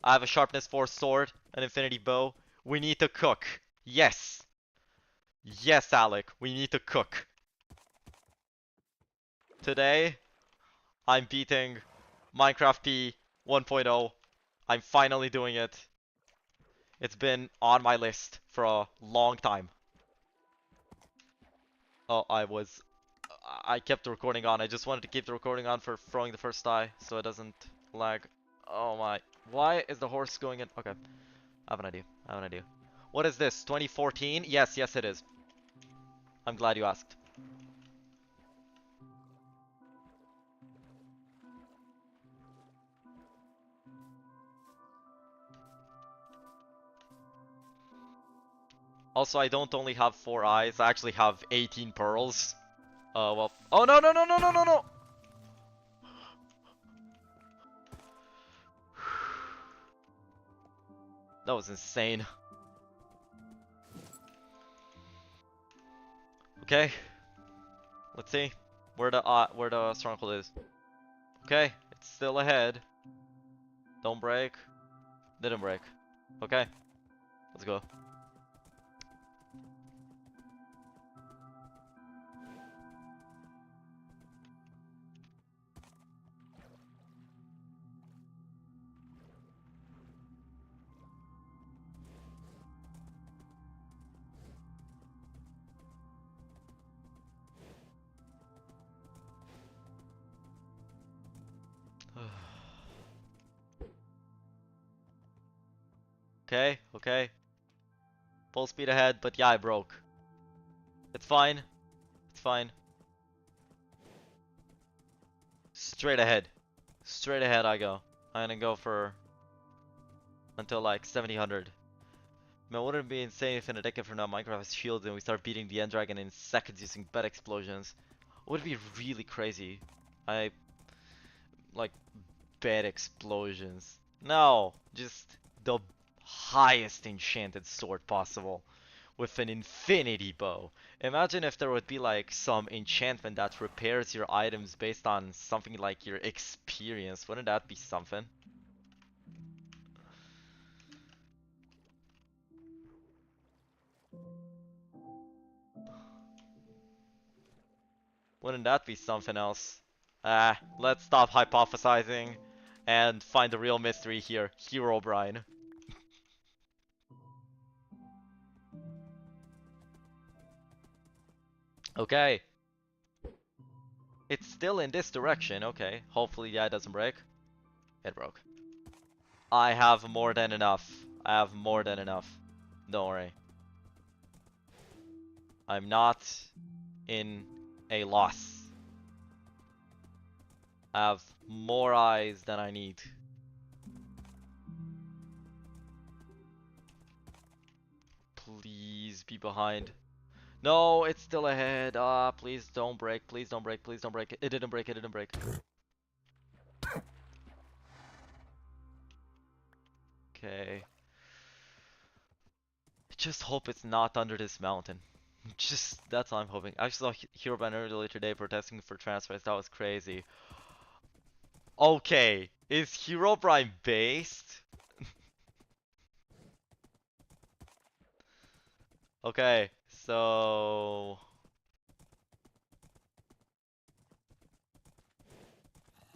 I have a sharpness 4 sword, an infinity bow. We need to cook. Yes. Yes, Alec. We need to cook. Today, I'm beating Minecraft P 1.0. I'm finally doing it. It's been on my list for a long time. Oh, I kept the recording on. I just wanted to keep the recording on for throwing the first die so it doesn't lag. Oh my. Why is the horse going in? Okay. I have an idea. I have an idea. What is this? 2014? Yes, yes it is. I'm glad you asked. Also, I don't only have 4 eyes. I actually have 18 pearls. Well. Oh, no, no, no, no, no, no, no! That was insane. Okay. Let's see where the stronghold is. Okay, it's still ahead. Don't break. Didn't break. Okay. Let's go. Okay, okay. Full speed ahead, but yeah, I broke. It's fine. It's fine. Straight ahead. Straight ahead I go. I'm gonna go for until like 70-100. Man, wouldn't it be insane if in a decade from now Minecraft has shields and we start beating the end dragon in seconds using bed explosions? Would be really crazy. I like bed explosions. No, just the highest enchanted sword possible with an infinity bow. Imagine if there would be like some enchantment that repairs your items based on something like your experience. Wouldn't that be something? Wouldn't that be something else? Let's stop hypothesizing and find the real mystery here. Herobrine. Okay. It's still in this direction, okay. Hopefully that doesn't break. It broke. I have more than enough. I have more than enough. Don't worry. I'm not in a loss. I have more eyes than I need. Please be behind. No, it's still ahead. Ah, please don't break. Please don't break. Please don't break. It didn't break. It didn't break. Okay. Just hope it's not under this mountain. Just, that's all I'm hoping. I saw Herobrine earlier today protesting for transfers. That was crazy. Okay. Is Herobrine based? Okay, so...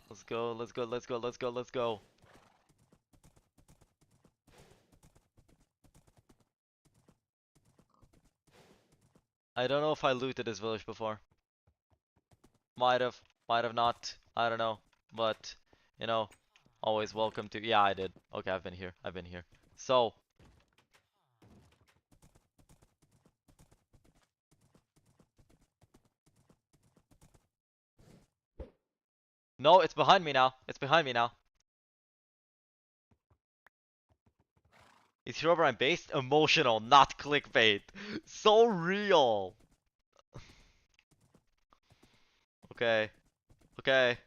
Let's go, let's go, let's go, let's go, let's go. I don't know if I looted this village before. Might have not. I don't know. But, you know, always welcome to... Yeah, I did. Okay, I've been here. I've been here. So... No, it's behind me now. It's behind me now. Is Herobrine based? Emotional, not clickbait. So real. Okay. Okay.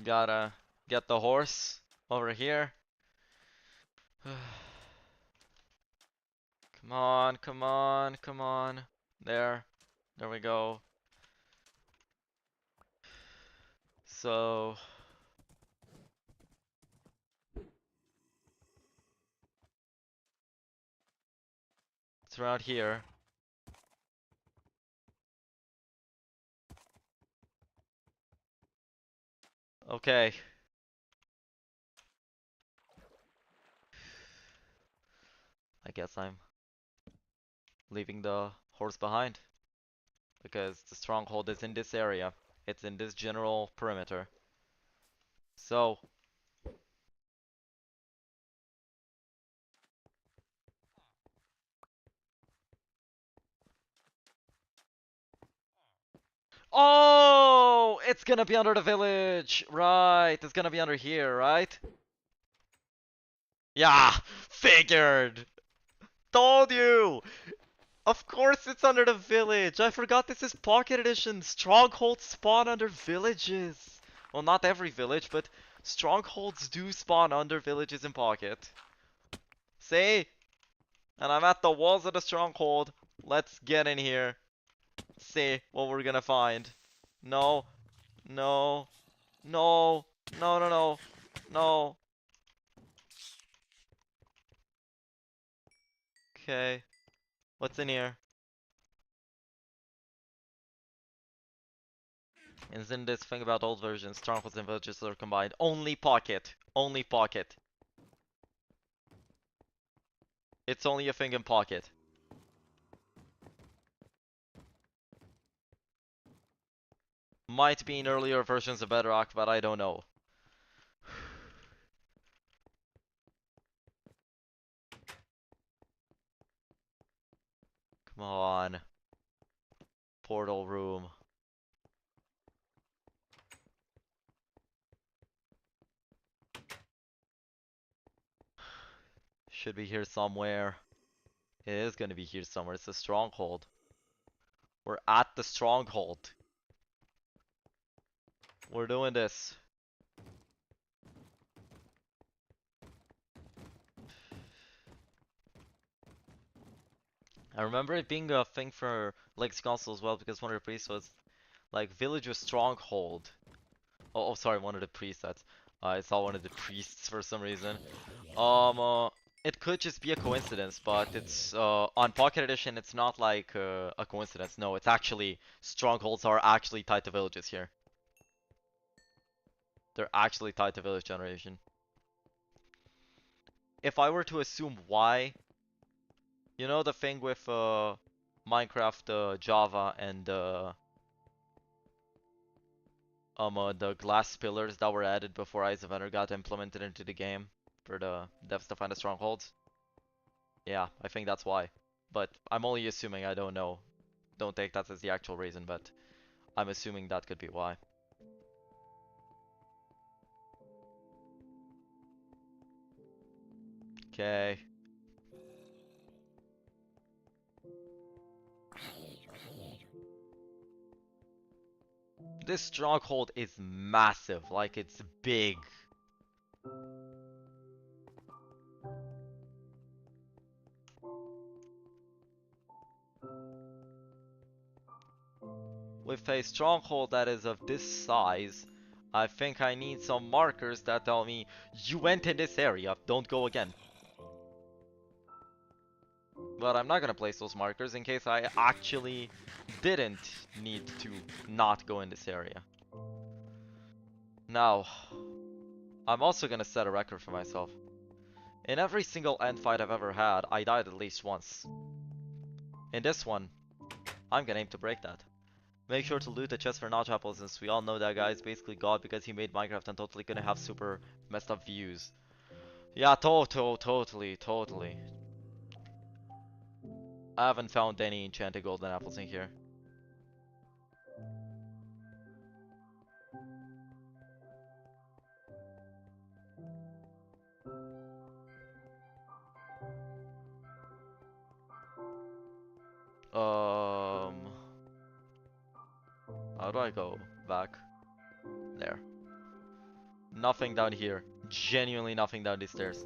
Gotta get the horse over here. Come on, come on, come on. There. There we go. So... It's around here. Okay. I guess I'm leaving the horse behind. Because the stronghold is in this area. It's in this general perimeter. So... Oh! It's gonna be under the village! Right, it's gonna be under here, right? Yeah! Figured! Told you! Of course it's under the village! I forgot this is Pocket Edition! Strongholds spawn under villages! Well, not every village, but strongholds do spawn under villages in Pocket. See? And I'm at the walls of the stronghold. Let's get in here. See what we're gonna find. No. No. No. No, no, no. No. Okay. What's in here? Isn't this thing about old versions? Strongholds and villages are combined. Only Pocket. Only Pocket. It's only a thing in Pocket. Might be in earlier versions of Bedrock, but I don't know. Come on. Portal room. Should be here somewhere. It is gonna be here somewhere. It's a stronghold. We're at the stronghold. We're doing this. I remember it being a thing for Legacy console as well because one of the priests was like village with stronghold. Oh, sorry, one of the presets. I saw one of the priests for some reason. Um, uh, it could just be a coincidence, but it's on Pocket Edition. It's not like a coincidence. No, it's actually strongholds are actually tied to villages here. They're actually tied to village generation. If I were to assume why, you know the thing with Minecraft, Java, and the glass pillars that were added before Eyes of Ender got implemented into the game for the devs to find the strongholds. Yeah, I think that's why. But I'm only assuming, I don't know. Don't take that as the actual reason, but I'm assuming that could be why. Okay. This stronghold is massive, like it's big. With a stronghold that is of this size, I think I need some markers that tell me, you went in this area, don't go again. But I'm not gonna place those markers in case I actually didn't need to not go in this area. Now, I'm also gonna set a record for myself. In every single end fight I've ever had, I died at least once. In this one, I'm gonna aim to break that. Make sure to loot the chest for notch apples, since we all know that guy is basically God because he made Minecraft and totally gonna have super messed up views. Yeah, totally. I haven't found any enchanted golden apples in here. How do I go back? There. Nothing down here. Genuinely nothing down these stairs.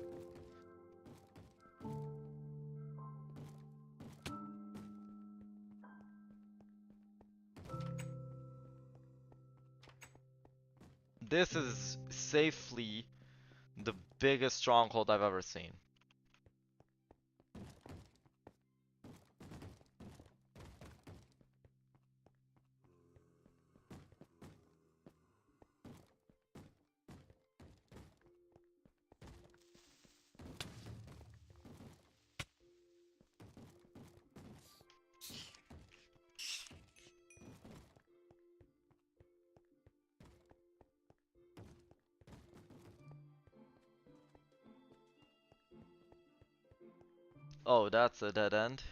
This is safely the biggest stronghold I've ever seen. Oh, that's a dead end.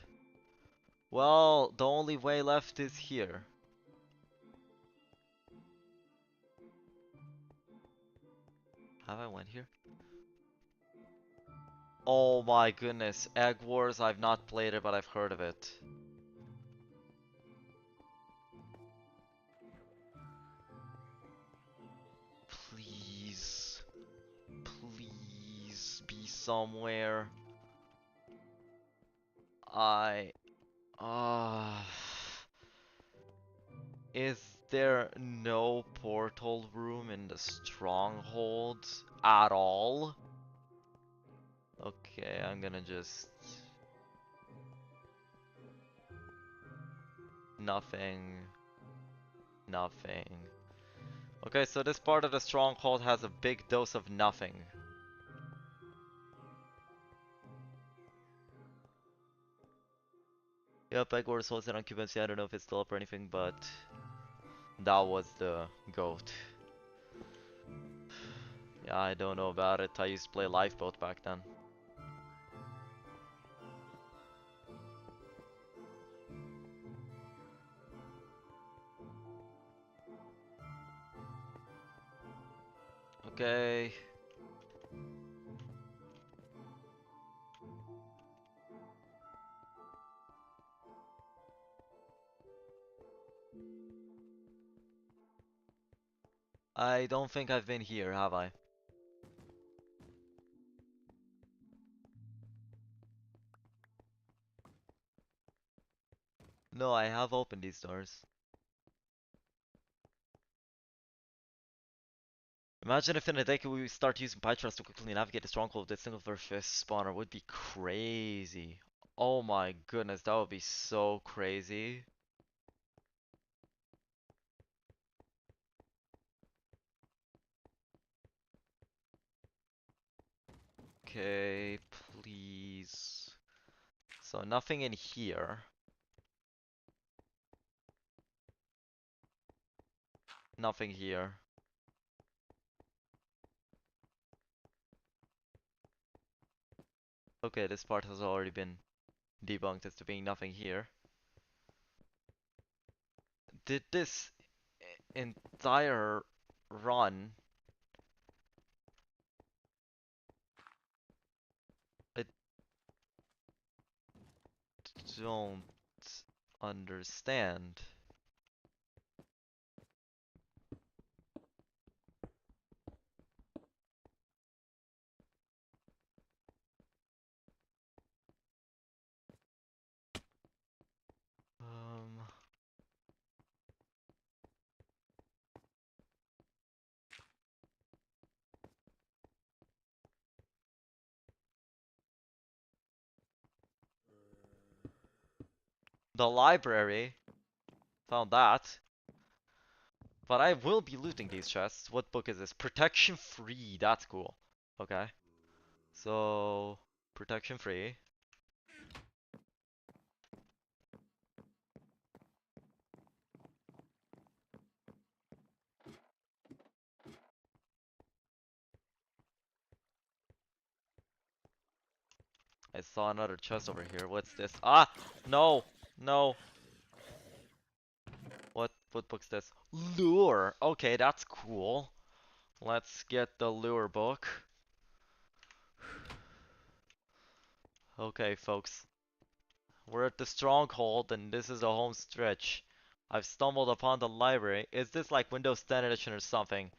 Well, the only way left is here. Have I went here? Oh my goodness, Egg Wars, I've not played it, but I've heard of it. Please, please be somewhere. Uh, is there no portal room in the stronghold at all? Okay, I'm gonna just... Nothing. Nothing. Okay, so this part of the stronghold has a big dose of nothing. Yep, Egg Wars hosted on Cubancy. I don't know if it's still up or anything, but that was the GOAT. Yeah, I don't know about it. I used to play Lifeboat back then. Okay. I don't think I've been here, have I? No, I have opened these doors. Imagine if in a day we start using Pythras to quickly navigate the stronghold with a single first spawner. Would be crazy. Oh my goodness, that would be so crazy. Okay, please. So nothing in here. Nothing here. Okay, this part has already been debunked as to being nothing here. Did this entire run... I don't understand. Um... The library. Found that. But I will be looting these chests. What book is this? Protection free. That's cool. Okay. So, protection free. I saw another chest over here. What's this? Ah! No! No! What book's this? Lure! Okay, that's cool. Let's get the lure book. Okay, folks. We're at the stronghold and this is the home stretch. I've stumbled upon the library. Is this like Windows 10 edition or something?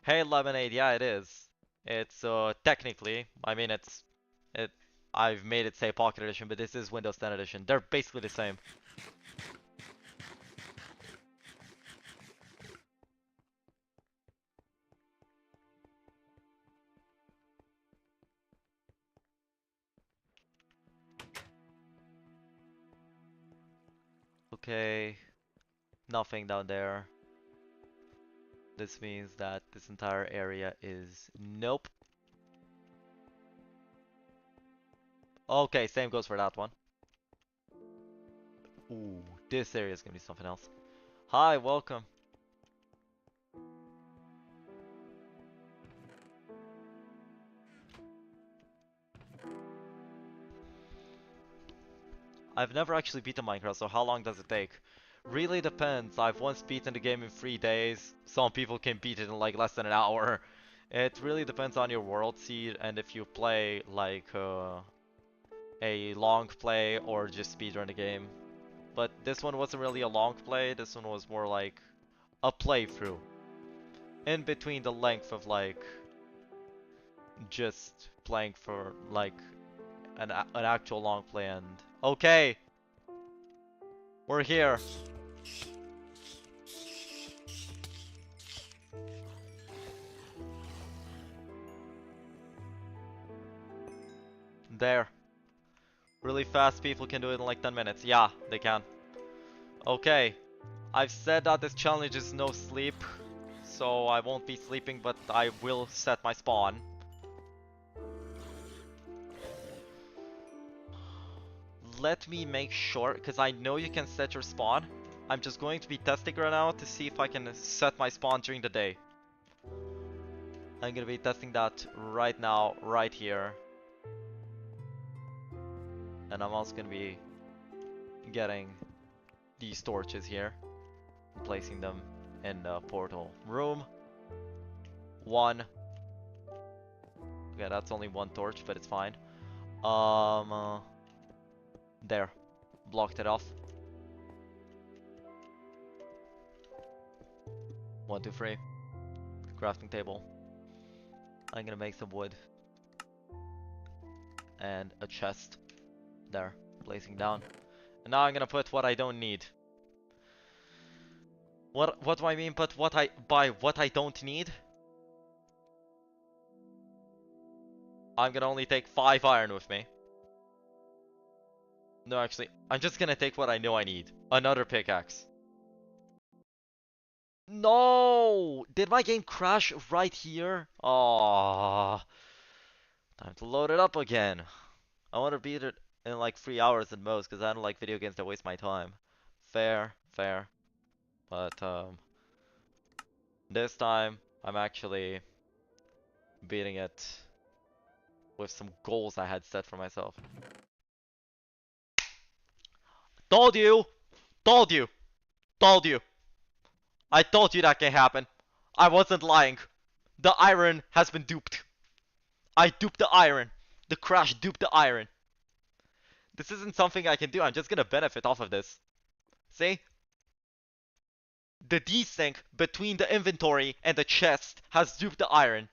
Hey Lemonade, yeah it is. It's technically, I mean it I've made it say Pocket Edition, but this is Windows 10 edition. They're basically the same. Okay, nothing down there. This means that this entire area is nope. Okay, same goes for that one. Ooh, this area is gonna be something else. Hi, welcome. I've never actually beaten Minecraft, so how long does it take? Really depends. I've once beaten the game in 3 days. Some people can beat it in like less than an hour. It really depends on your world seed and if you play like a long play or just speedrun the game. But this one wasn't really a long play. This one was more like a playthrough. In between the length of like just playing for like an actual long play and okay, we're here. There. Really fast people can do it in like 10 minutes. Yeah, they can. Okay. I've said that this challenge is no sleep, so I won't be sleeping, but I will set my spawn. Let me make sure, because I know you can set your spawn. I'm just going to be testing right now to see if I can set my spawn during the day. I'm gonna be testing that right now, right here. And I'm also gonna be getting these torches here, placing them in the portal room. One. Okay, that's only one torch, but it's fine. There. Blocked it off. 1, 2, 3. crafting table. I'm gonna make some wood. And a chest. There. Placing down. And now I'm gonna put what I don't need. What do I mean by what I don't need? I'm gonna only take 5 iron with me. No, actually, I'm just gonna take what I know I need. Another pickaxe. No! Did my game crash right here? Oh, time to load it up again. I want to beat it in like 3 hours at most, because I don't like video games that waste my time. Fair, fair. But, this time, I'm actually beating it with some goals I had set for myself. Told you! Told you! Told you! I told you that can happen. I wasn't lying. The iron has been duped. I duped the iron. The crash duped the iron. This isn't something I can do. I'm just gonna benefit off of this. See? The desync between the inventory and the chest has duped the iron.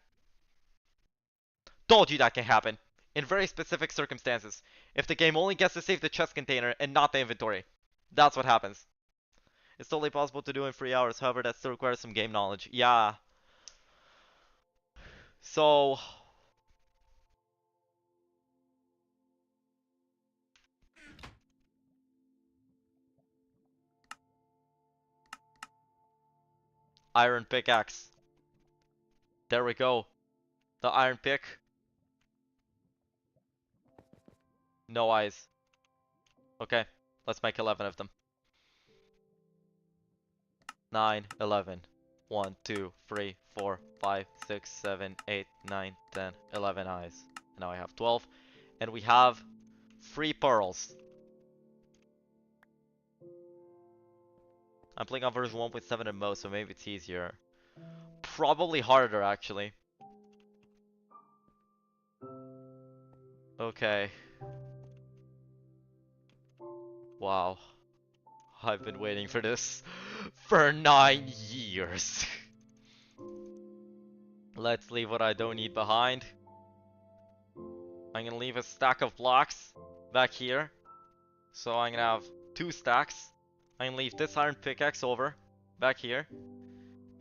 Told you that can happen. In very specific circumstances. If the game only gets to save the chest container and not the inventory. That's what happens. It's totally possible to do in 3 hours, however that still requires some game knowledge. Yeah. So... Iron pickaxe. There we go. The iron pick. No eyes. Okay, let's make 11 of them. 9, 11. 1, 2, 3, 4, 5, 6, 7, 8, 9, 10, 11 eyes. And now I have 12. And we have 3 pearls. I'm playing on version 1.7 at most, so maybe it's easier. Probably harder, actually. Okay. Wow. I've been waiting for this for 9 years. Let's leave what I don't need behind. I'm gonna leave a stack of blocks back here. So I'm gonna have 2 stacks. I'm gonna leave this iron pickaxe over back here.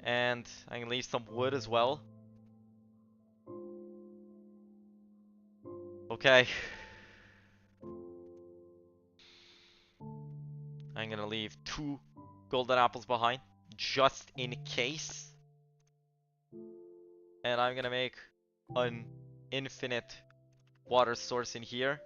And I'm gonna leave some wood as well. Okay. I'm gonna leave 2 golden apples behind, just in case. And I'm gonna make an infinite water source in here.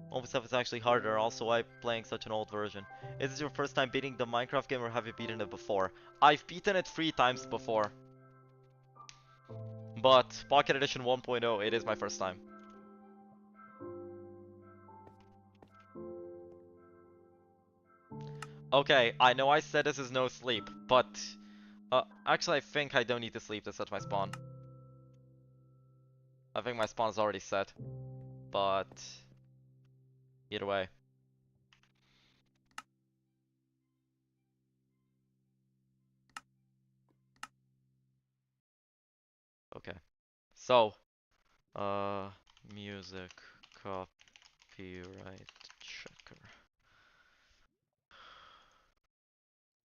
Almost stuff is actually harder, also why playing such an old version. Is this your first time beating the Minecraft game or have you beaten it before? I've beaten it 3 times before. But Pocket Edition 1.0, it is my first time. Okay, I know I said this is no sleep, but... actually I think I don't need to sleep to set my spawn. I think my spawn is already set. But... either way. Okay. So... music copyright checker.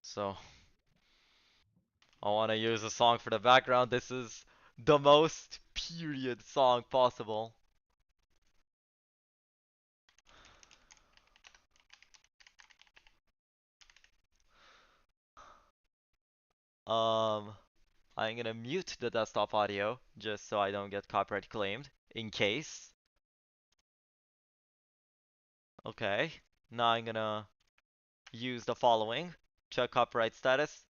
So... I want to use a song for the background. This is the most period song possible. I'm gonna mute the desktop audio just so I don't get copyright claimed in case. Okay, now I'm gonna use the following. Check copyright status.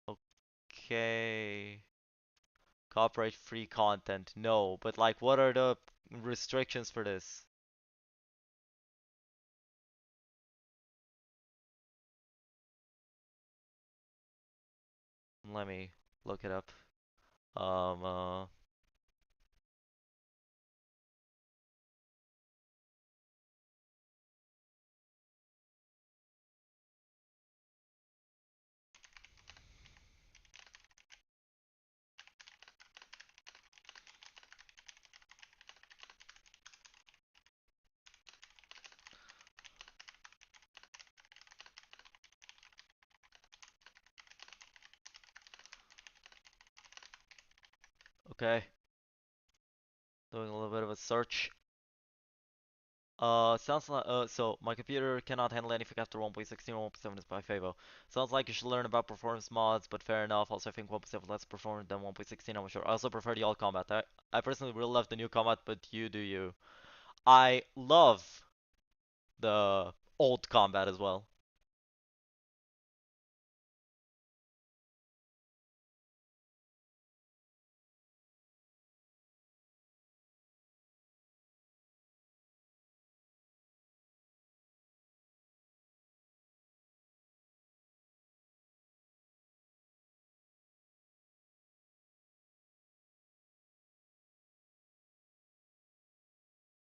Okay. Copyright free content. No, but like what are the restrictions for this? Let me look it up. Um, uh, okay. Doing a little bit of a search. Sounds like, so my computer cannot handle anything after 1.16 or 1.7 is by Favo. Sounds like you should learn about performance mods, but fair enough. Also, I think 1.7 less performance than 1.16, I'm sure. I also prefer the old combat. I personally really love the new combat, but you do you. I love the old combat as well.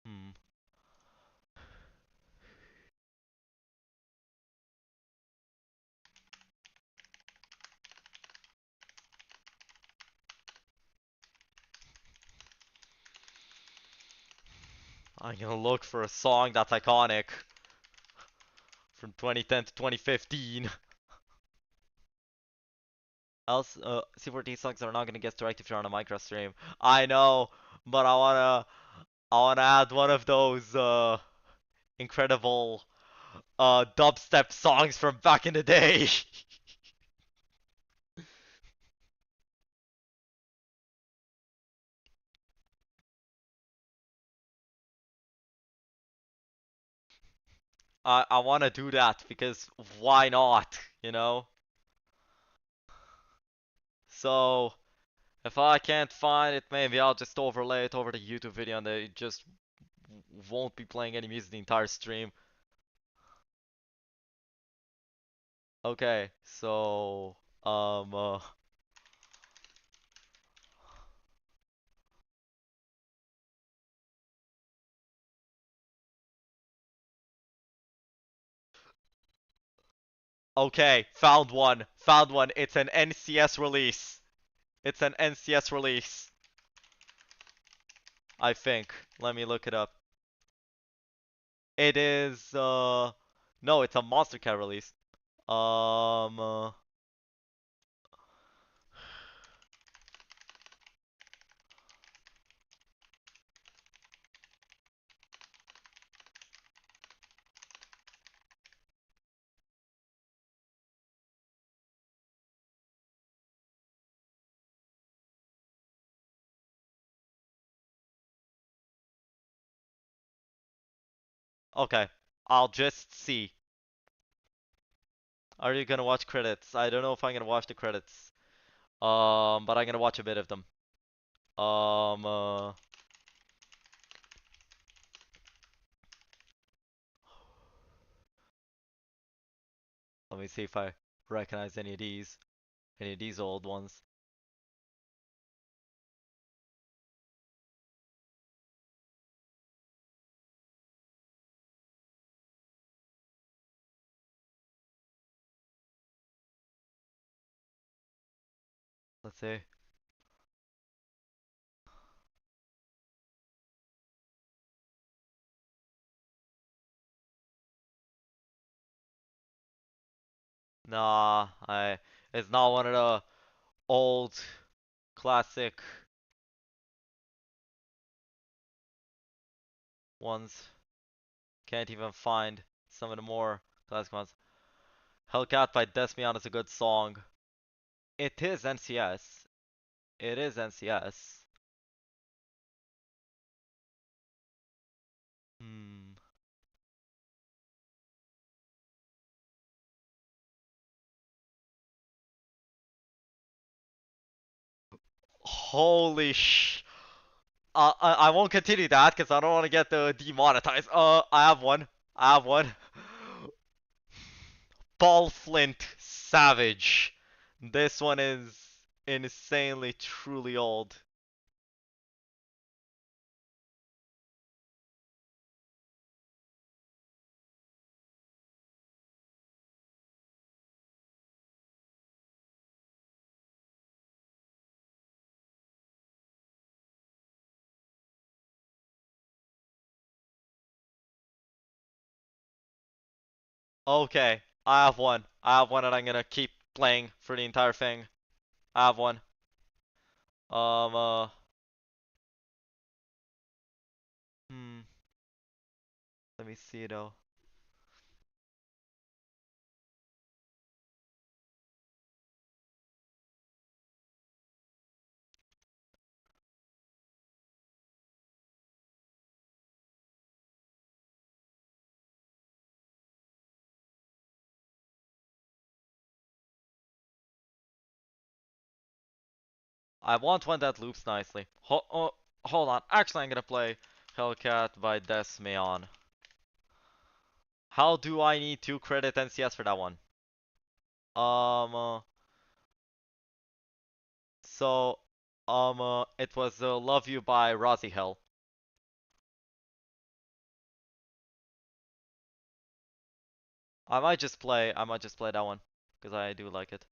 Hmm. I'm gonna look for a song that's iconic from 2010 to 2015. Else, C4T songs are not gonna get direct if you're on a Minecraft stream. I know, but I wanna add one of those incredible dubstep songs from back in the day. I wanna do that because why not, you know? So if I can't find it, maybe I'll just overlay it over the YouTube video and they just won't be playing any music the entire stream. Okay, so okay, found one. Found one. It's an NCS release. It's an NCS release, I think. Let me look it up. It is no, it's a Monster Cat release. Um uh, okay. I'll just see. Are you gonna watch credits? I don't know if I'm gonna watch the credits. But I'm gonna watch a bit of them. Um uh Let me see if I recognize any of these old ones. Let's see. Nah, it's not one of the old classic ones. Can't even find some of the more classic ones. Hellcat by Desmion is a good song. It is NCS. It is NCS. Hmm. Holy sh. I won't continue that because I don't want to get demonetized. I have one. I have one. Ball Flint Savage. This one is insanely, truly old. Okay, I have one. I have one and I'm gonna keep playing for the entire thing. I have one. Um, uh, hmm. Let me see though. I want one that loops nicely. Hold on. Actually, I'm gonna play Hellcat by Desmeon. How do I need to credit NCS for that one? Um, uh, so, it was Love You by Rosie Hell. I might just play that one. Because I do like it.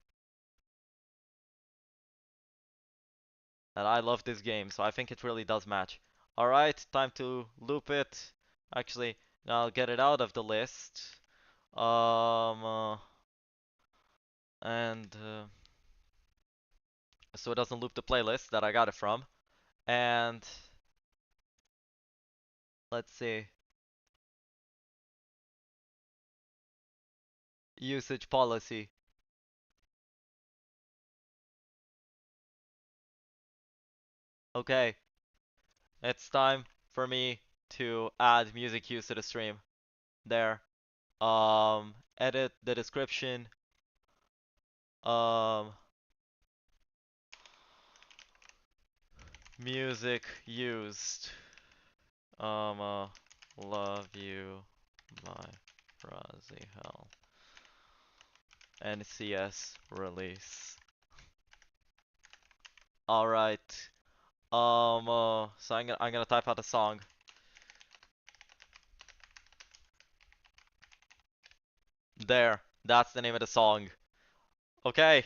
And I love this game, so I think it really does match. Alright, time to loop it. Actually, now I'll get it out of the list. Um, uh, and so it doesn't loop the playlist that I got it from. And let's see. Usage policy. Okay, it's time for me to add music use to the stream. There. Edit the description. Um, music used. Um, uh, Love You by Rosie Hell. NCS release. Alright. So I'm gonna type out a song. There. That's the name of the song. Okay.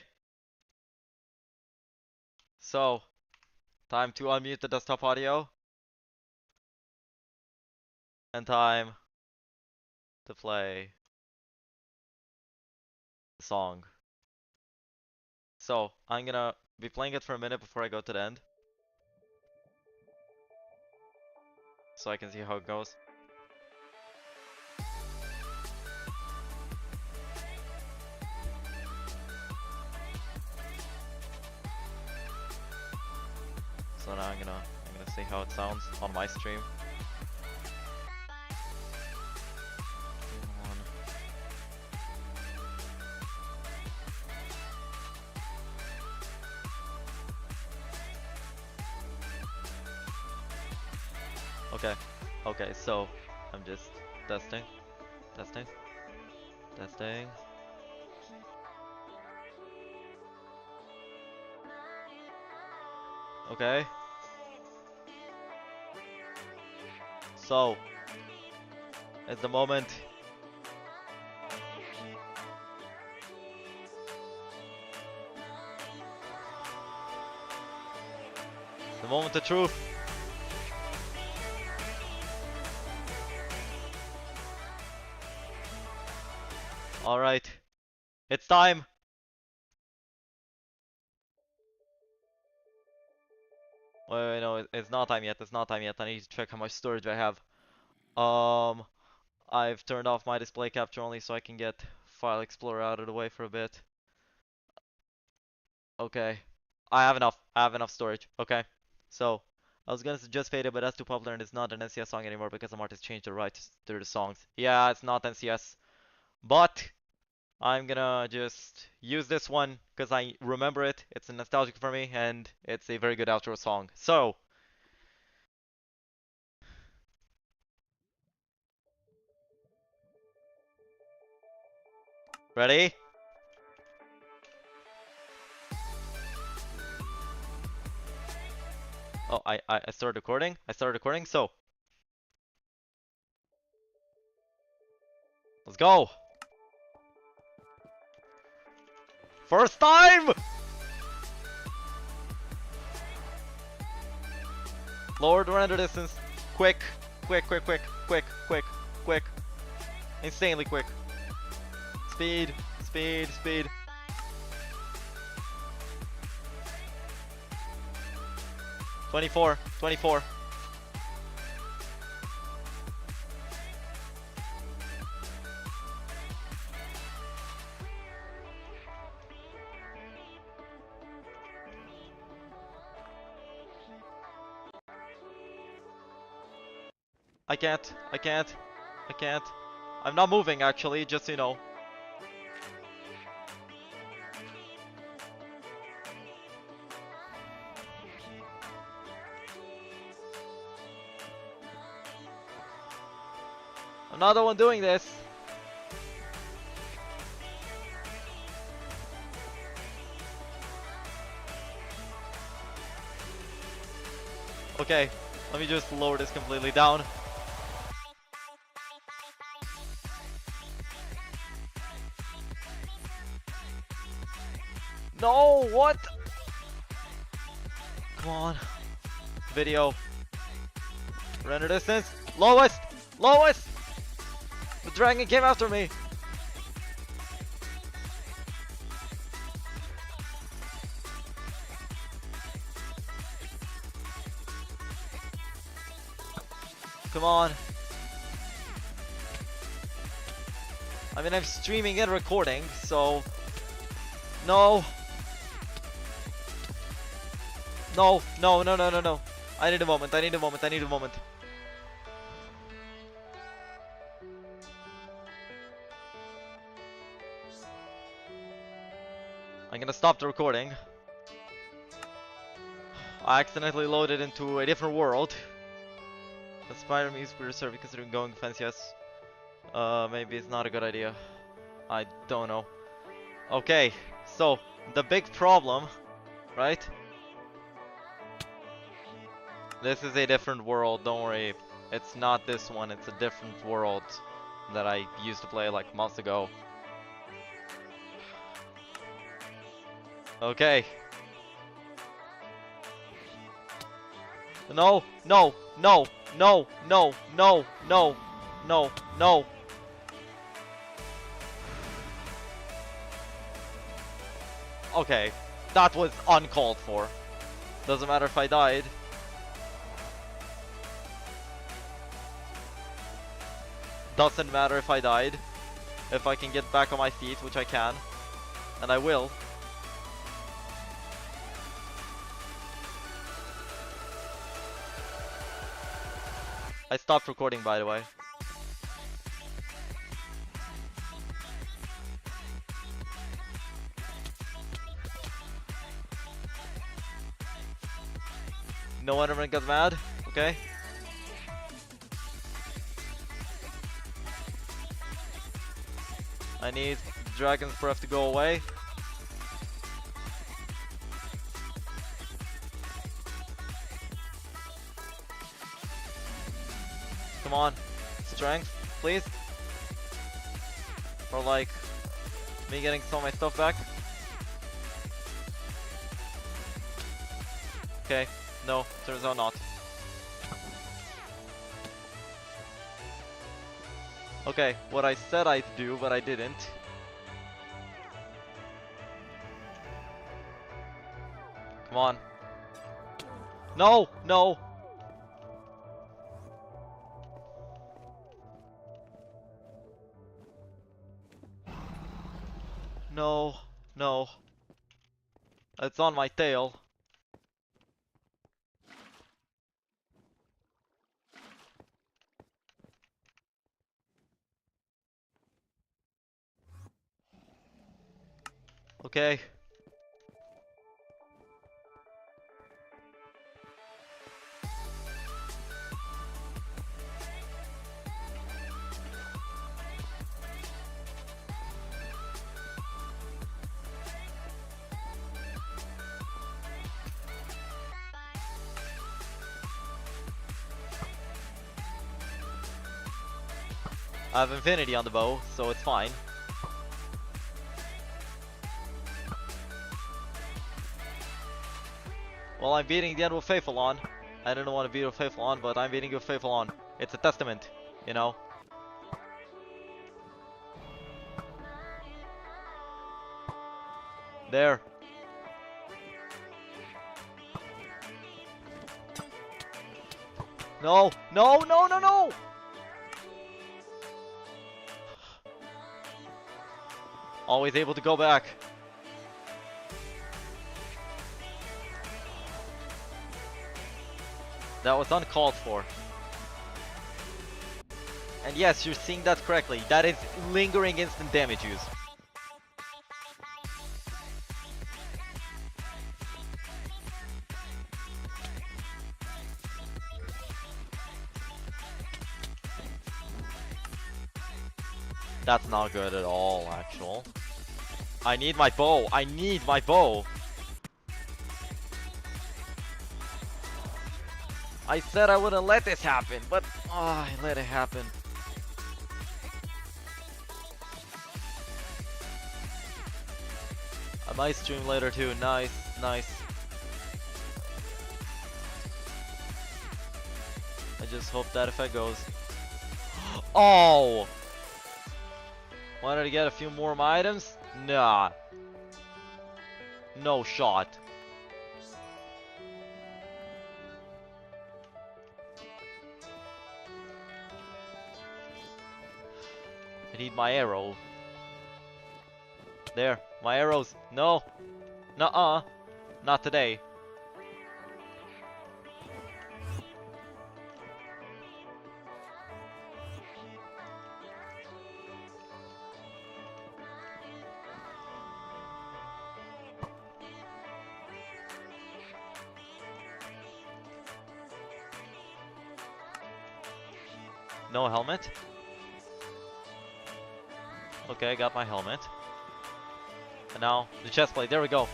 So, time to unmute the desktop audio. And time to play the song. So, I'm gonna be playing it for a minute before I go to the end. So I can see how it goes. So now I'm gonna see how it sounds on my stream. Okay. Okay, so I'm just testing. Testing. Testing. Okay. So, it's the moment. The moment of truth. Alright. It's time. Wait, no, it's not time yet. It's not time yet. I need to check how much storage I have. Um, I've turned off my display capture only so I can get File Explorer out of the way for a bit. Okay. I have enough. I have enough storage. Okay. So, I was gonna suggest Faded, but that's too popular and it's not an NCS song anymore because the artist changed the rights to the songs. Yeah, it's not NCS. But, I'm gonna just use this one because I remember it. It's nostalgic for me and it's a very good outro song. So, ready? I started recording. So let's go. First time. Lower the render distance. Quick. Insanely quick. Speed. 24. I can't. I'm not moving actually, just so you know. I'm not the one doing this. Okay, let me just lower this completely down. No, what? Come on. Video. Render distance. Lowest! The dragon came after me. Come on. I mean, I'm streaming and recording, so... No. No. I need a moment. I'm gonna stop the recording. I accidentally loaded into a different world. The spider music we reserve considering going fence, yes. Maybe it's not a good idea. I don't know. Okay, so the big problem, right? This is a different world, don't worry. It's not this one, it's a different world that I used to play like months ago. Okay. No. Okay, that was uncalled for. Doesn't matter if I died. Doesn't matter if I died. If I can get back on my feet, which I can. And I will. I stopped recording, by the way. No Enderman got mad, okay? I need Dragon's Breath to go away. Come on, strength, please. For like, me getting some of my stuff back. Okay, no, turns out not. Okay, what I said I'd do, but I didn't. Come on. No! No! No. No. It's on my tail. Okay. I have infinity on the bow, so it's fine. Well, I'm beating the end with Faithful on. I didn't want to beat with Faithful on, but I'm beating with Faithful on. It's a testament, you know? There. No, no, no, no, no! Always able to go back. That was uncalled for. And yes, you're seeing that correctly. That is lingering instant damage use. That's not good at all, actual. I need my bow. I need my bow. I said I wouldn't let this happen, but I let it happen. I might stream later too. Nice, nice. I just hope that effect goes. Oh! Wanted to get a few more items? Nah. No shot. I need my arrow. There, my arrows. No. Nuh-uh. Not today. No helmet? Okay, I got my helmet. And now, the chest plate. There we go.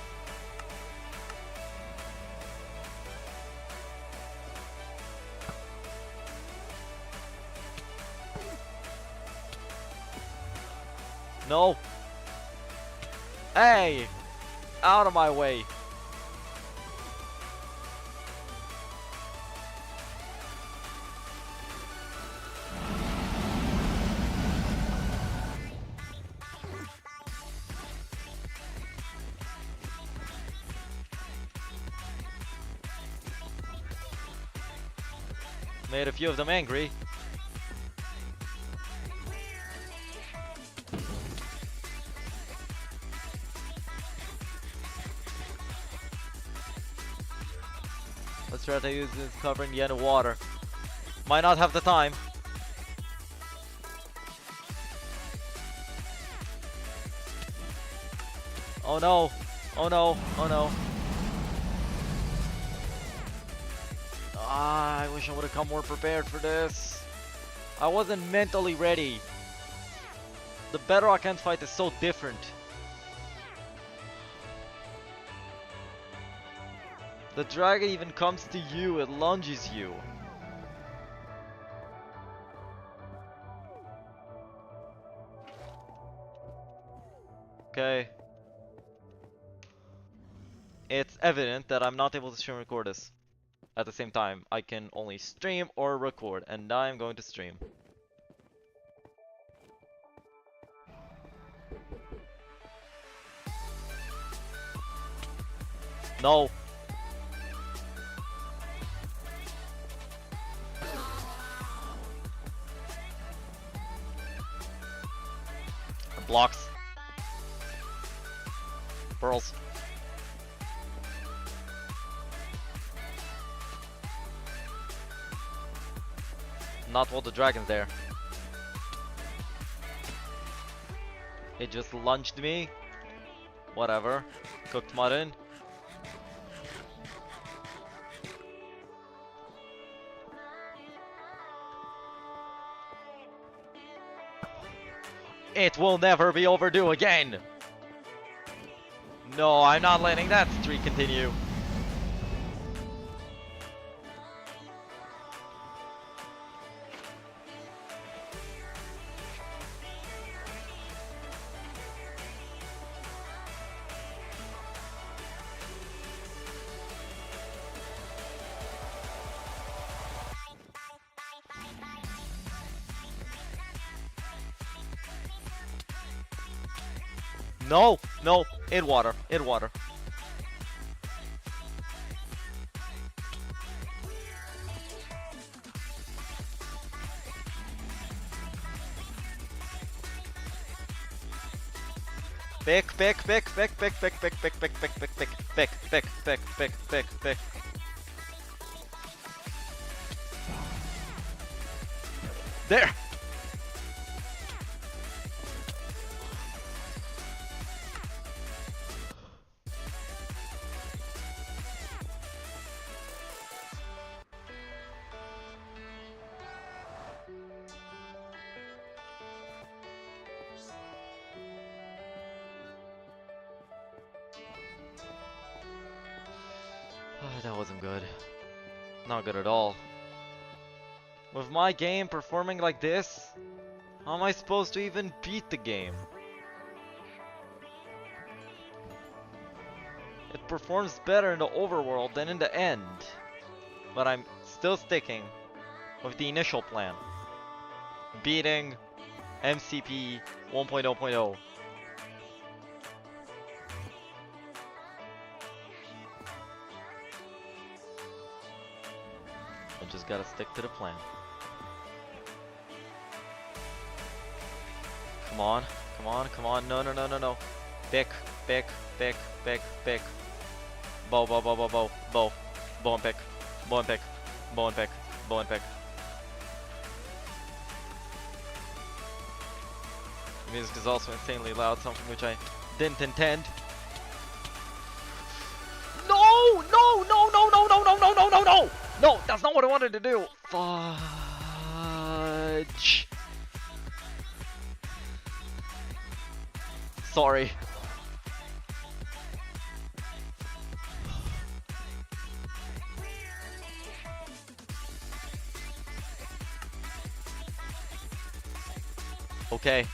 No! Hey! Out of my way! Made a few of them angry. Let's try to use this covering the end of water. Might not have the time. Oh no! Oh no! Oh no! Ah, I wish I would have come more prepared for this. I wasn't mentally ready. The Bedrock end fight is so different. The dragon even comes to you, it lunges you. Okay. It's evident that I'm not able to stream and record this at the same time. I can only stream or record, and I'm going to stream. No. Blocks. Pearls. Not while the dragon's there. It just lunged me. Whatever. Cooked mutton. It will never be overdue again! No, I'm not letting that streak continue. No, no, in water, in water. Pick. There! That wasn't good. Not good at all. With my game performing like this, how am I supposed to even beat the game? It performs better in the overworld than in the end. But I'm still sticking with the initial plan. Beating MCPE 1.0.0. I just gotta stick to the plan. Come on. No. Pick. Bow and pick. The music is also insanely loud, something which I didn't intend. No! No, that's not what I wanted to do! Fudge. Sorry. Okay.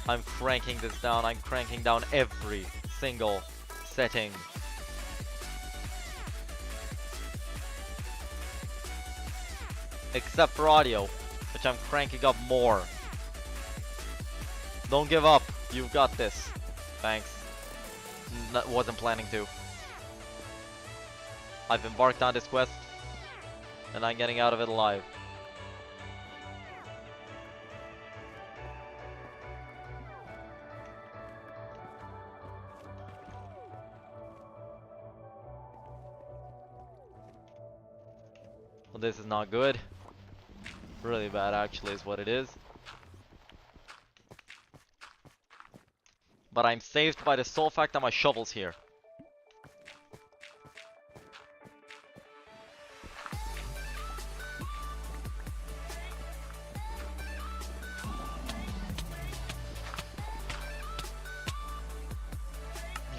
I'm cranking this down. I'm cranking down every single setting. Except for audio, which I'm cranking up more. Don't give up. You've got this. Thanks. Wasn't planning to. I've embarked on this quest, and I'm getting out of it alive. Well, this is not good. Really bad, actually, is what it is. But I'm saved by the sole fact that my shovel's here.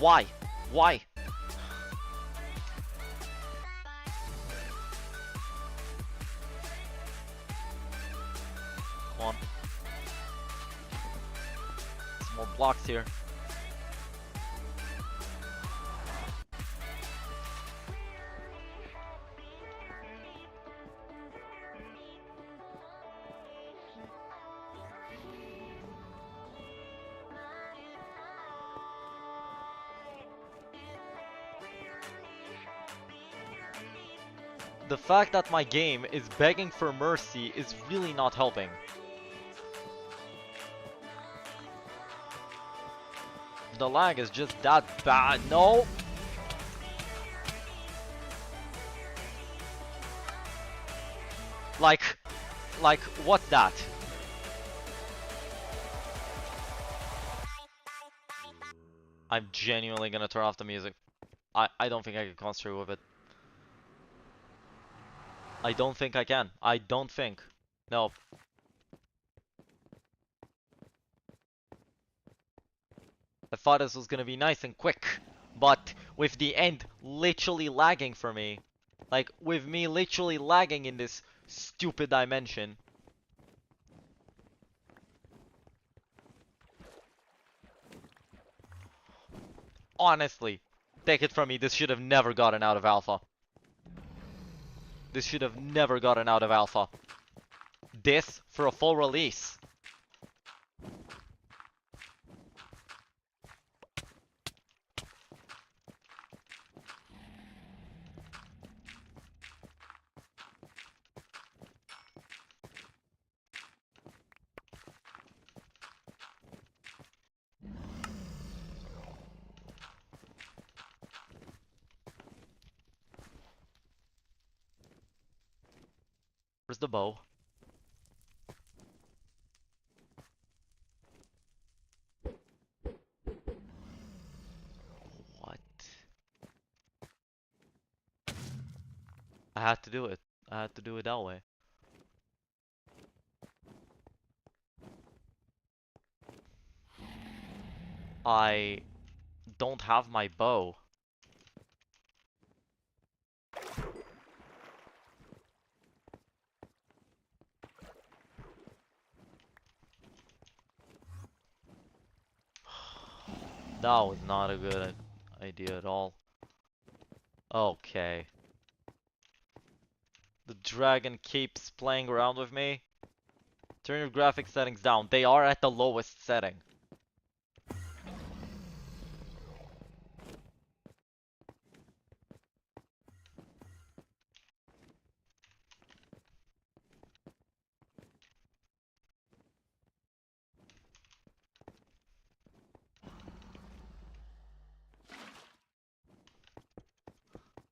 Why? Why? Come on. Some more blocks here. The fact that my game is begging for mercy is really not helping. The lag is just that bad. No! Like, what's that? I'm genuinely gonna turn off the music. I don't think I can concentrate with it. I don't think I can. I don't think. No. I thought this was gonna be nice and quick, but with the end literally lagging for me, like with me literally lagging in this stupid dimension. Honestly, take it from me, this should have never gotten out of alpha. This should have never gotten out of alpha. This for a full release. Where's the bow? What? I had to do it. I had to do it that way. I don't have my bow. That was not a good idea at all. Okay. The dragon keeps playing around with me. Turn your graphics settings down. They are at the lowest setting.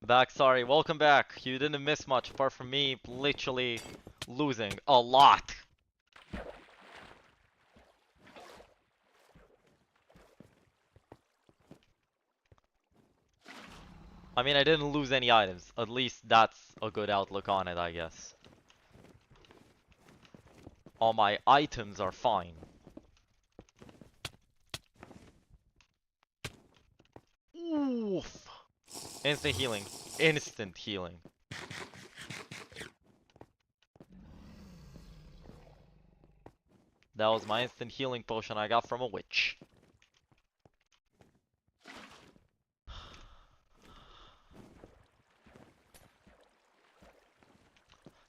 Back, sorry. Welcome back. You didn't miss much apart from me literally losing a lot. I mean, I didn't lose any items. At least that's a good outlook on it, I guess. All my items are fine. Oof. Instant healing. Instant healing. That was my instant healing potion I got from a witch.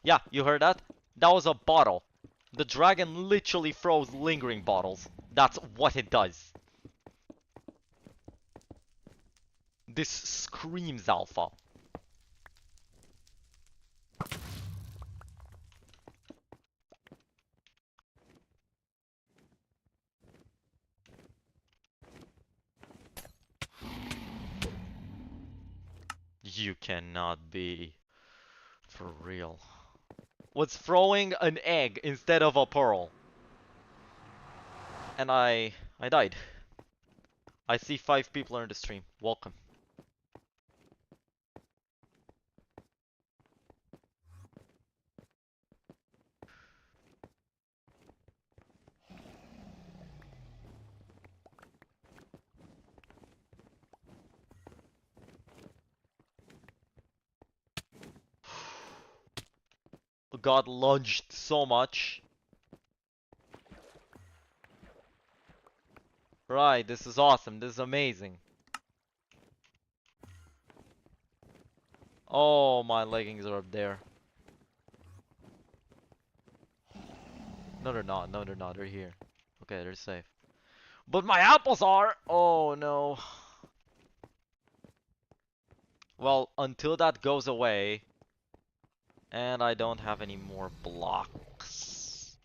Yeah, you heard that? That was a bottle. The dragon literally throws lingering bottles. That's what it does. This screams alpha. You cannot be for real. Was throwing an egg instead of a pearl. And I died. I see 5 people are in the stream. Welcome. Got lunged so much. Right, this is awesome. This is amazing. Oh, my leggings are up there. No, they're not. No, they're not. They're here. Okay, they're safe. But my apples are! Oh, no. Well, until that goes away, and I don't have any more blocks.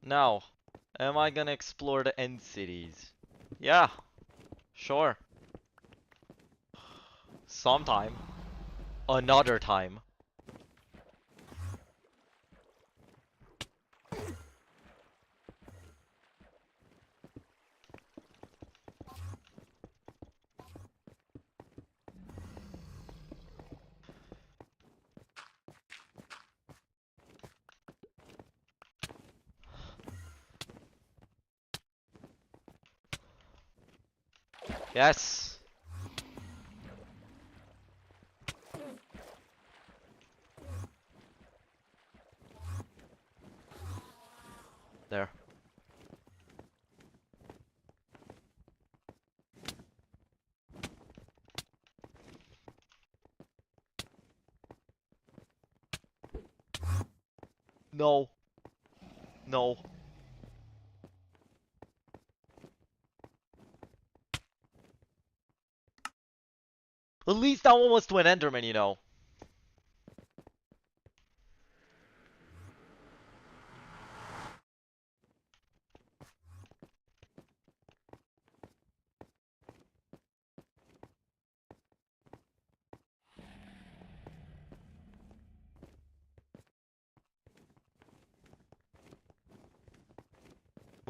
Now, am I gonna explore the end cities? Yeah, sure. Sometime. Another time. Yes. There. No. No. At least that one was to an Enderman, you know.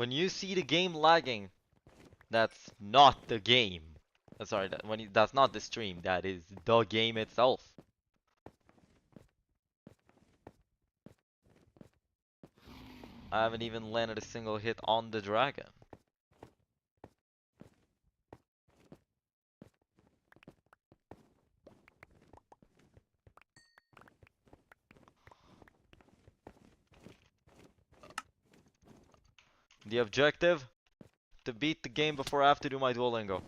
When you see the game lagging, that's not the game. Sorry, that's not the stream. That is the game itself. I haven't even landed a single hit on the dragon. The objective? To beat the game before I have to do my Duolingo.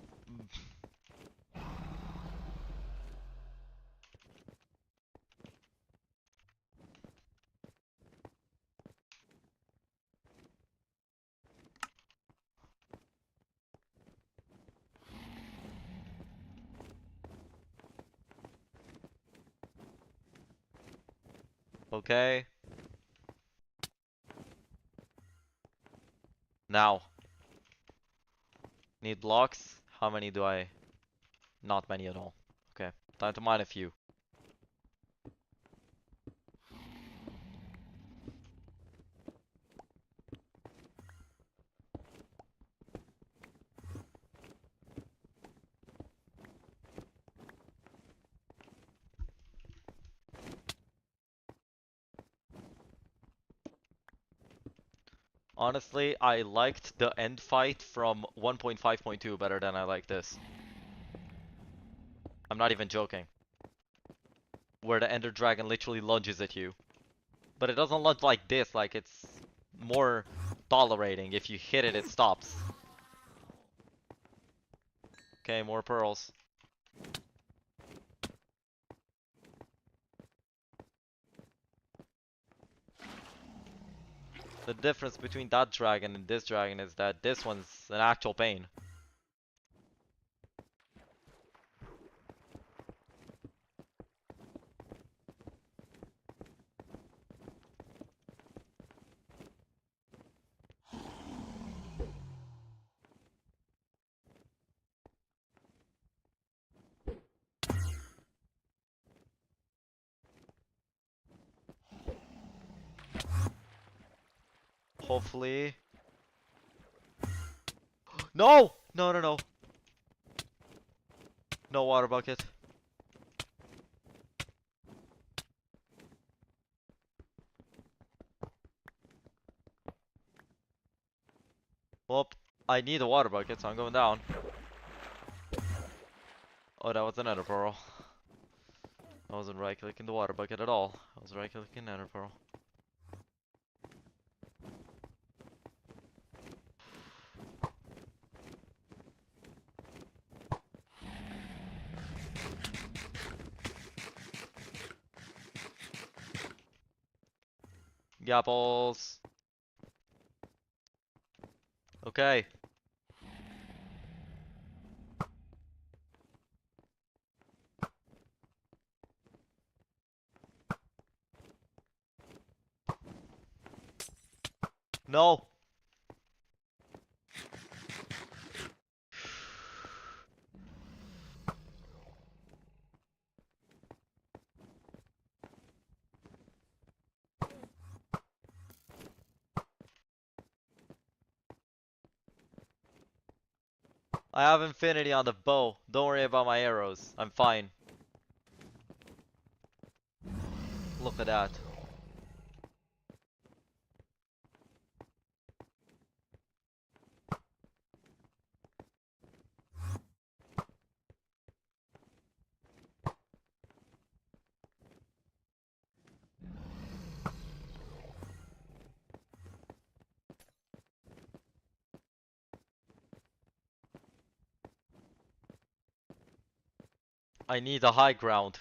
Okay. Now. Need blocks? How many do I... Not many at all. Okay. Time to mine a few. Honestly, I liked the end fight from 1.5.2 better than I like this. I'm not even joking. Where the Ender Dragon literally lunges at you. But it doesn't lunge like this, like it's more tolerating. If you hit it, it stops. Okay, more pearls. The difference between that dragon and this dragon is that this one's an actual pain. Hopefully. No! No, no, no. No water bucket. Well, I need a water bucket, so I'm going down. Oh, that was another pearl. I wasn't right-clicking the water bucket at all. I was right-clicking nether pearl. Gapples. Okay. No. I have infinity on the bow. Don't worry about my arrows. I'm fine. Look at that. I need a high ground.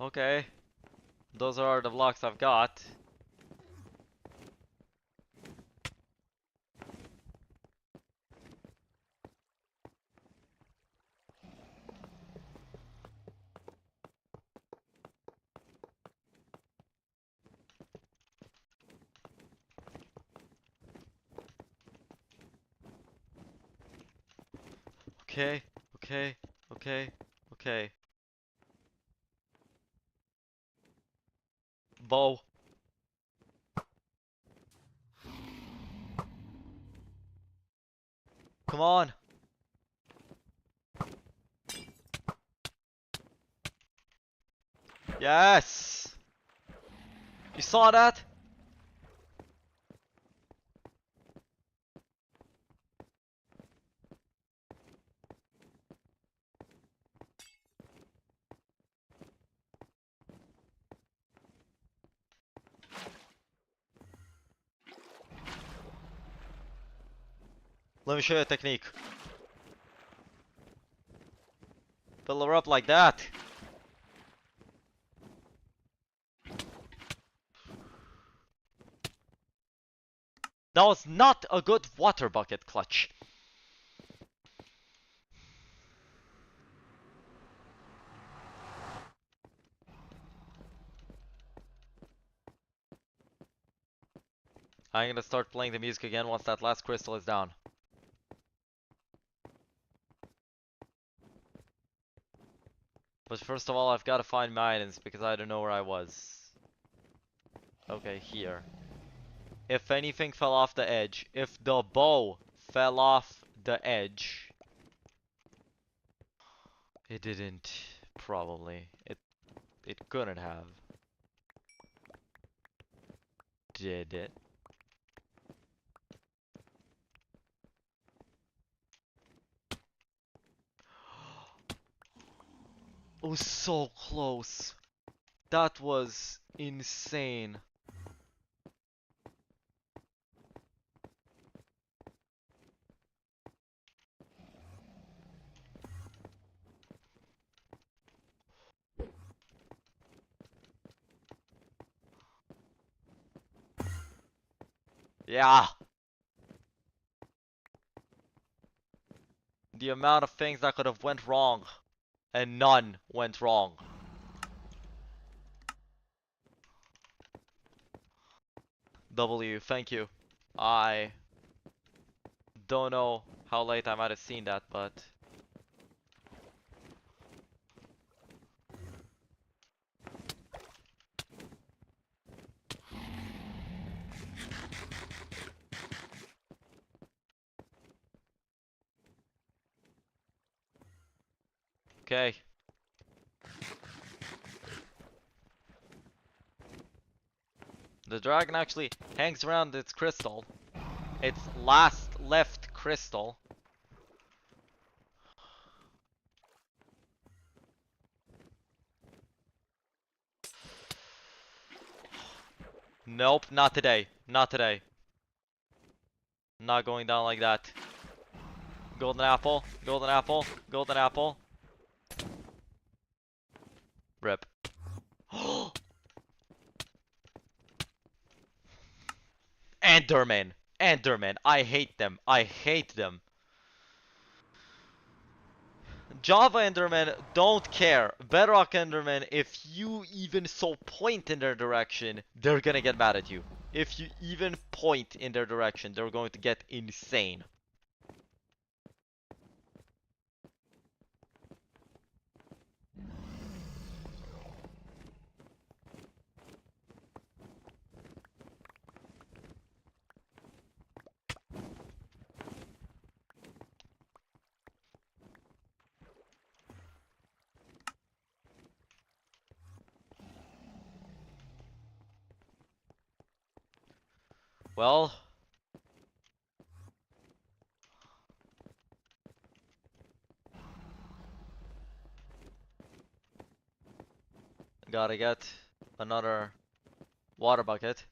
Okay. Those are the blocks I've got. Okay, okay, okay, Okay. Bow. Come on. Yes. You saw that? Let me show you a technique. Fill her up like that. That was not a good water bucket clutch. I'm gonna start playing the music again once that last crystal is down. But first of all, I've got to find my items because I don't know where I was. Okay, here. If anything fell off the edge, if the bow fell off the edge, it didn't. Probably. It couldn't have. Did it? Oh, so close. That was insane. Yeah. The amount of things that could have went wrong, and none went wrong. W, thank you. I don't know how late I might have seen that, but okay. The dragon actually hangs around its crystal. Its last left crystal. Nope, not today. Not today. Not going down like that. Golden apple, golden apple, golden apple. Rip. Enderman. Enderman. I hate them. I hate them. Java Endermen don't care. Bedrock Endermen, if you even so point in their direction, they're gonna get mad at you. If you even point in their direction, they're going to get insane. Well, gotta get another water bucket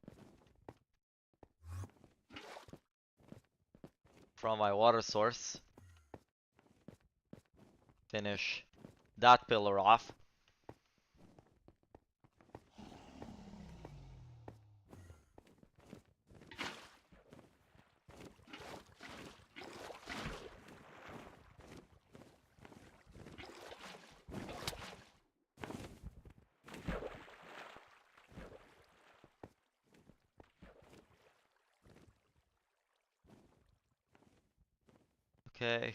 from my water source. Finish that pillar off. Okay.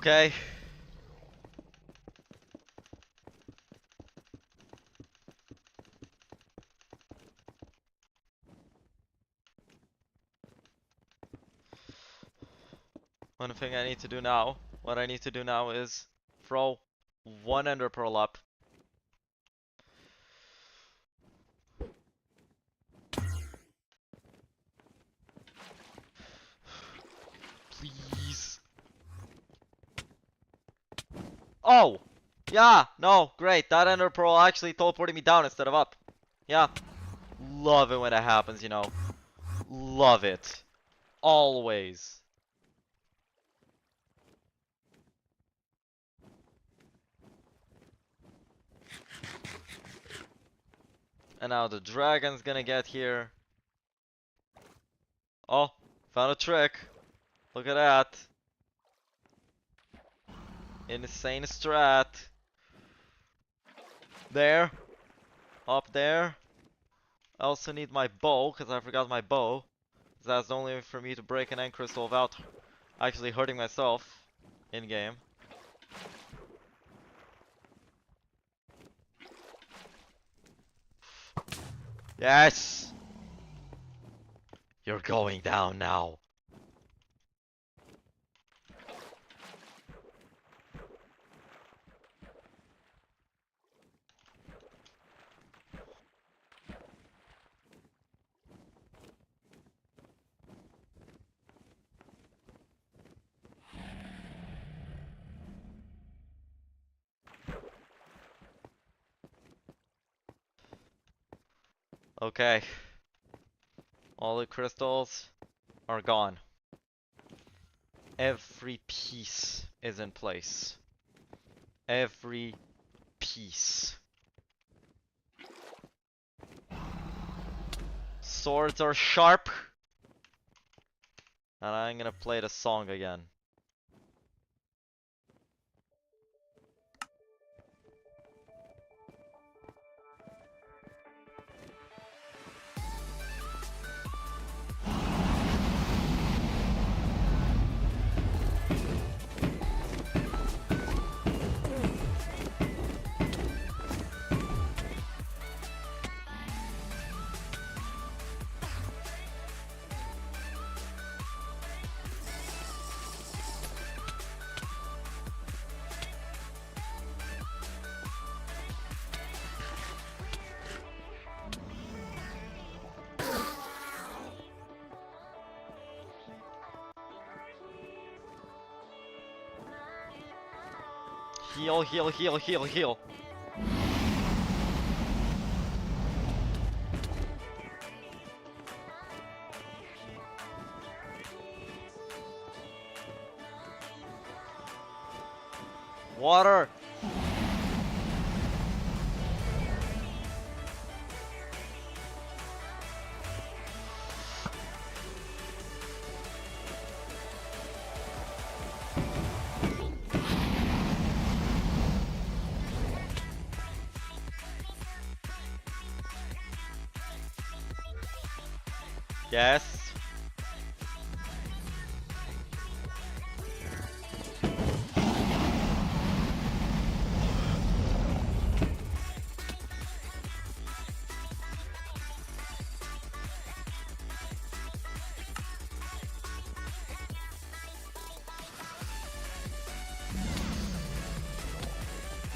Okay. One thing I need to do now, what I need to do now is throw one ender pearl up. Please. Oh! Yeah, no, great. That ender pearl actually teleported me down instead of up. Yeah. Love it when that happens, you know. Love it. Always. And now the dragon's gonna get here. Oh, found a trick. Look at that. Insane strat. There. Up there. I also need my bow, because I forgot my bow. That's the only way for me to break an end crystal without actually hurting myself in game. Yes! You're going down now. Okay. All the crystals are gone. Every piece is in place. Every piece. Swords are sharp. And I'm gonna play the song again. Heal, heal, heal, heal, heal. Water. Yes.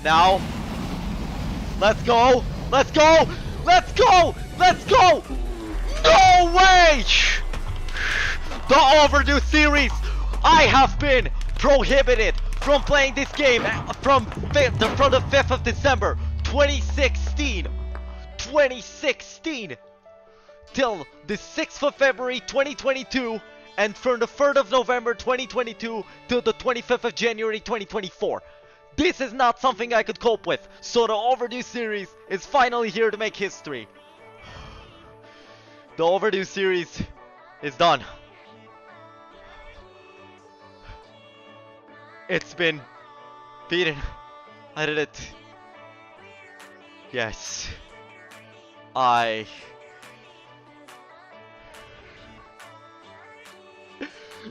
Now. Let's go. Let's go. Let's go. Let's go. No way! The Overdue series! I have been prohibited from playing this game from the 5th of December 2016 till the 6th of February 2022, and from the 3rd of November 2022 till the 25th of January 2024. This is not something I could cope with, so the Overdue series is finally here to make history. The Overdue series is done. It's been beaten. I did it. Yes.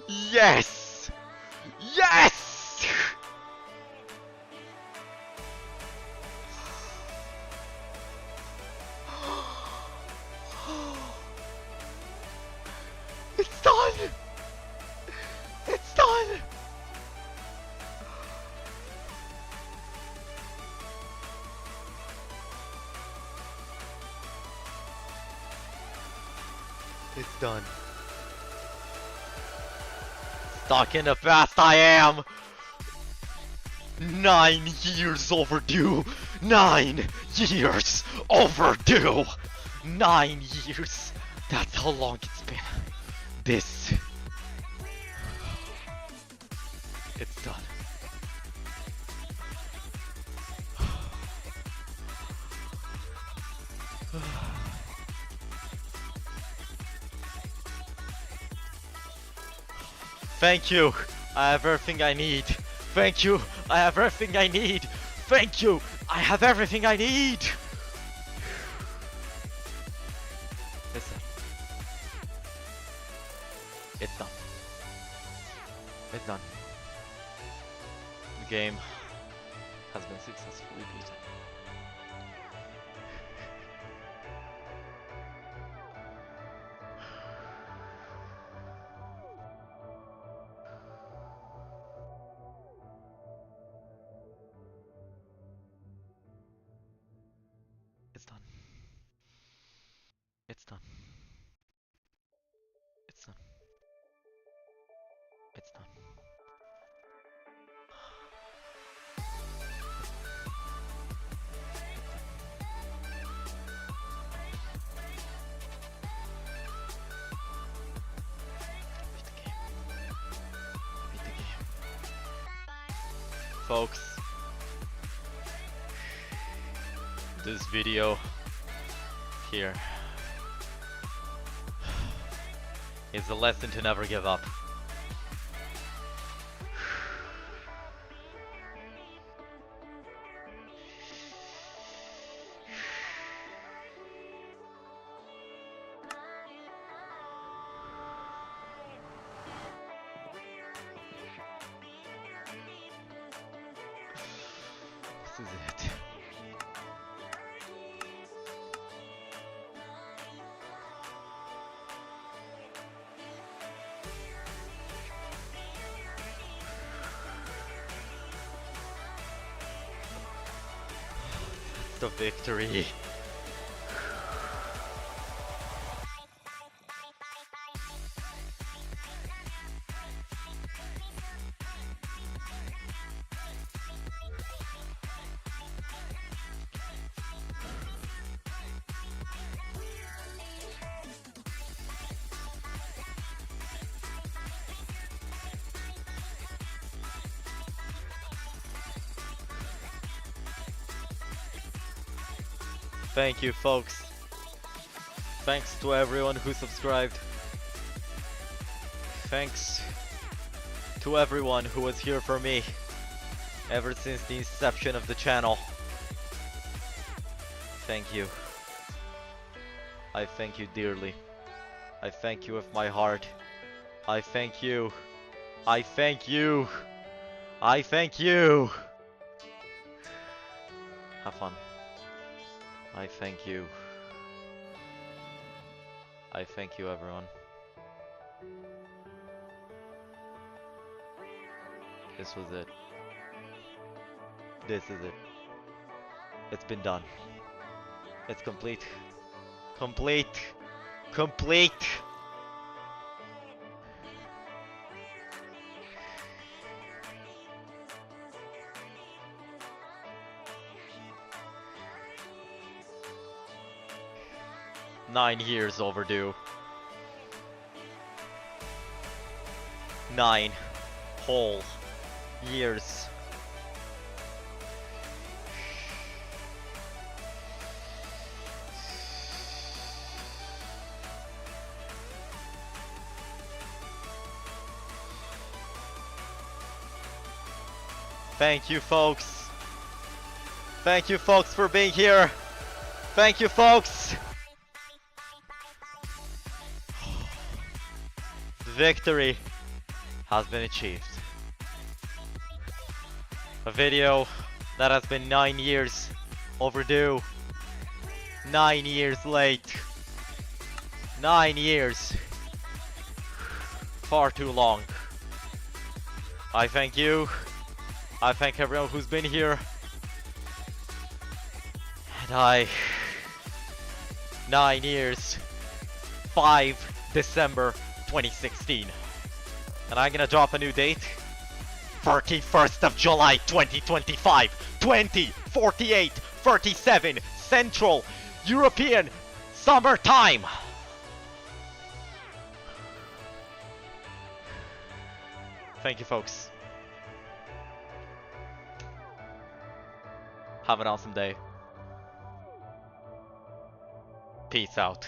Yes! Yes! It's done! It's done! It's done. Stuck in the past I am! 9 years overdue! 9 years overdue! 9 years! That's how long it's been. This. It's done. Thank you. I have everything I need. Thank you. I have everything I need. Thank you. I have everything I need. Listen. It's done. It's done. The game has been successfully beaten. It's done. It's done. It's done. It's done. Beat the game. Folks, this video here is a lesson to never give up. This is it. The victory. Thank you, folks. Thanks to everyone who subscribed. Thanks to everyone who was here for me ever since the inception of the channel. Thank you. I thank you dearly. I thank you with my heart. I thank you. I thank you. I thank you. Have fun. I thank you. I thank you, everyone. This was it. This is it. It's been done. It's complete. Complete. Complete. Nine years overdue. 9 whole years. Thank you, folks. Thank you, folks, for being here. Thank you, folks. Victory has been achieved. A video that has been 9 years overdue. 9 years late. 9 years. far too long. I thank you. I thank everyone who's been here. And 9 years, 5 December 2016. And I'm gonna drop a new date. 31st of July 2025. 2048 37 Central European Summertime. Thank you, folks. Have an awesome day. Peace out.